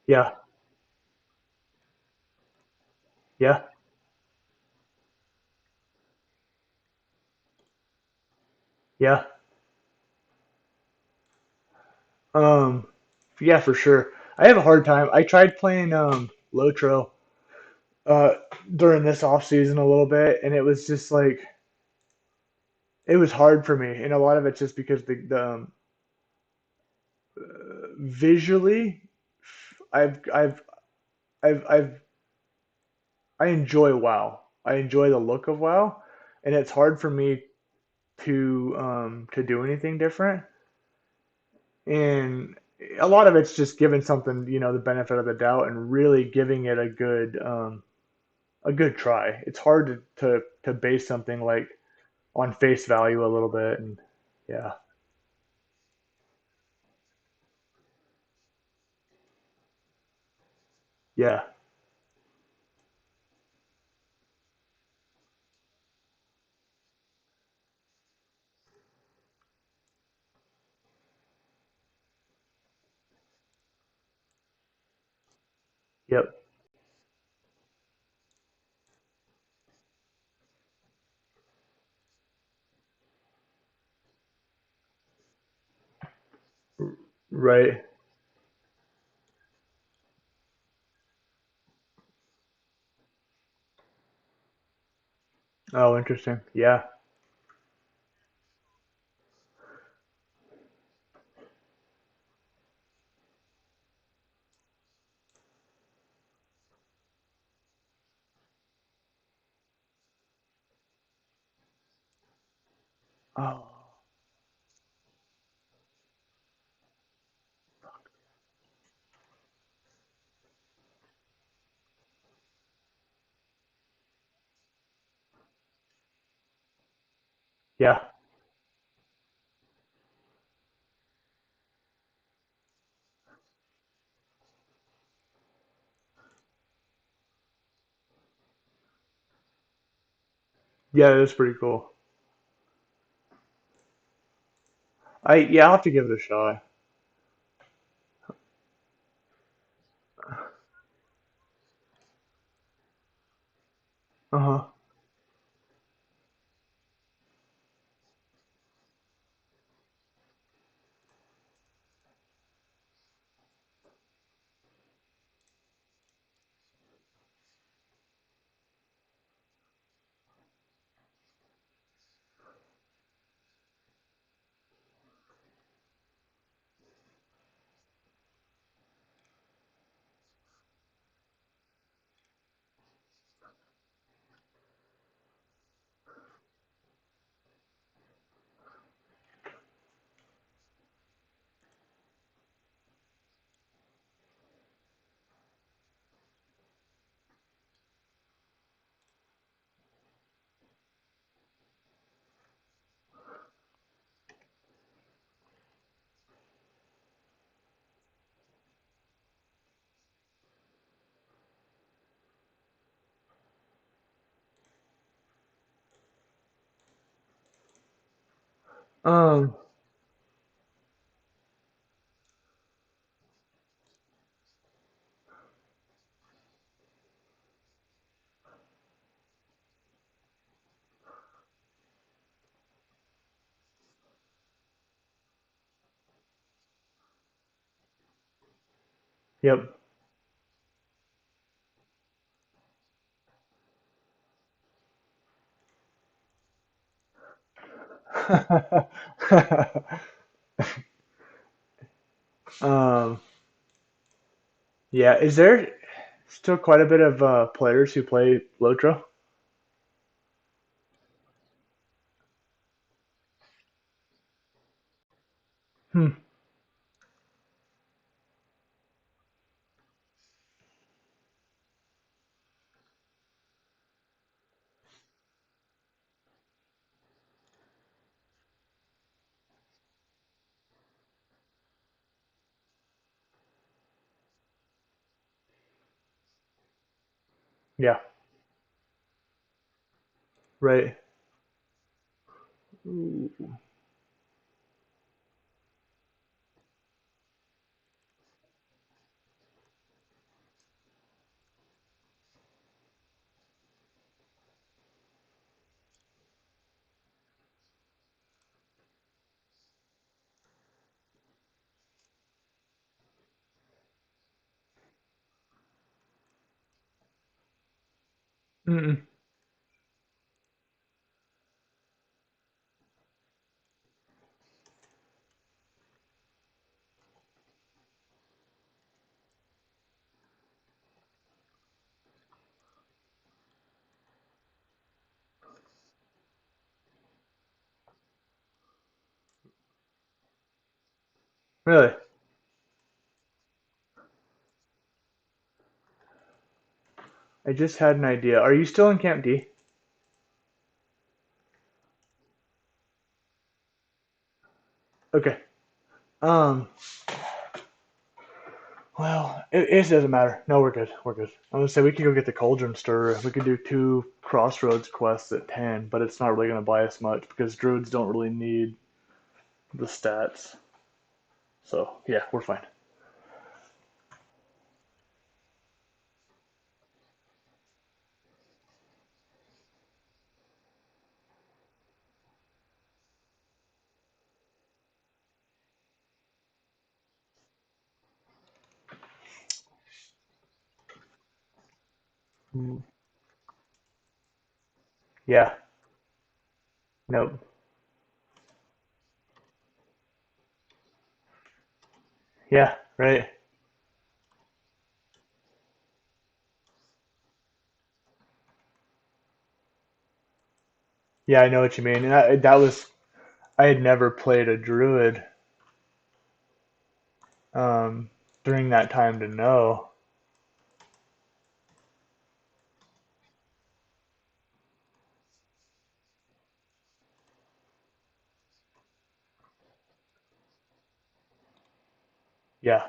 yeah, yeah, yeah. Um, yeah, for sure. I have a hard time. I tried playing Lotro uh during this off season a little bit, and it was just like it was hard for me, and a lot of it's just because the visually, I've I've I've I enjoy WoW. I enjoy the look of WoW, and it's hard for me to do anything different. And a lot of it's just giving something, the benefit of the doubt and really giving it a good try. It's hard to base something like on face value a little bit, and yeah, yeah, yep. Right. Oh, interesting. Yeah. Oh, yeah. Yeah, that's pretty cool. I'll have to give it a shot. Uh-huh. Um, yep. um, yeah. Is there still quite a bit of players who play Lotro? Hmm. Yeah. Right. Ooh. Mm-mm. Really? I just had an idea. Are you still in Camp D? Okay. Um. Well, it doesn't matter. No, we're good. We're good. I was gonna say we could go get the Cauldron Stirrer. We could do two Crossroads quests at 10, but it's not really gonna buy us much because Druids don't really need the stats. So yeah, we're fine. Mm. Yeah. Nope. Yeah. Right. Yeah, I know what you mean. And that was I had never played a Druid um, during that time to know. Yeah.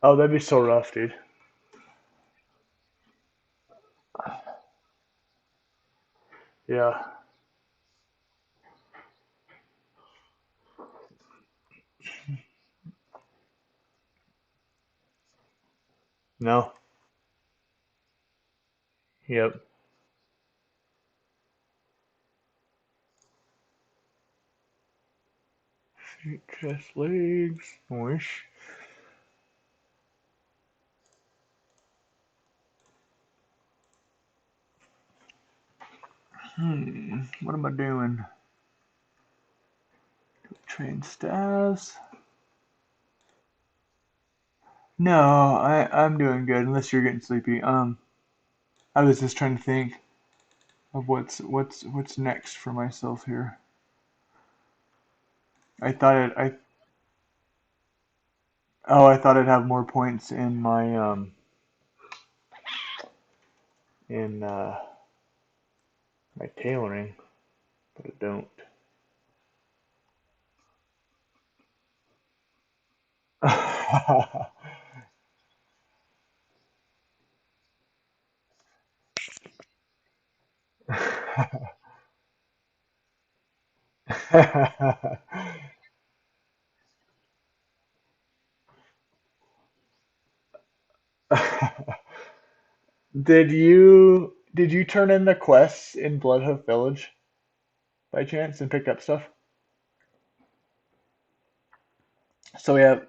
Oh, that'd be so rough, dude. Yeah. No. Yep. Feet, chest, legs. Wish. What am I doing? Train staffs. No, I'm doing good unless you're getting sleepy. I was just trying to think of what's next for myself here. I thought it I Oh, I thought I'd have more points in my tailoring, but I don't. Did you turn in the quests in Bloodhoof Village by chance and pick up stuff? So we have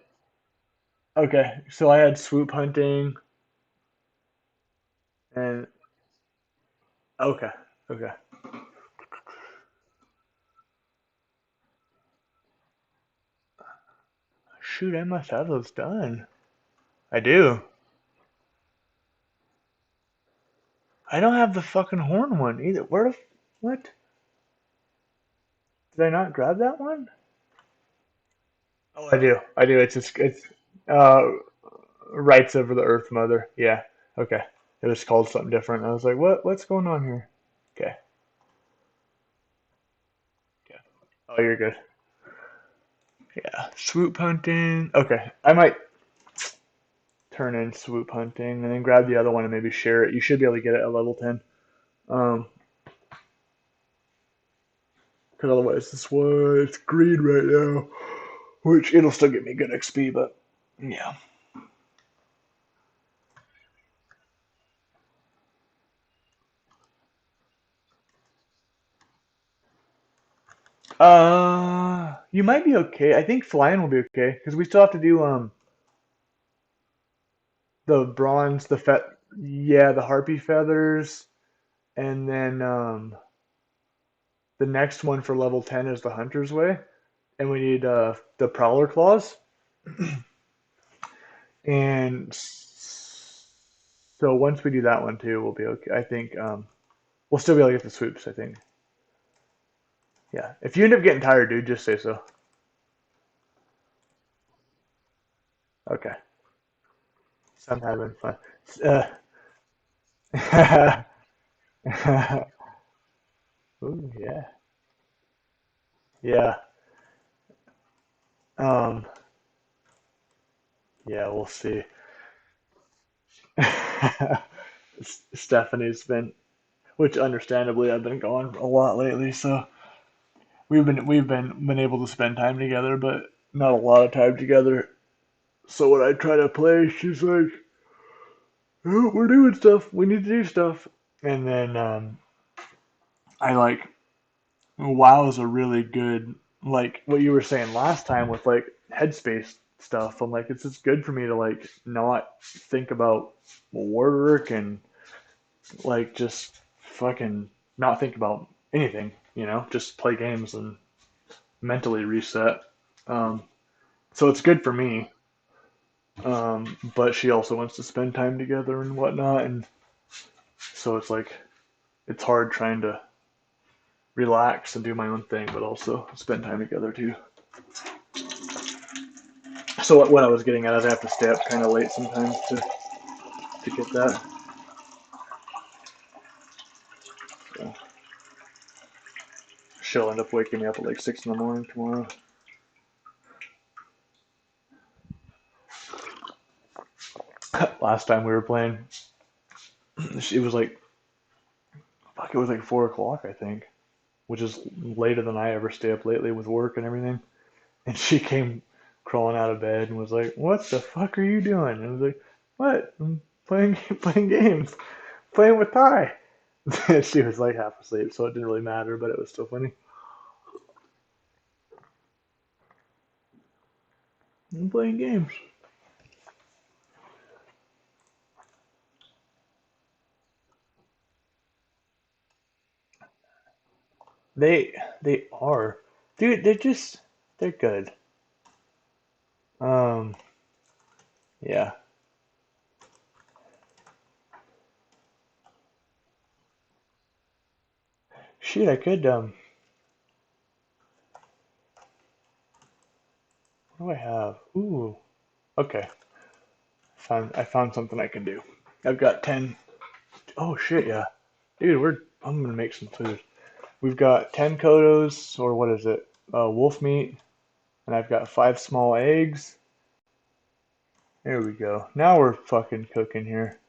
okay. So I had swoop hunting and okay, okay. Shoot, I must have those done. I do. I don't have the fucking horn one either. What? Did I not grab that one? Oh, I do. I do. It's uh rights over the Earth Mother. Yeah. Okay. It was called something different. I was like, what's going on here? Okay. Okay. Oh, you're good. Yeah. Swoop hunting. Okay. I might turn in swoop hunting and then grab the other one and maybe share it. You should be able to get it at level 10. Because otherwise this one it's green right now, which it'll still get me good XP, but yeah. You might be okay. I think flying will be okay because we still have to do the bronze, yeah, the harpy feathers, and then the next one for level 10 is the hunter's way, and we need the prowler claws, and so once we do that one too, we'll be okay. I think we'll still be able to get the swoops. I think. Yeah. If you end up getting tired, dude, just say so. Okay. So I'm having fun. Ooh, yeah. Yeah. Um, yeah, we'll see. Stephanie's been, which understandably I've been gone a lot lately, so we've been able to spend time together, but not a lot of time together. So when I try to play, she's like, oh, "We're doing stuff. We need to do stuff." And then I like WoW is a really good like what you were saying last time with like headspace stuff. I'm like it's just good for me to like not think about work and like just fucking not think about anything, just play games and mentally reset. Um, so it's good for me. But she also wants to spend time together and whatnot, and so it's like it's hard trying to relax and do my own thing, but also spend time together too. So what I was getting at is I have to stay up kind of late sometimes to get that. So she'll end up waking me up at like 6 in the morning tomorrow. Last time we were playing, it was like fuck, it was like 4 o'clock I think, which is later than I ever stay up lately with work and everything. And she came crawling out of bed and was like, "What the fuck are you doing?" And I was like, "What? I'm playing playing games, playing with Ty." She was like half asleep, so it didn't really matter, but it was still funny. I'm playing games. They are, dude. They're good. Um, yeah. Shoot, I could. What do I have? Ooh. Okay, I found something I can do. I've got 10. Oh shit, yeah. Dude, I'm gonna make some food. We've got 10 kodos, or what is it? Wolf meat, and I've got 5 small eggs. There we go. Now we're fucking cooking here.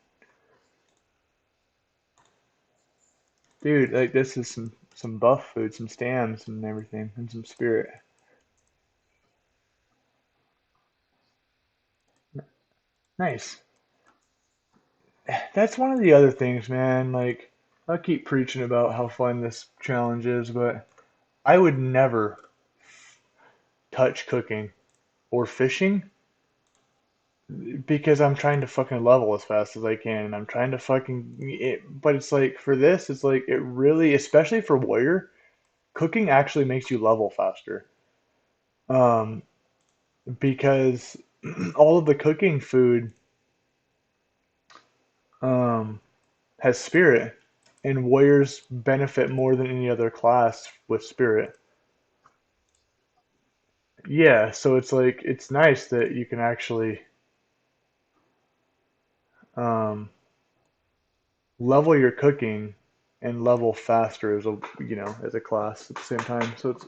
Dude, like this is some buff food, some stams and everything, and some spirit. Nice. That's one of the other things, man. Like, I keep preaching about how fun this challenge is, but I would never touch cooking or fishing because I'm trying to fucking level as fast as I can, and I'm trying to but it's like for this, it's like it really, especially for warrior, cooking actually makes you level faster. Um, because all of the cooking food um has spirit, and warriors benefit more than any other class with spirit. Yeah, so it's like it's nice that you can actually um, level your cooking and level faster as a class at the same time. So it's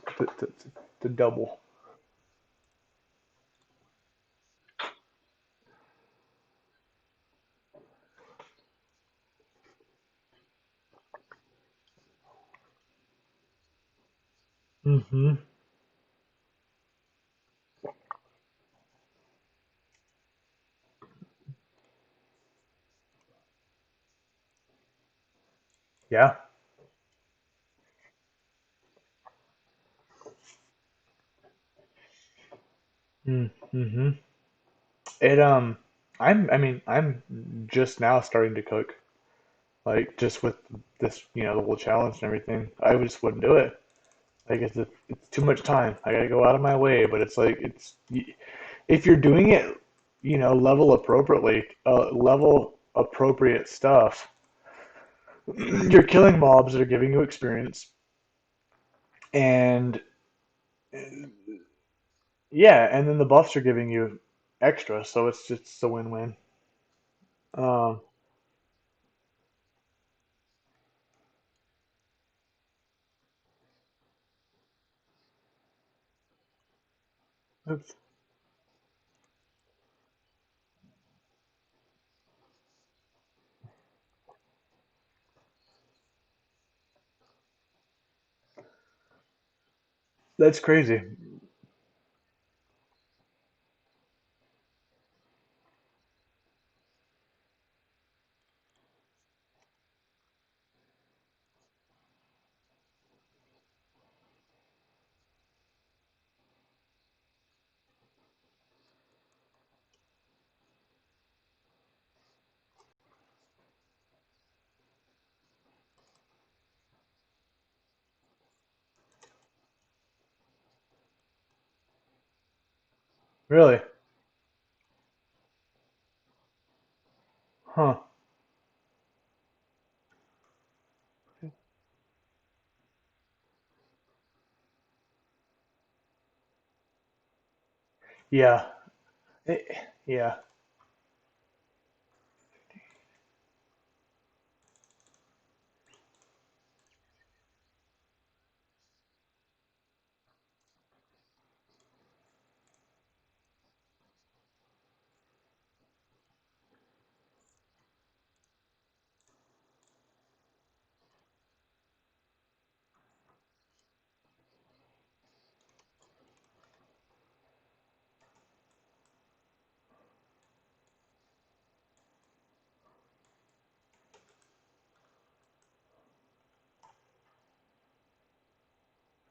a double. Hmm. Yeah. Mm-hmm. It I mean I'm just now starting to cook, like just with this the whole challenge and everything. I just wouldn't do it. Like it's too much time. I gotta go out of my way. But it's like if you're doing it, level appropriate stuff, you're killing mobs that are giving you experience, and yeah, and then the buffs are giving you extra, so it's just a win-win. Um, that's that's crazy. Really? Huh? Yeah. It, yeah.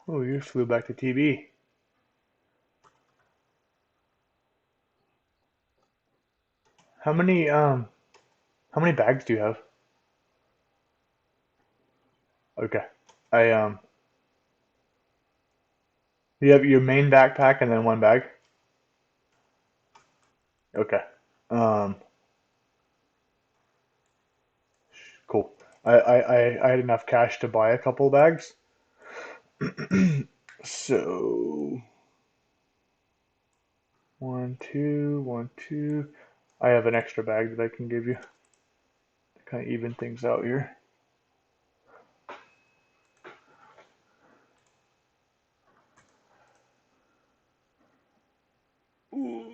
Oh, you flew back to TB. How many um how many bags do you have? Okay. I You have your main backpack and then one bag? Okay. Um, cool. I had enough cash to buy a couple bags. So One, two, one, two. I have an extra bag that I can give you to kind of even things out here. Ooh.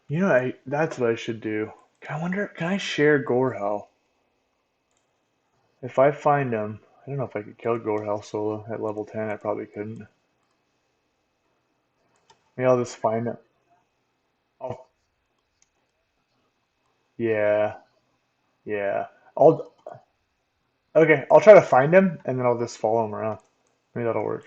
You know, that's what I should do. I wonder, can I share Gorehel? If I find him, I don't know if I could kill Gorehel solo at level 10. I probably couldn't. Maybe I'll just find him. Oh, yeah, yeah. I'll Okay. I'll try to find him and then I'll just follow him around. Maybe that'll work.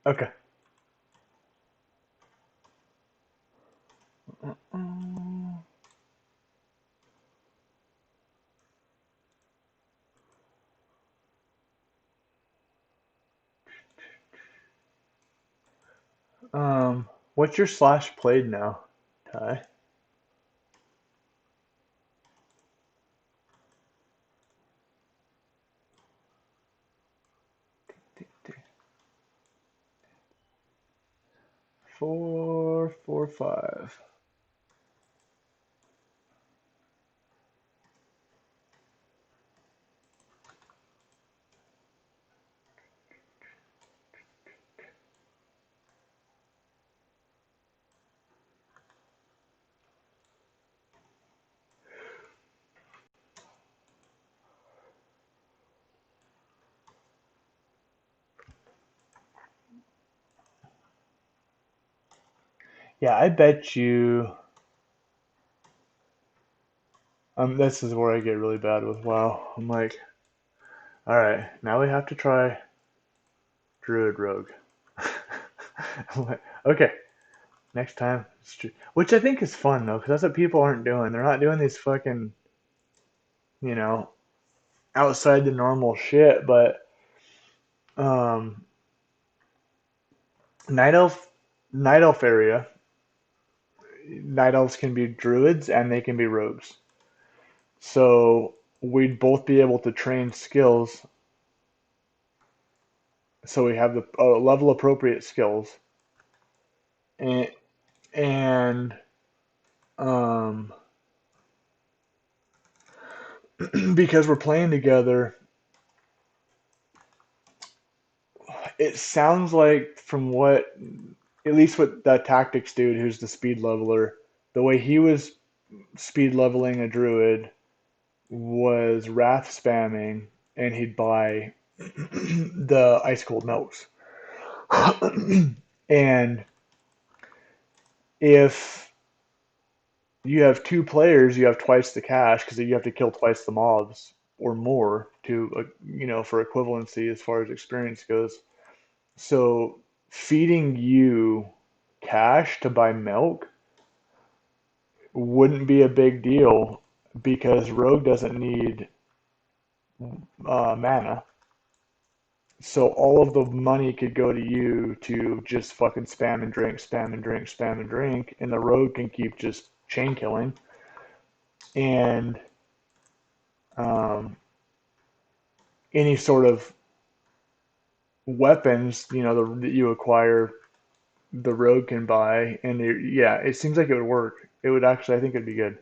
Okay. What's your slash played now, Ty? 4, 4, 5. Yeah, I bet you. This is where I get really bad with WoW. I'm like, All right, now we have to try Druid Rogue. Okay, next time. Which I think is fun though, because that's what people aren't doing. They're not doing these fucking, you know, outside the normal shit. But um, night elf, night elf area, night elves can be druids and they can be rogues. So we'd both be able to train skills. So we have the level appropriate skills, and and um, because we're playing together, it sounds like from what at least with that tactics dude who's the speed leveler, the way he was speed leveling a druid was wrath spamming, and he'd buy the ice cold milks. And if you have two players, you have twice the cash because you have to kill twice the mobs or more to for equivalency as far as experience goes. So feeding you cash to buy milk wouldn't be a big deal because Rogue doesn't need mana. So all of the money could go to you to just fucking spam and drink, spam and drink, spam and drink, and the Rogue can keep just chain killing. And um, any sort of weapons, that you acquire, the Rogue can buy. And yeah, it seems like it would work. It would actually, I think it'd be good.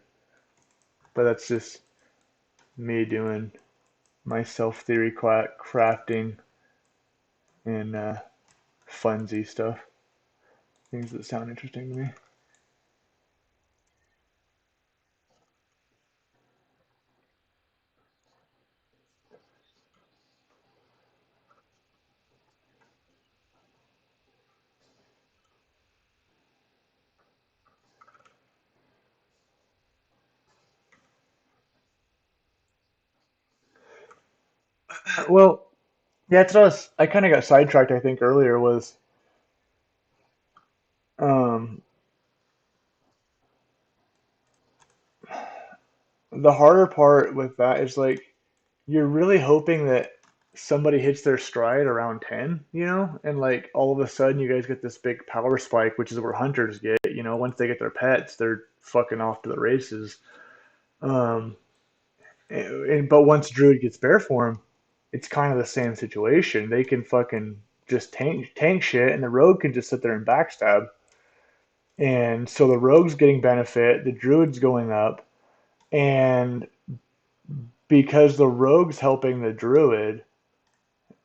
But that's just me doing my self theory crafting and funsy stuff. Things that sound interesting to me. Well, yeah, it's us. I kind of got sidetracked. I think earlier was um, the harder part with that is like you're really hoping that somebody hits their stride around 10, and like all of a sudden you guys get this big power spike, which is where hunters get. Once they get their pets, they're fucking off to the races. Um, but once Druid gets bear form, it's kind of the same situation. They can fucking just tank shit, and the rogue can just sit there and backstab. And so the rogue's getting benefit, the druid's going up, and because the rogue's helping the druid,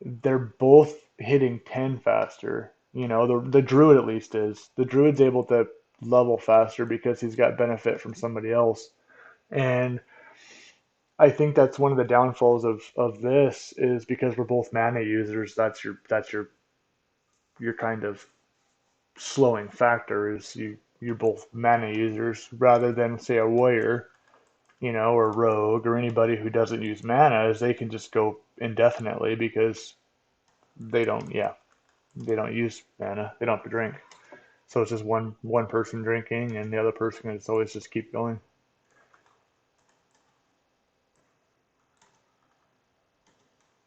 they're both hitting 10 faster. The druid at least is. The druid's able to level faster because he's got benefit from somebody else. And I think that's one of the downfalls of this is because we're both mana users. That's your kind of slowing factor is you're both mana users rather than say a warrior, or rogue or anybody who doesn't use mana is they can just go indefinitely because they don't use mana. They don't have to drink. So it's just one person drinking and the other person can just always just keep going.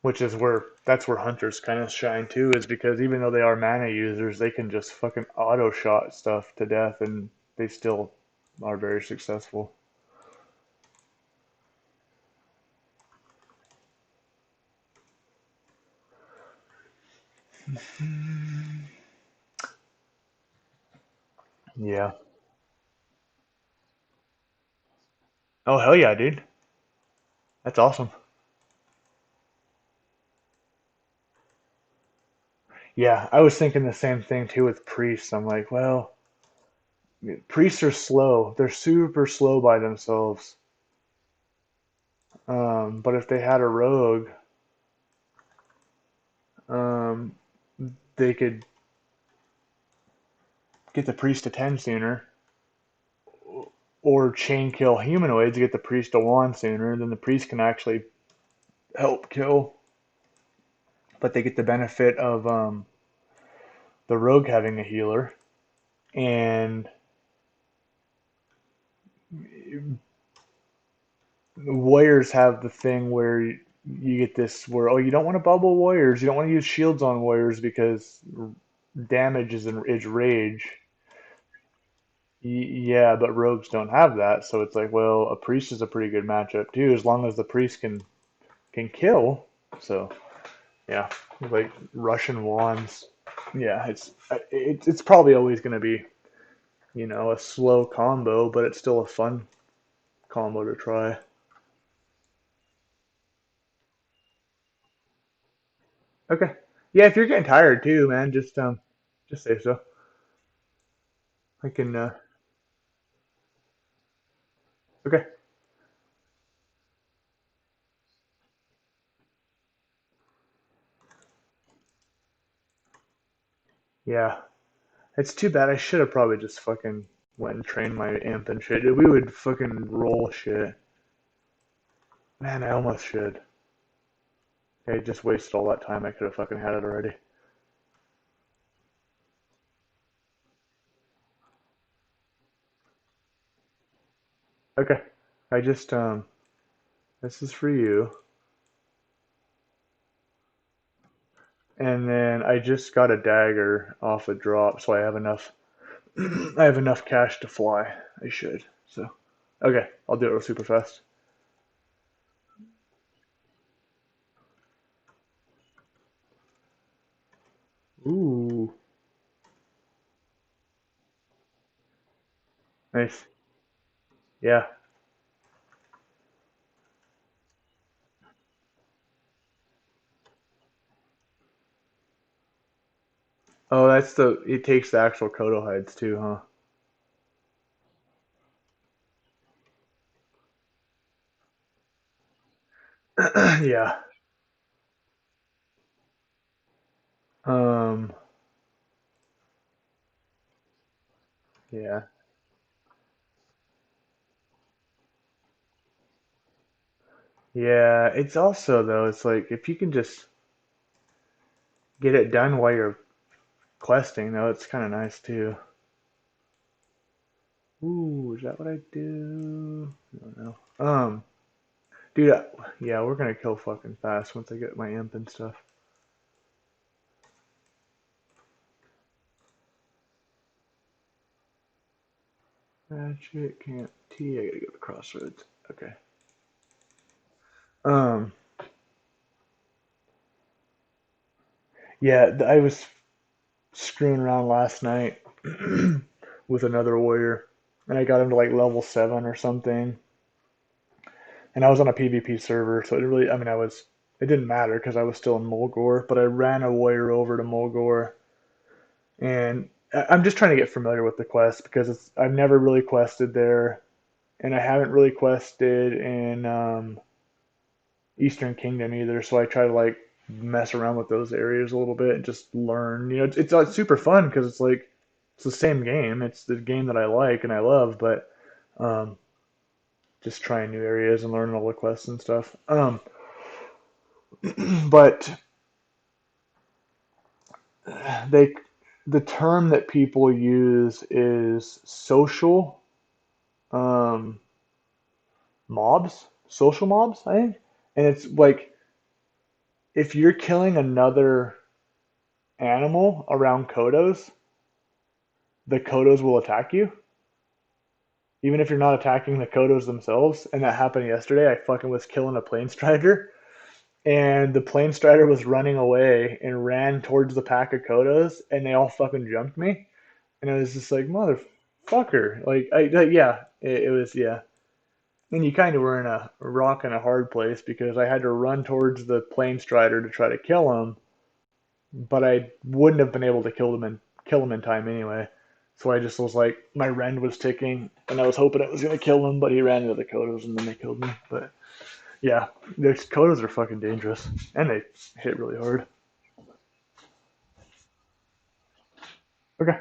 Which is where hunters kind of shine too, is because even though they are mana users, they can just fucking auto shot stuff to death and they still are very successful. Yeah. Oh hell yeah, dude. That's awesome. Yeah, I was thinking the same thing too with priests. I'm like, well, priests are slow. They're super slow by themselves. But if they had a rogue, um, they could get the priest to 10 sooner, or chain kill humanoids to get the priest to 1 sooner. Then the priest can actually help kill. but they get the benefit of the rogue having a healer, and warriors have the thing where you get this where, oh, you don't want to bubble warriors, you don't want to use shields on warriors because damage is rage. Yeah, but rogues don't have that, so it's like, well, a priest is a pretty good matchup too, as long as the priest can kill. So yeah, like Russian wands. Yeah, it's probably always going to be, a slow combo, but it's still a fun combo to try. Okay. Yeah, if you're getting tired too, man, just say so. I can okay. Yeah. It's too bad. I should have probably just fucking went and trained my imp and shit. We would fucking roll shit. Man, I almost should. I just wasted all that time. I could have fucking had it already. Okay. I just this is for you. And then I just got a dagger off a drop, so I have enough I have enough cash to fly. I should. So okay, I'll do it super fast. Ooh, nice. Yeah. Oh, it takes the actual Kodo hides too, huh? Yeah. Um, yeah. Yeah, it's also though, it's like if you can just get it done while you're questing though, it's kind of nice too. Ooh, is that what I do? I don't know. Dude, yeah, we're gonna kill fucking fast once I get my imp and stuff. Ratchet, can't T, I gotta go to crossroads. Okay. Um, yeah, I was screwing around last night with another warrior, and I got him to like level 7 or something. And I was on a PvP server, so I mean, it didn't matter because I was still in Mulgore, but I ran a warrior over to Mulgore, and I'm just trying to get familiar with the quest because I've never really quested there, and I haven't really quested in Eastern Kingdom either, so I try to like mess around with those areas a little bit and just learn. It's super fun because it's like it's the same game. It's the game that I like and I love, but um, just trying new areas and learning all the quests and stuff. But they the term that people use is um, social mobs, I think. And it's like if you're killing another animal around Kodos, the Kodos will attack you, even if you're not attacking the Kodos themselves. And that happened yesterday. I fucking was killing a plane strider, and the plane strider was running away and ran towards the pack of Kodos, and they all fucking jumped me. And I was just like, motherfucker. Yeah, it was, yeah. And you kind of were in a rock and a hard place because I had to run towards the plane strider to try to kill him, but I wouldn't have been able to kill him in time anyway. So I just was like, my rend was ticking, and I was hoping it was gonna kill him, but he ran into the Kodos and then they killed me. But yeah, the Kodos are fucking dangerous, and they hit really hard. Okay.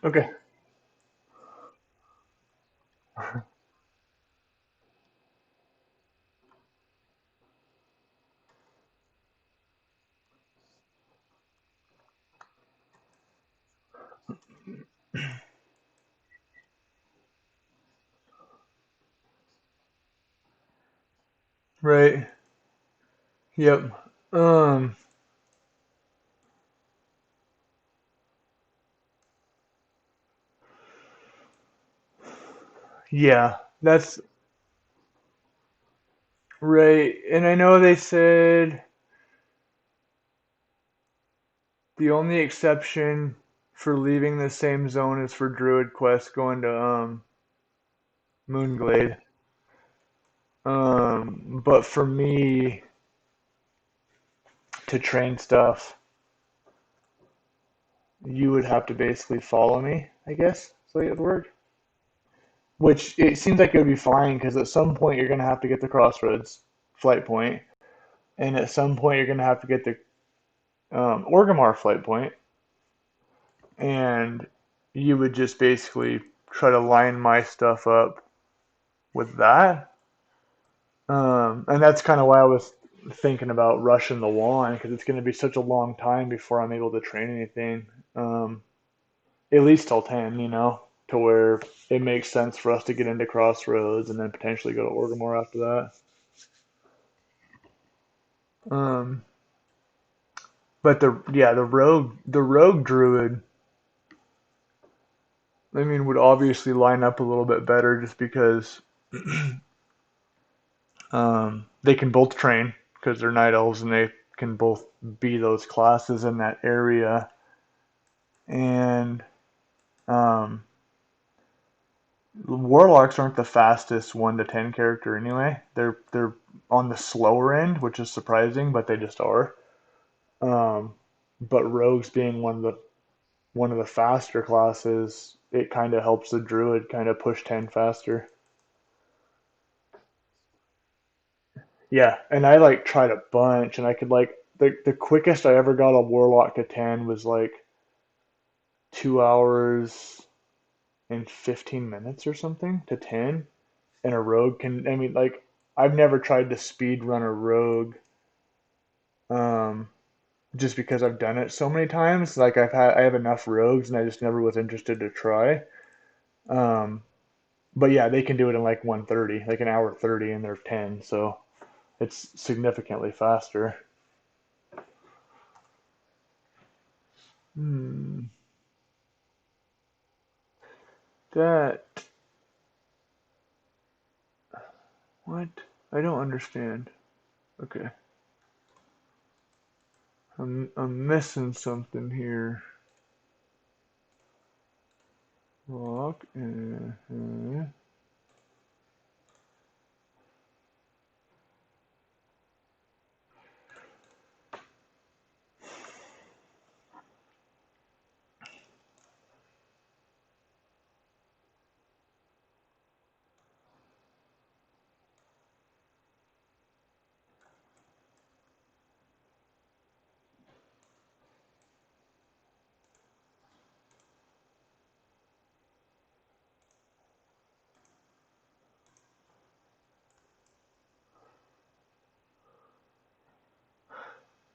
Okay. Right. Yep. Um, yeah, that's right. And I know they said the only exception for leaving the same zone is for Druid quests going to Moonglade. But for me to train stuff, you would have to basically follow me, I guess. So it would work. Which it seems like it would be fine because at some point you're gonna have to get the Crossroads flight point, and at some point you're gonna have to get the Orgrimmar flight point, and you would just basically try to line my stuff up with that. And that's kind of why I was thinking about rushing the wand because it's going to be such a long time before I'm able to train anything. Um, at least till 10, to where it makes sense for us to get into Crossroads and then potentially go to Orgrimmar after that. Um, but the rogue druid, I mean, would obviously line up a little bit better just because they can both train because they're night elves and they can both be those classes in that area. And um, Warlocks aren't the fastest 1 to 10 character anyway. They're on the slower end, which is surprising, but they just are. Um, but rogues being one of the faster classes, it kind of helps the druid kind of push 10 faster. Yeah, and I like tried a bunch, and I could like the quickest I ever got a warlock to 10 was like 2 hours and 15 minutes or something to 10. And a rogue can, I mean, like I've never tried to speed run a rogue, um, just because I've done it so many times. Like I have enough rogues, and I just never was interested to try. Um, but yeah, they can do it in like 1:30, like an hour 30, and they're 10, so it's significantly faster. Hmm. That what? I don't understand. Okay, I'm missing something here. Lock.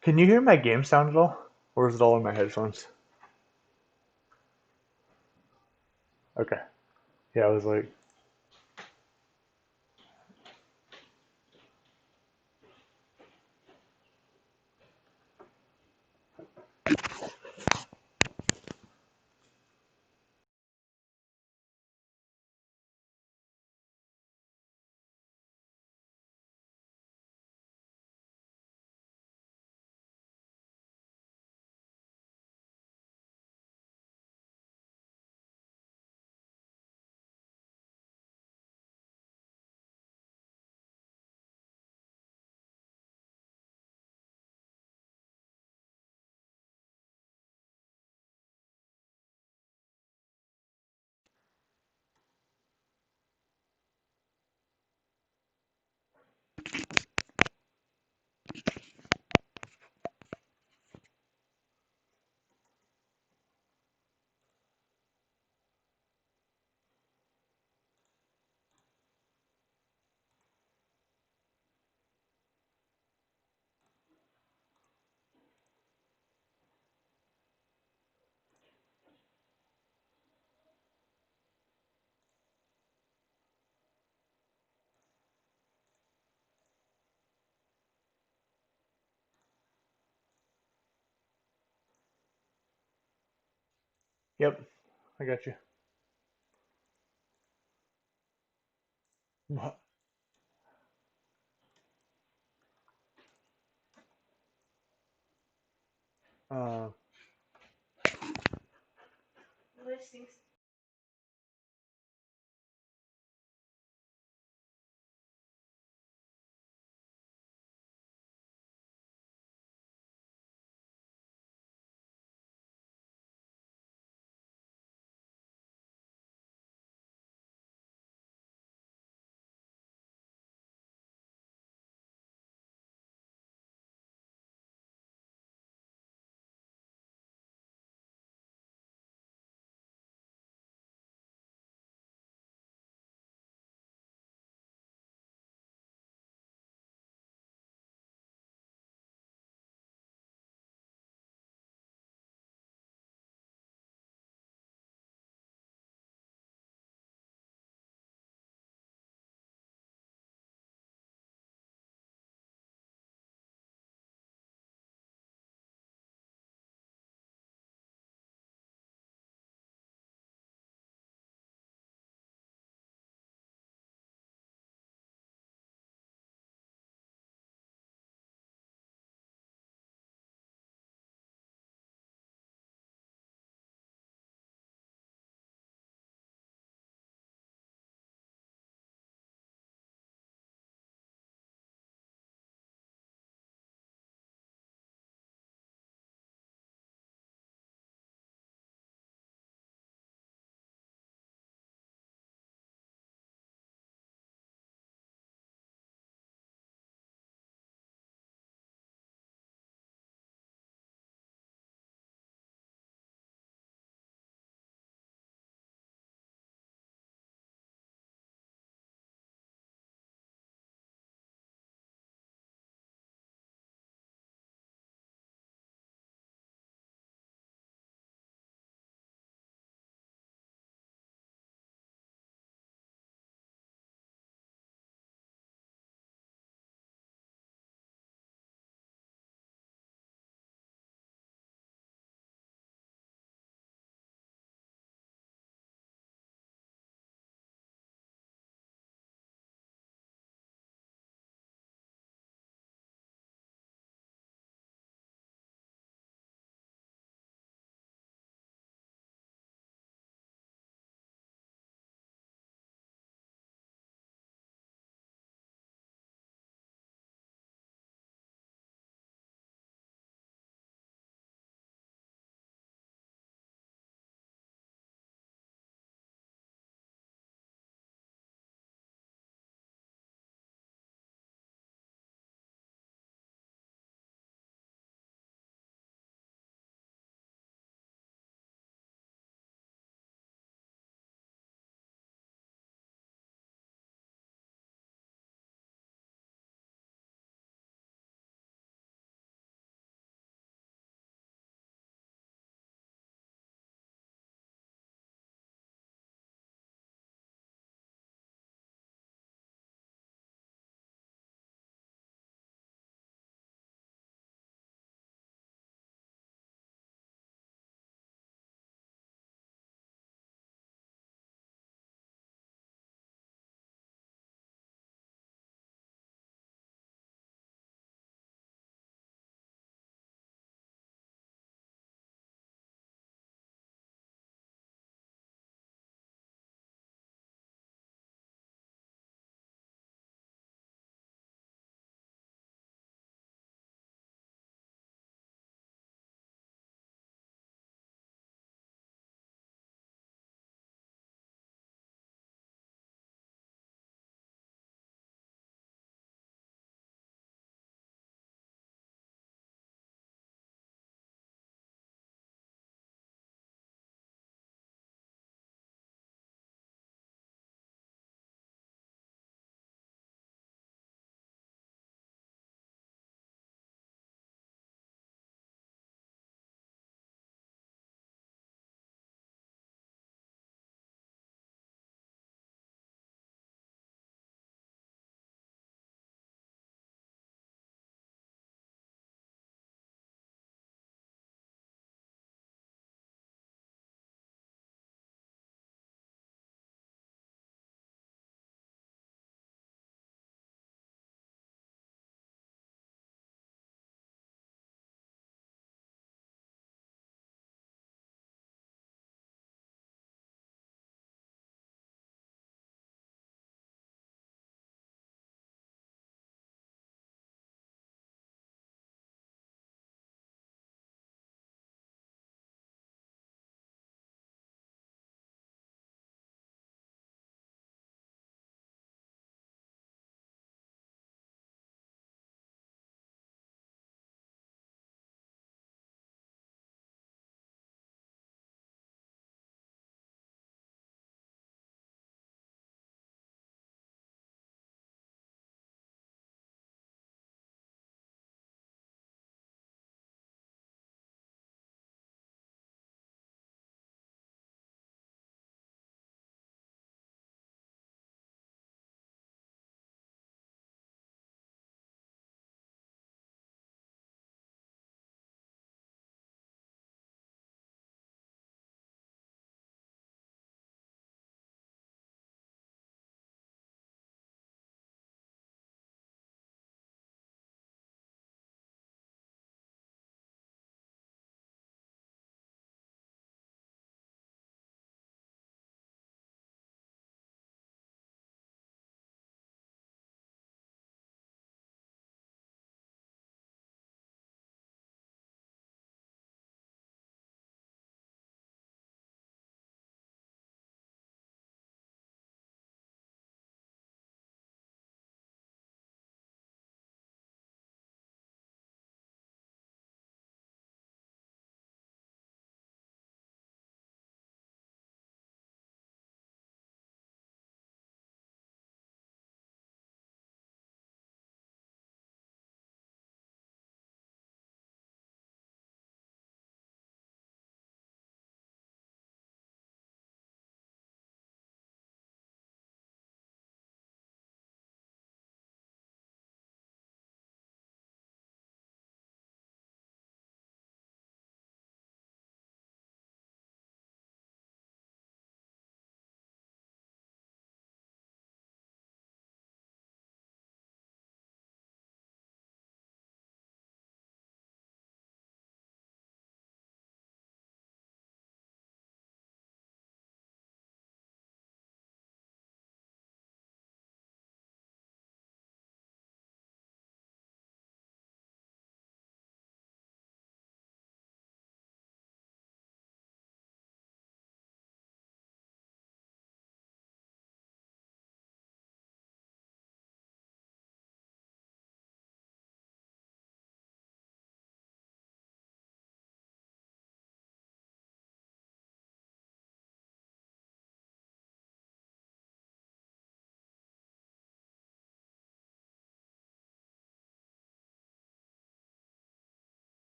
Can you hear my game sound at all, or is it all in my headphones? Okay. Yeah, I was like, yep, I got you. Uh,